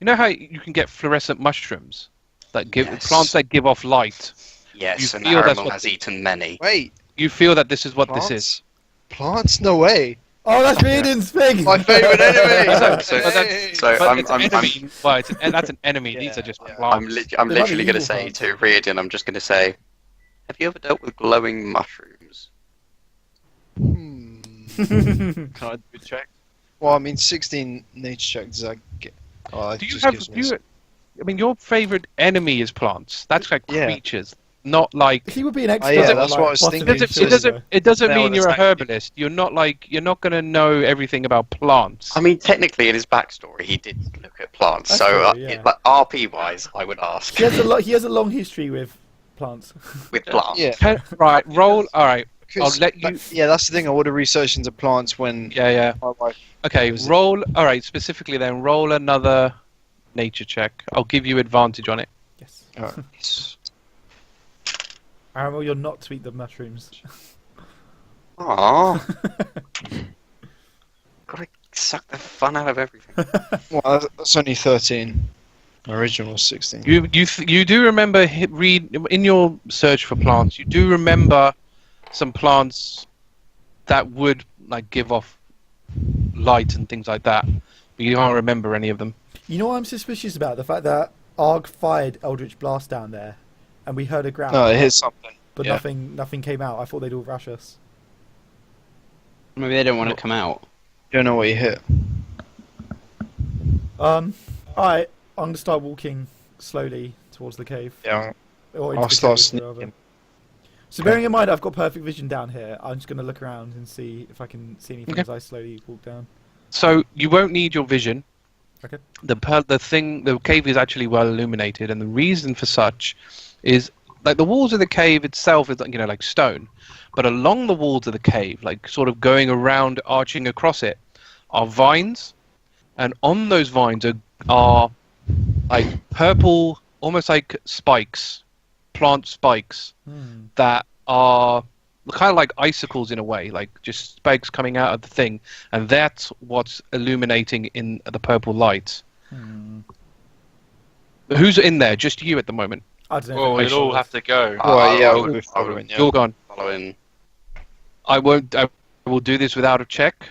you know how you can get fluorescent mushrooms that give Yes. plants that give off light. Yes, You and feel that's Aramil what has eaten many. Wait, You feel that this is what plants? this is. Plants? No way. Oh, that's Riardon's thing. My favourite enemy. So- Hey. so- But I'm- it's I'm- an enemy. Well, that's an enemy. These Yeah, are just yeah. plants. I'm They might literally be going to evil say plants. to Riardon, I'm just going to say, have you ever dealt with glowing mushrooms? Can I do a check? Well, I mean, 16 nature check. Does that get? Oh, that Do you just have? gives Do me you, I mean, your favorite enemy is plants. That's like Yeah. creatures. not like. He would be an expert. yeah, at, that's like, what I was botany thinking. surely, It doesn't Now mean the you're a tactic. herbalist. You're not gonna know everything about plants. I mean, technically, in his backstory, he did look at plants. That's so, true, yeah. like RP wise, I would ask He has a long history with plants. with plants. Yeah. Right, roll. All right. Because, I'll let you- yeah, that's the thing. I would have researched into plants when Yeah. my wife. Okay, Was it- roll. All right, specifically then, roll another nature check. I'll give you advantage on it. Yes. Alright. Aramil, you're not to eat the mushrooms. Aww. Gotta suck the fun out of everything. Well, that's only 13. My original was 16. You do remember read in your search for plants. You do remember some plants that would like give off light and things like that, but you can't remember any of them. You know what I'm suspicious about? The fact that Argh fired Eldritch Blast down there, and we heard a growl, No, it hit something. but yeah. nothing came out. I thought they'd all rush us. Maybe they don't want to come out. You don't know what you hit. Alright, I'm gonna start walking slowly towards the cave. Yeah. Or I'll into the start cave, sneaking. rather. So bearing in mind I've got perfect vision down here, I'm just gonna look around and see if I can see anything Okay. as I slowly walk down. So you won't need your vision. Okay. The cave is actually well illuminated, and the reason for such is like the walls of the cave itself is like stone, but along the walls of the cave, like sort of going around, arching across it, are vines, and on those vines are like purple, almost like spikes, plant spikes that are kind of like icicles in a way, like just spikes coming out of the thing, and that's what's illuminating in the purple light. Who's in there? Just you at the moment. I don't know. Well, if we'll all have to go. Well, yeah, I we'll would- be I following. would Yeah. You're gone. follow in. I won't. I will do this without a check.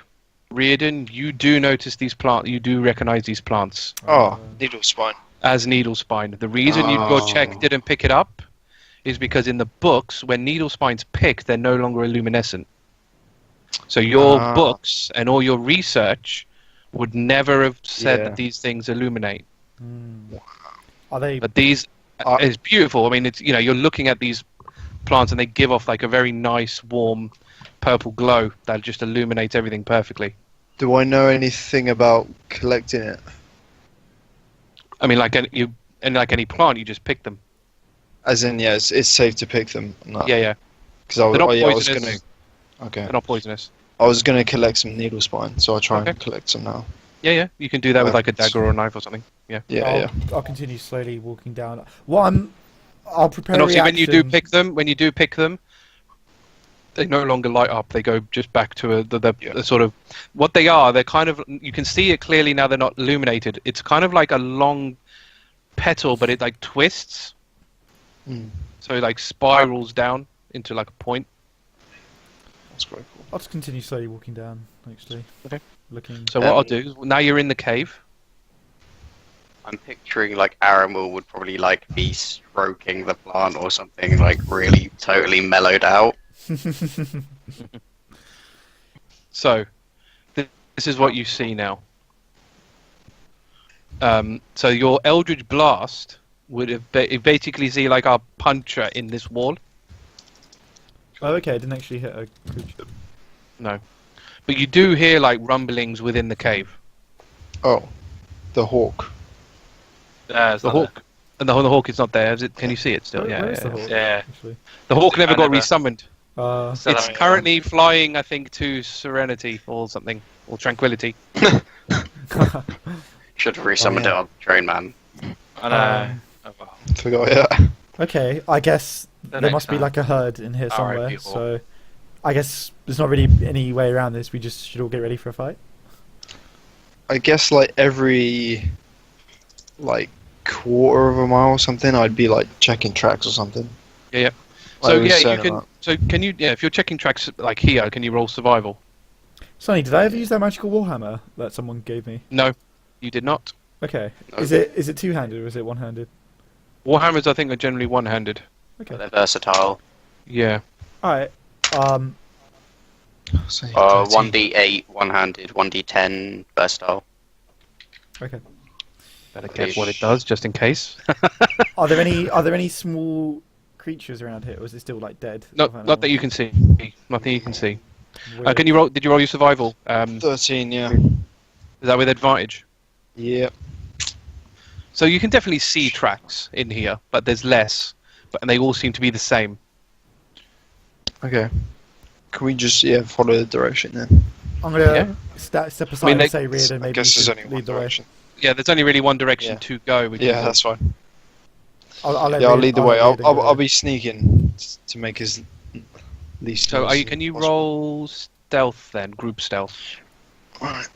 Riardon, you do notice these plants. You do recognize these plants Oh, needle spine. as needle spine. The reason your check Oh. didn't pick it up is because in the books, when needle spines pick, they're no longer luminescent. So your Ah. books and all your research would never have said Yeah. that these things illuminate. Are they? But these is beautiful. I mean, it's you're looking at these plants and they give off like a very nice, warm, purple glow that just illuminates everything perfectly. Do I know anything about collecting it? I mean, like any plant, you just pick them. As in, yeah, it's safe to pick them. No. Yeah. Because I They're not was poisonous. gonna. Okay. They're not poisonous. I was gonna collect some needle spine, so I'll try Okay. and collect some now. Yeah. You can do that with like a Perfect. dagger or a knife or something. Yeah. Yeah. I'll continue slowly walking down. I'll prepare. And a obviously, when you do reaction. pick them, they no longer light up. They go just back to the sort of what they are. They're kind of, you can see it clearly now. They're not illuminated. It's kind of like a long petal, but it like twists. Mm. So it like spirals down into like a point. That's quite cool. I'll just continue slowly walking down. Actually. Okay. Looking. So what I'll do is, now you're in the cave. I'm picturing like Aramil would probably like be stroking the plant or something, like really totally mellowed out. So this is what you see now. So your Eldritch Blast would have basically see like a puncher in this wall. Oh, okay. I didn't actually hit a creature. No, but you do hear like rumblings within the cave. Oh, the hawk. It's The not hawk, and the hawk is not there. Is it? Can you see it still? Where- Yeah, where's yeah, the yeah. hawk? Yeah. Actually. The hawk never got never- resummoned. So It's that- currently flying, I think, to Serenity or something, or Tranquility. Should have resummoned yeah. it on Train Man. I know. Oh, well. Forgot that. Okay, I guess The there next must be time. like a herd in here Alright, somewhere. people. So, I guess there's not really any way around this. We just should all get ready for a fight. I guess like every like quarter of a mile or something, I'd be like checking tracks or something. Yeah. Like So we yeah, said you can. about- So can you? Yeah, if you're checking tracks like here, can you roll survival? Sonny, did I ever use that magical warhammer that someone gave me? No, you did not. Okay, No. is it two-handed or is it one-handed? Warhammers, I think, are generally one-handed. Okay, They're versatile. Yeah. all right. Say 13. 1d8 one-handed, 1d10 versatile. Okay. Better guess what it does, just in case. Are there any small creatures around here, or is it still like dead? Not that you can see. Nothing you can see. Weird. Can you roll? Did you roll your survival? 13, yeah. Is that with advantage? Yep. So you can definitely see tracks in here, but there's less. And they all seem to be the same. Okay. Can we just follow the direction then? I'm gonna step aside and say Riardon. I Maybe guess you there's should only one lead the way. direction. Yeah, there's only really one direction Yeah. to go. Which Yeah, is that's fine. I'll Lead the way. let Riardon I'll go. be sneaking to make his least. So noise can you possible. roll stealth then? Group stealth. Alright.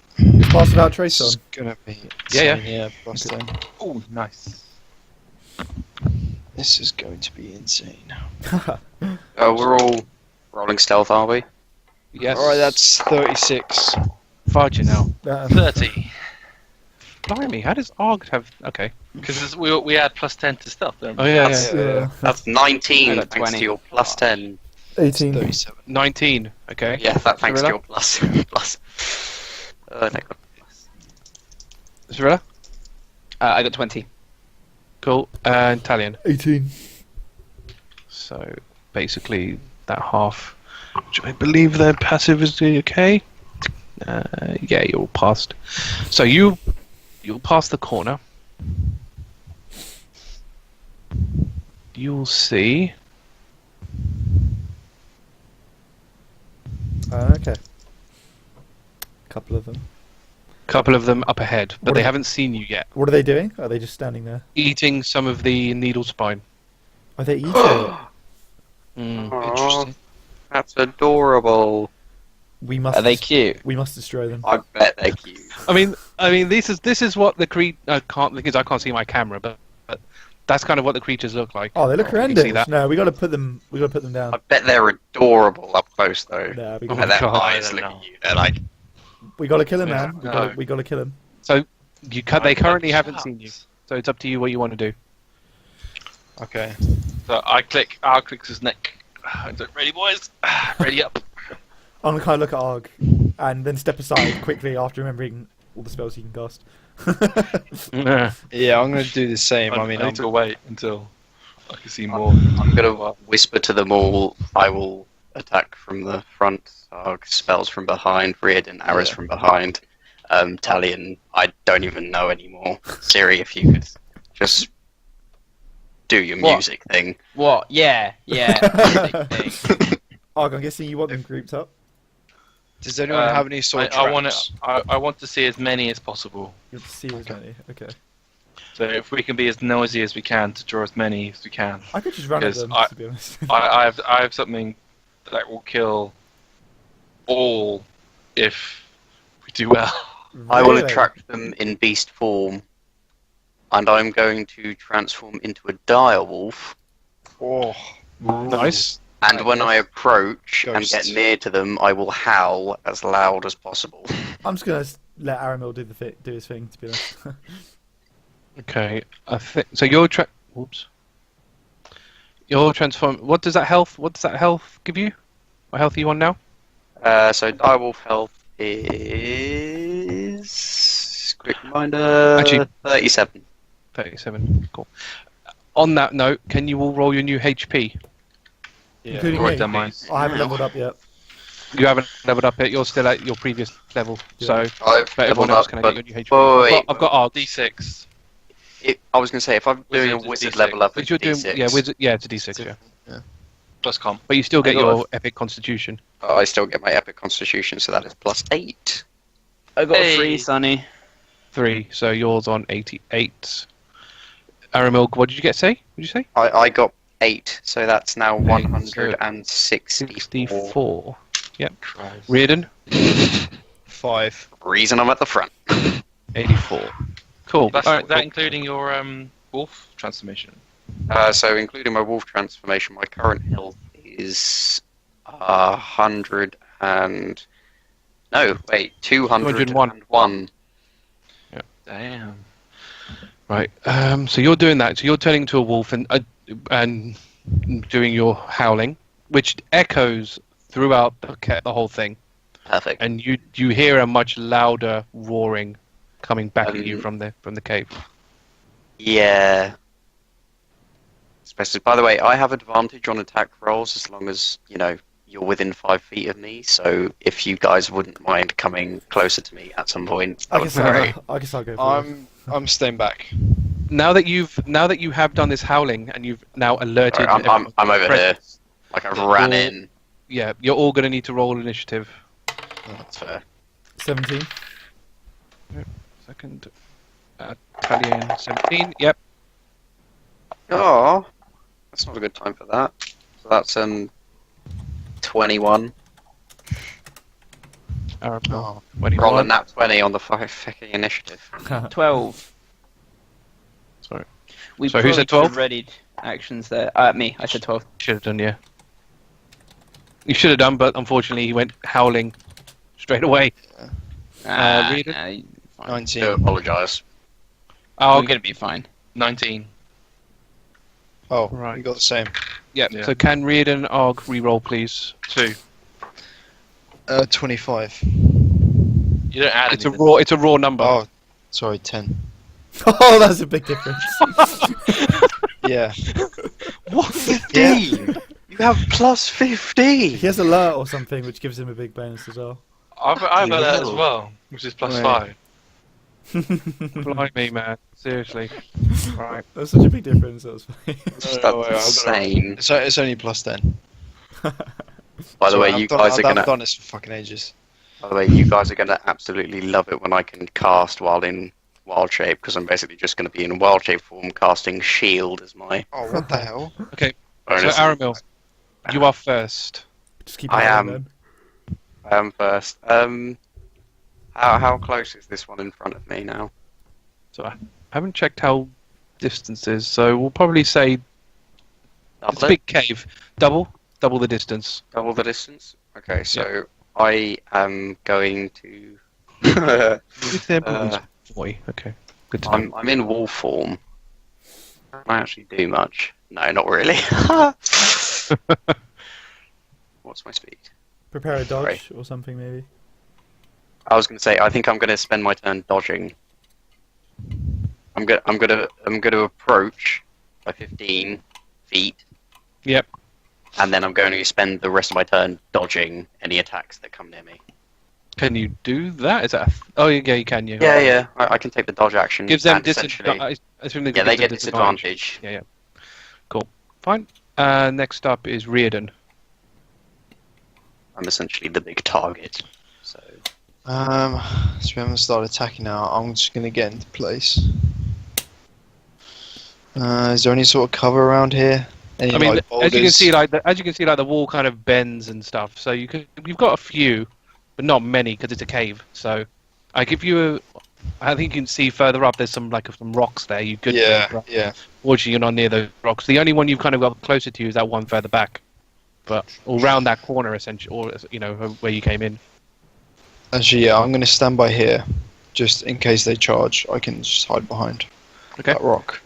Pass without trace on. It's gonna be. Yeah, insane, yeah. Plus 10. Oh, nice. This is going to be insane. We're all rolling stealth, are we? Yes. Alright, that's 36. Fudge now. 30. Blimey, how does Argh have? Okay. Because we had +10 to stealth, don't we? Oh yeah, That's- yeah. That's 19 I got thanks 20. to your plus 10. 18. 37. 19. Okay. Yeah, that thanks to Cirilla? your plus. plus. No, plus. Cirilla? I got 20. Cool. And Talion. 18. So basically that half, which I believe their passive is okay. Yeah, you're all past. So you'll pass the corner. You'll see. Okay. Couple of them. Couple of them up ahead, but What they are- haven't seen you yet. What are they doing? Are they just standing there? Eating some of the needle spine. Are they eating it? Mm. That's adorable. We must. Are they cute? We must destroy them. I bet they're cute. I mean, this is what the I can't see my camera, but that's kind of what the creatures look like. Oh, they look You can horrendous. see that. No, we gotta put them. We gotta put them down. I bet they're adorable up close though. No, we Oh gotta, And their God, eyes I don't look know. at you. They're like, we gotta kill him, Yeah, man. no. We gotta kill him. They currently haven't seen you, so it's up to you what you want to do. Okay. So I click, R clicks his neck. Ready, boys? Ready up. I'm gonna kind of look at Arg, and then step aside quickly after remembering all the spells he can cast. Yeah, I'm gonna do the same. I mean, I I'm need to wait until I can see more. I'm gonna whisper to them all. I will attack from the front. Spells from behind. Riardon, arrows Yeah. from behind. Talion, I don't even know anymore. Siri, if you could just do your What? music thing. What? Yeah. Arg, I'm guessing you want them grouped up. Does anyone have any sword I traps? want to see as many as possible. You have to see as many. Okay. So if we can be as noisy as we can to draw as many as we can. I could just run at Because them, I- to be honest. I have something that will kill all if we do well. I will Really? attract them in beast form, and I'm going to transform into a direwolf. Oh, Nice. And when I approach Ghosts. and get near to them, I will howl as loud as possible. I'm just gonna let Aramil do his thing, to be honest. Okay. I think so. Whoops. Your transform. What does that health give you? What health are you on now? So direwolf health is quick reminder. Actually- 37. 37. Cool. On that note, can you all roll your new HP? Including Alright, me. done mine. I haven't leveled up yet. You haven't leveled up yet. You're still at your previous level. Yeah. So, I've but everyone leveled else up, can but get your new HP. boy, I've got Argh. D6. I was going to say, if I'm doing a Wizard is wizard D6. level up, But it's you're doing, D6. it's a D6, yeah. Plus comp. But you still get I got your epic constitution. I still get my epic constitution, so that is plus 8. I got Hey. 3, Sonny. 3, so yours on 88. Aramil, what did you say? What did you say? I got 8, so that's now 8, 164. 64. Yep. Christ. Riardon, 5. Reason I'm at the front. 84. Cool. That's Alright, that cool. including your wolf transformation. So including my wolf transformation, my current health is 100 and... No, wait, 201. Damn. Right. So you're doing that. So you're turning into a wolf and doing your howling, which echoes throughout the whole thing, Perfect. and you hear a much louder roaring coming back at you from the cave. Yeah. It's spaces. By the way, I have advantage on attack rolls as long as, you're within 5 feet of me, so if you guys wouldn't mind coming closer to me at some point, that would be great. I guess I'll go for it. I'm staying back. Now that you have done this howling and you've now alerted. Alright, I'm over here. Like I ran in. Yeah, you're all going to need to roll initiative. That's fair. 17. Second. Talion 17. Yep. Oh, that's not a good time for that. So that's 21. Aramil, Oh, 21. Rolling that 20 on the fucking initiative. 12. Sorry. We So who said probably 12? could've readied actions there. Me, I said 12. Should have done, yeah. You should have done, but unfortunately he went howling straight away. Read it. Fine. 19. I do apologise. Oh, I'm gonna be fine. 19. Oh, Right. we got the same. yeah. Yeah. So can Riardon Argh reroll, please? 2. 25. You don't add It's a anything. raw. It's a raw number. Oh, sorry, 10. Oh, that's a big difference. Yeah. What? 15? You have plus 15! He has alert or something, which gives him a big bonus as well. I've got that as well, which is plus Right. 5. Blimey, man. Seriously. Right. That's such a big difference. That was funny. That's insane. It's only plus 10. By the way, I've you done- guys are I've gonna. done this for fucking ages. By the way, you guys are gonna absolutely love it when I can cast while in wild shape, because I'm basically just gonna be in wild shape form, casting shield as my Oh, what the hell? Okay. bonus. So Aramil, you are first. Just keep I going am. then. I am first. How close is this one in front of me now? So I haven't checked how distance is. So we'll probably say it's a big cave. Double the distance. Double the distance. Okay, so I am going to. With their movements, boy. Okay. Good to know. I'm in wolf form. Can I actually do much? No, not really. What's my speed? Prepare a dodge Right. or something, maybe. I was going to say I think I'm going to spend my turn dodging. I'm gonna approach by 15 feet. Yep. And then I'm going to spend the rest of my turn dodging any attacks that come near me. Can you do that? Is that? Oh, yeah, you can. Yeah. Yeah. I can take the dodge action. Gives them and essentially- disadvantage. I assume Yeah, gives they them get disadvantage. Yeah. Cool. Fine. Next up is Riardon. I'm essentially the big target. So So we haven't started attacking now. I'm just gonna get into place. Is there any sort of cover around here? Any, I mean, like, as you can boulders? see, the wall kind of bends and stuff. So you've got a few, but not many because it's a cave. So I give you I think you can see further up. There's some rocks there. You could. Yeah. Fortunately, you're not near those rocks. The only one you've kind of got closer to is that one further back, but all round that corner, essentially, or where you came in. Actually, yeah, I'm gonna stand by here, just in case they charge. I can just hide behind that rock.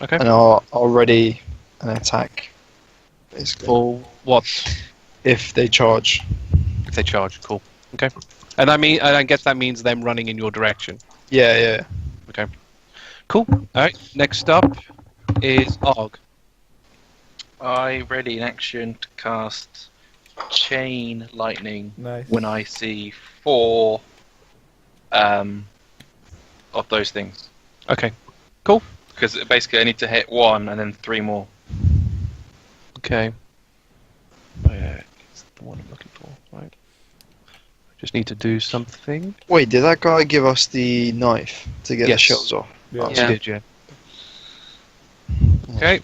Okay. And I'll ready an attack. Basically, For what? if they charge. If they charge, cool. Okay. And I guess that means them running in your direction. Yeah. Okay. Cool. All right. Next up is Argh. I ready in action to cast Chain Lightning Nice. when I see 4 of those things. Okay. Because basically I need to hit 1 and then 3 more. Okay. It's the one I'm looking for. Right. Just need to do something. Wait, did that guy give us the knife to get Yes. the shells off? Yeah. You did, yeah. Okay.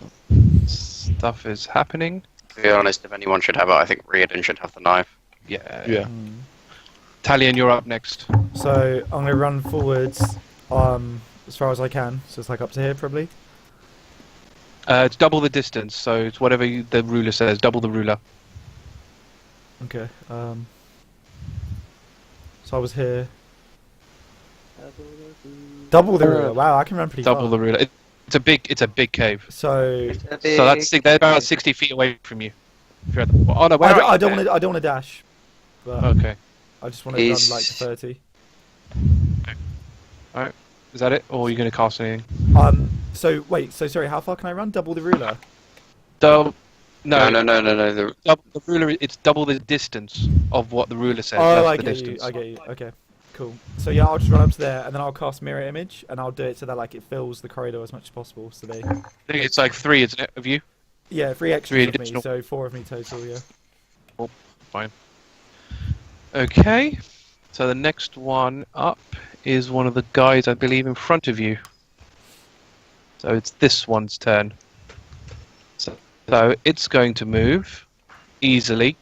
Stuff is happening. to be honest, if anyone should have it, I think Riardon should have the knife. Yeah. Yeah. Talion, you're up next. So I'm gonna run forwards, as far as I can. So it's like up to here, probably. It's double the distance, so it's whatever the ruler says. Double the ruler. Okay. So I was here. Double the ruler. Wow, I can run pretty Double far. the ruler. It's a big cave. So So they're about 60 feet away from you. If you're at the, oh no, where are I you? don't want to dash. But Okay. I just want to run like to 30. Is that it, or are you going to cast anything? So wait. So sorry. How far can I run? Double the ruler. No, No. the ruler. It's double the distance of what the ruler says. Oh, That's I the get distance. you. I get you. Okay, cool. So yeah, I'll just run up to there, and then I'll cast mirror image, and I'll do it so that like it fills the corridor as much as possible. So they, I think it's like 3, isn't it, of you? yeah, 3 extras Three of me, additional. so 4 of me total. Yeah. Fine. Okay. So the next one up is one of the guys, I believe, in front of you. So it's this one's turn. So it's going to move easily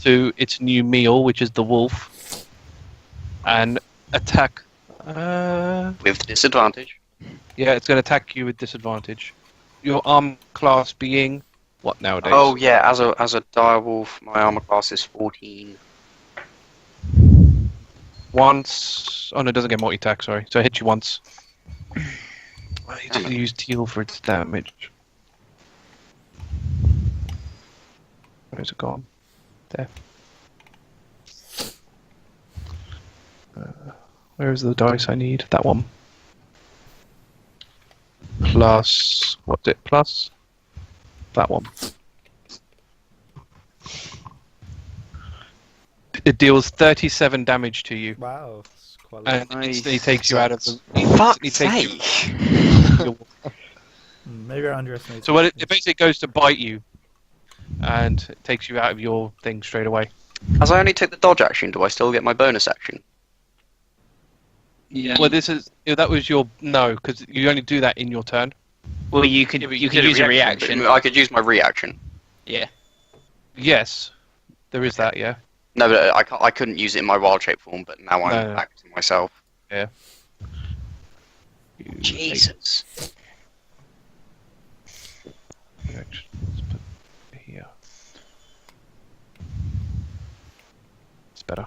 to its new meal, which is the wolf, and attack. With disadvantage. Yeah, it's going to attack you with disadvantage. Your arm class being what nowadays? Oh yeah, as a direwolf, my armor class is 14. Once. Oh no, it doesn't get multi-attack. Sorry, so it hits you once. I need to use teal for its damage. Where's it gone? There. Where is the dice I need? That one. Plus. What's it? Plus. That one. It deals 37 damage to you, Wow, that's quite a lot. and instantly takes you out of the. Fuck's Instantly takes sake! you. Maybe I underestimated. So it basically goes to bite you, and it takes you out of your thing straight away. As I only take the dodge action, do I still get my bonus action? Yeah. Well, this is that was your no, because you only do that in your turn. Well, you could Yeah, but you you could did a use a reaction. reaction. I could use my reaction. Yeah. Yes, there is that. Yeah. No, but I couldn't use it in my wild shape form, but now I'm No. back to myself. You Jesus. take- actually, let's put it here. It's better.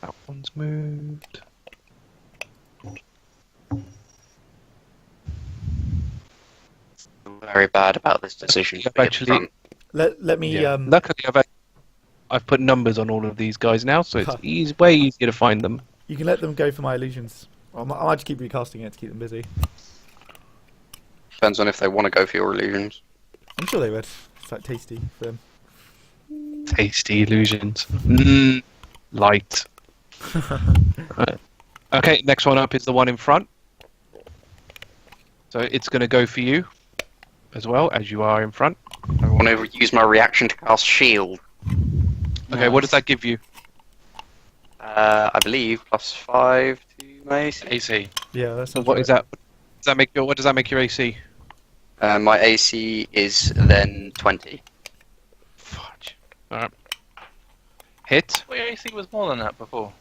That one's moved. I'm very bad about this decision. I've actually- Let me Yeah. Luckily, I've put numbers on all of these guys now, so it's way easier to find them. you can let them go for my illusions. I might just keep recasting it to keep them busy. Depends on if they want to go for your illusions. I'm sure they would. It's like tasty for them. Tasty illusions. Light. Right. Okay, next one up is the one in front. So it's going to go for you as well, as you are in front. I want to use my reaction to cast shield. Okay, what does that give you? I believe +5 to my AC. AC. Yeah, that's So what is that? What does that make your AC? My AC is then 20. Fudge. Alright. Hit. Well, your AC was more than that before.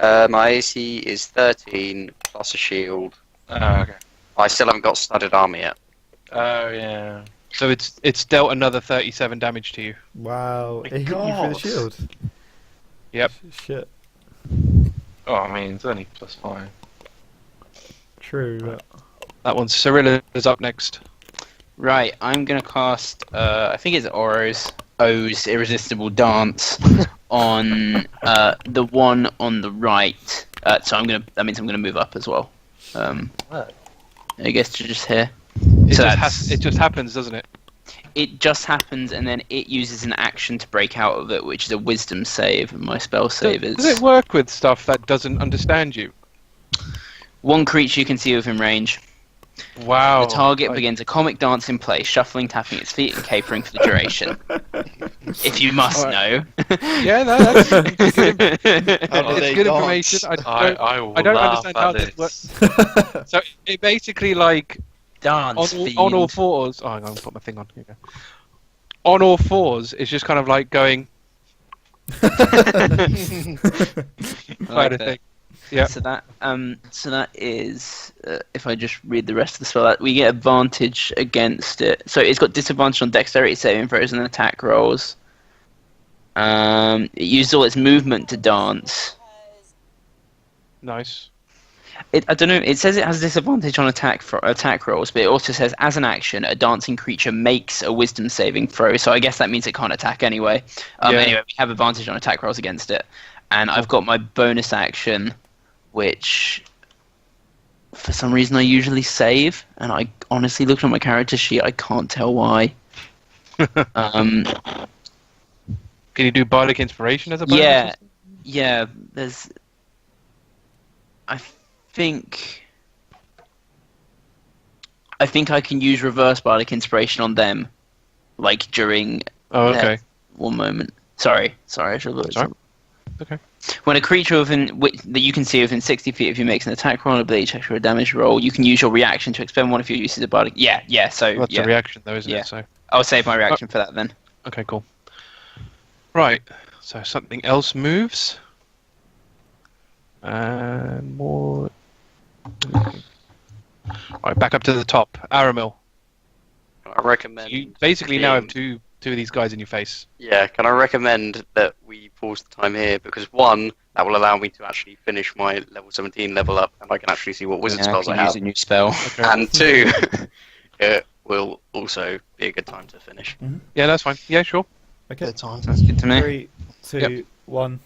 My AC is 13 plus a shield. Oh, okay. I still haven't got studded armor yet. Oh, yeah. So it's dealt another 37 damage to you. Wow, My it hit you through the God. shield. Yep. Shit. Oh, I mean, it's only +5. True. But... That one's Cirilla is up next. Right, I'm gonna cast. I think it's O's Irresistible Dance on the one on the right. So that means I'm gonna move up as well. I guess to just here. It just happens, doesn't it? It just happens, and then it uses an action to break out of it, which is a Wisdom save. And my spell save is Does it work with stuff that doesn't understand you? one creature you can see within range. Wow. The target begins a comic dance in place, shuffling, tapping its feet, and capering for the duration. If you must know. Yeah, no, that's good, How do it's they good dance? information. I will I don't laugh understand at how this. this works. So it basically like Dance on all fours. Oh, I'm gonna put my thing on. Here you go. On all fours, it's just kind of like going. Kind of thing. Yeah. So that is if I just read the rest of the spell, that we get advantage against it. So it's got disadvantage on dexterity saving throws and attack rolls. It used all its movement to dance. Nice. I don't know. It says it has disadvantage on attack rolls, but it also says as an action, a dancing creature makes a Wisdom saving throw. So I guess that means it can't attack anyway. Yeah. Anyway, we have advantage on attack rolls against it, and I've got my bonus action, which for some reason I usually save, and I honestly looked at my character sheet, I can't tell why. Can you do Bardic Inspiration as a bonus? Yeah, yeah. There's, I think I can use reverse Bardic Inspiration on them, like during. Oh, okay. One moment. Sorry, I should have looked. Sorry. Okay. When a creature that you can see within 60 feet of you makes an attack roll, ability check, or a damage roll, you can use your reaction to expend one of your uses of Bardic. Yeah. So Well, that's a reaction, though, isn't it? So. I'll save my reaction for that then. Okay, cool. Right. So something else moves. More. Right, back up to the top. Aramil. I recommend. You basically now have two of these guys in your face. Yeah, can I recommend that we pause the time here? Because one, that will allow me to actually finish my level 17 level up, and I can actually see what wizard spells I can use have. a new spell. Okay. And two, it will also be a good time to finish. Yeah, that's fine. Yeah, sure. Okay. Good time. Sounds good to me. 3, 2, 1.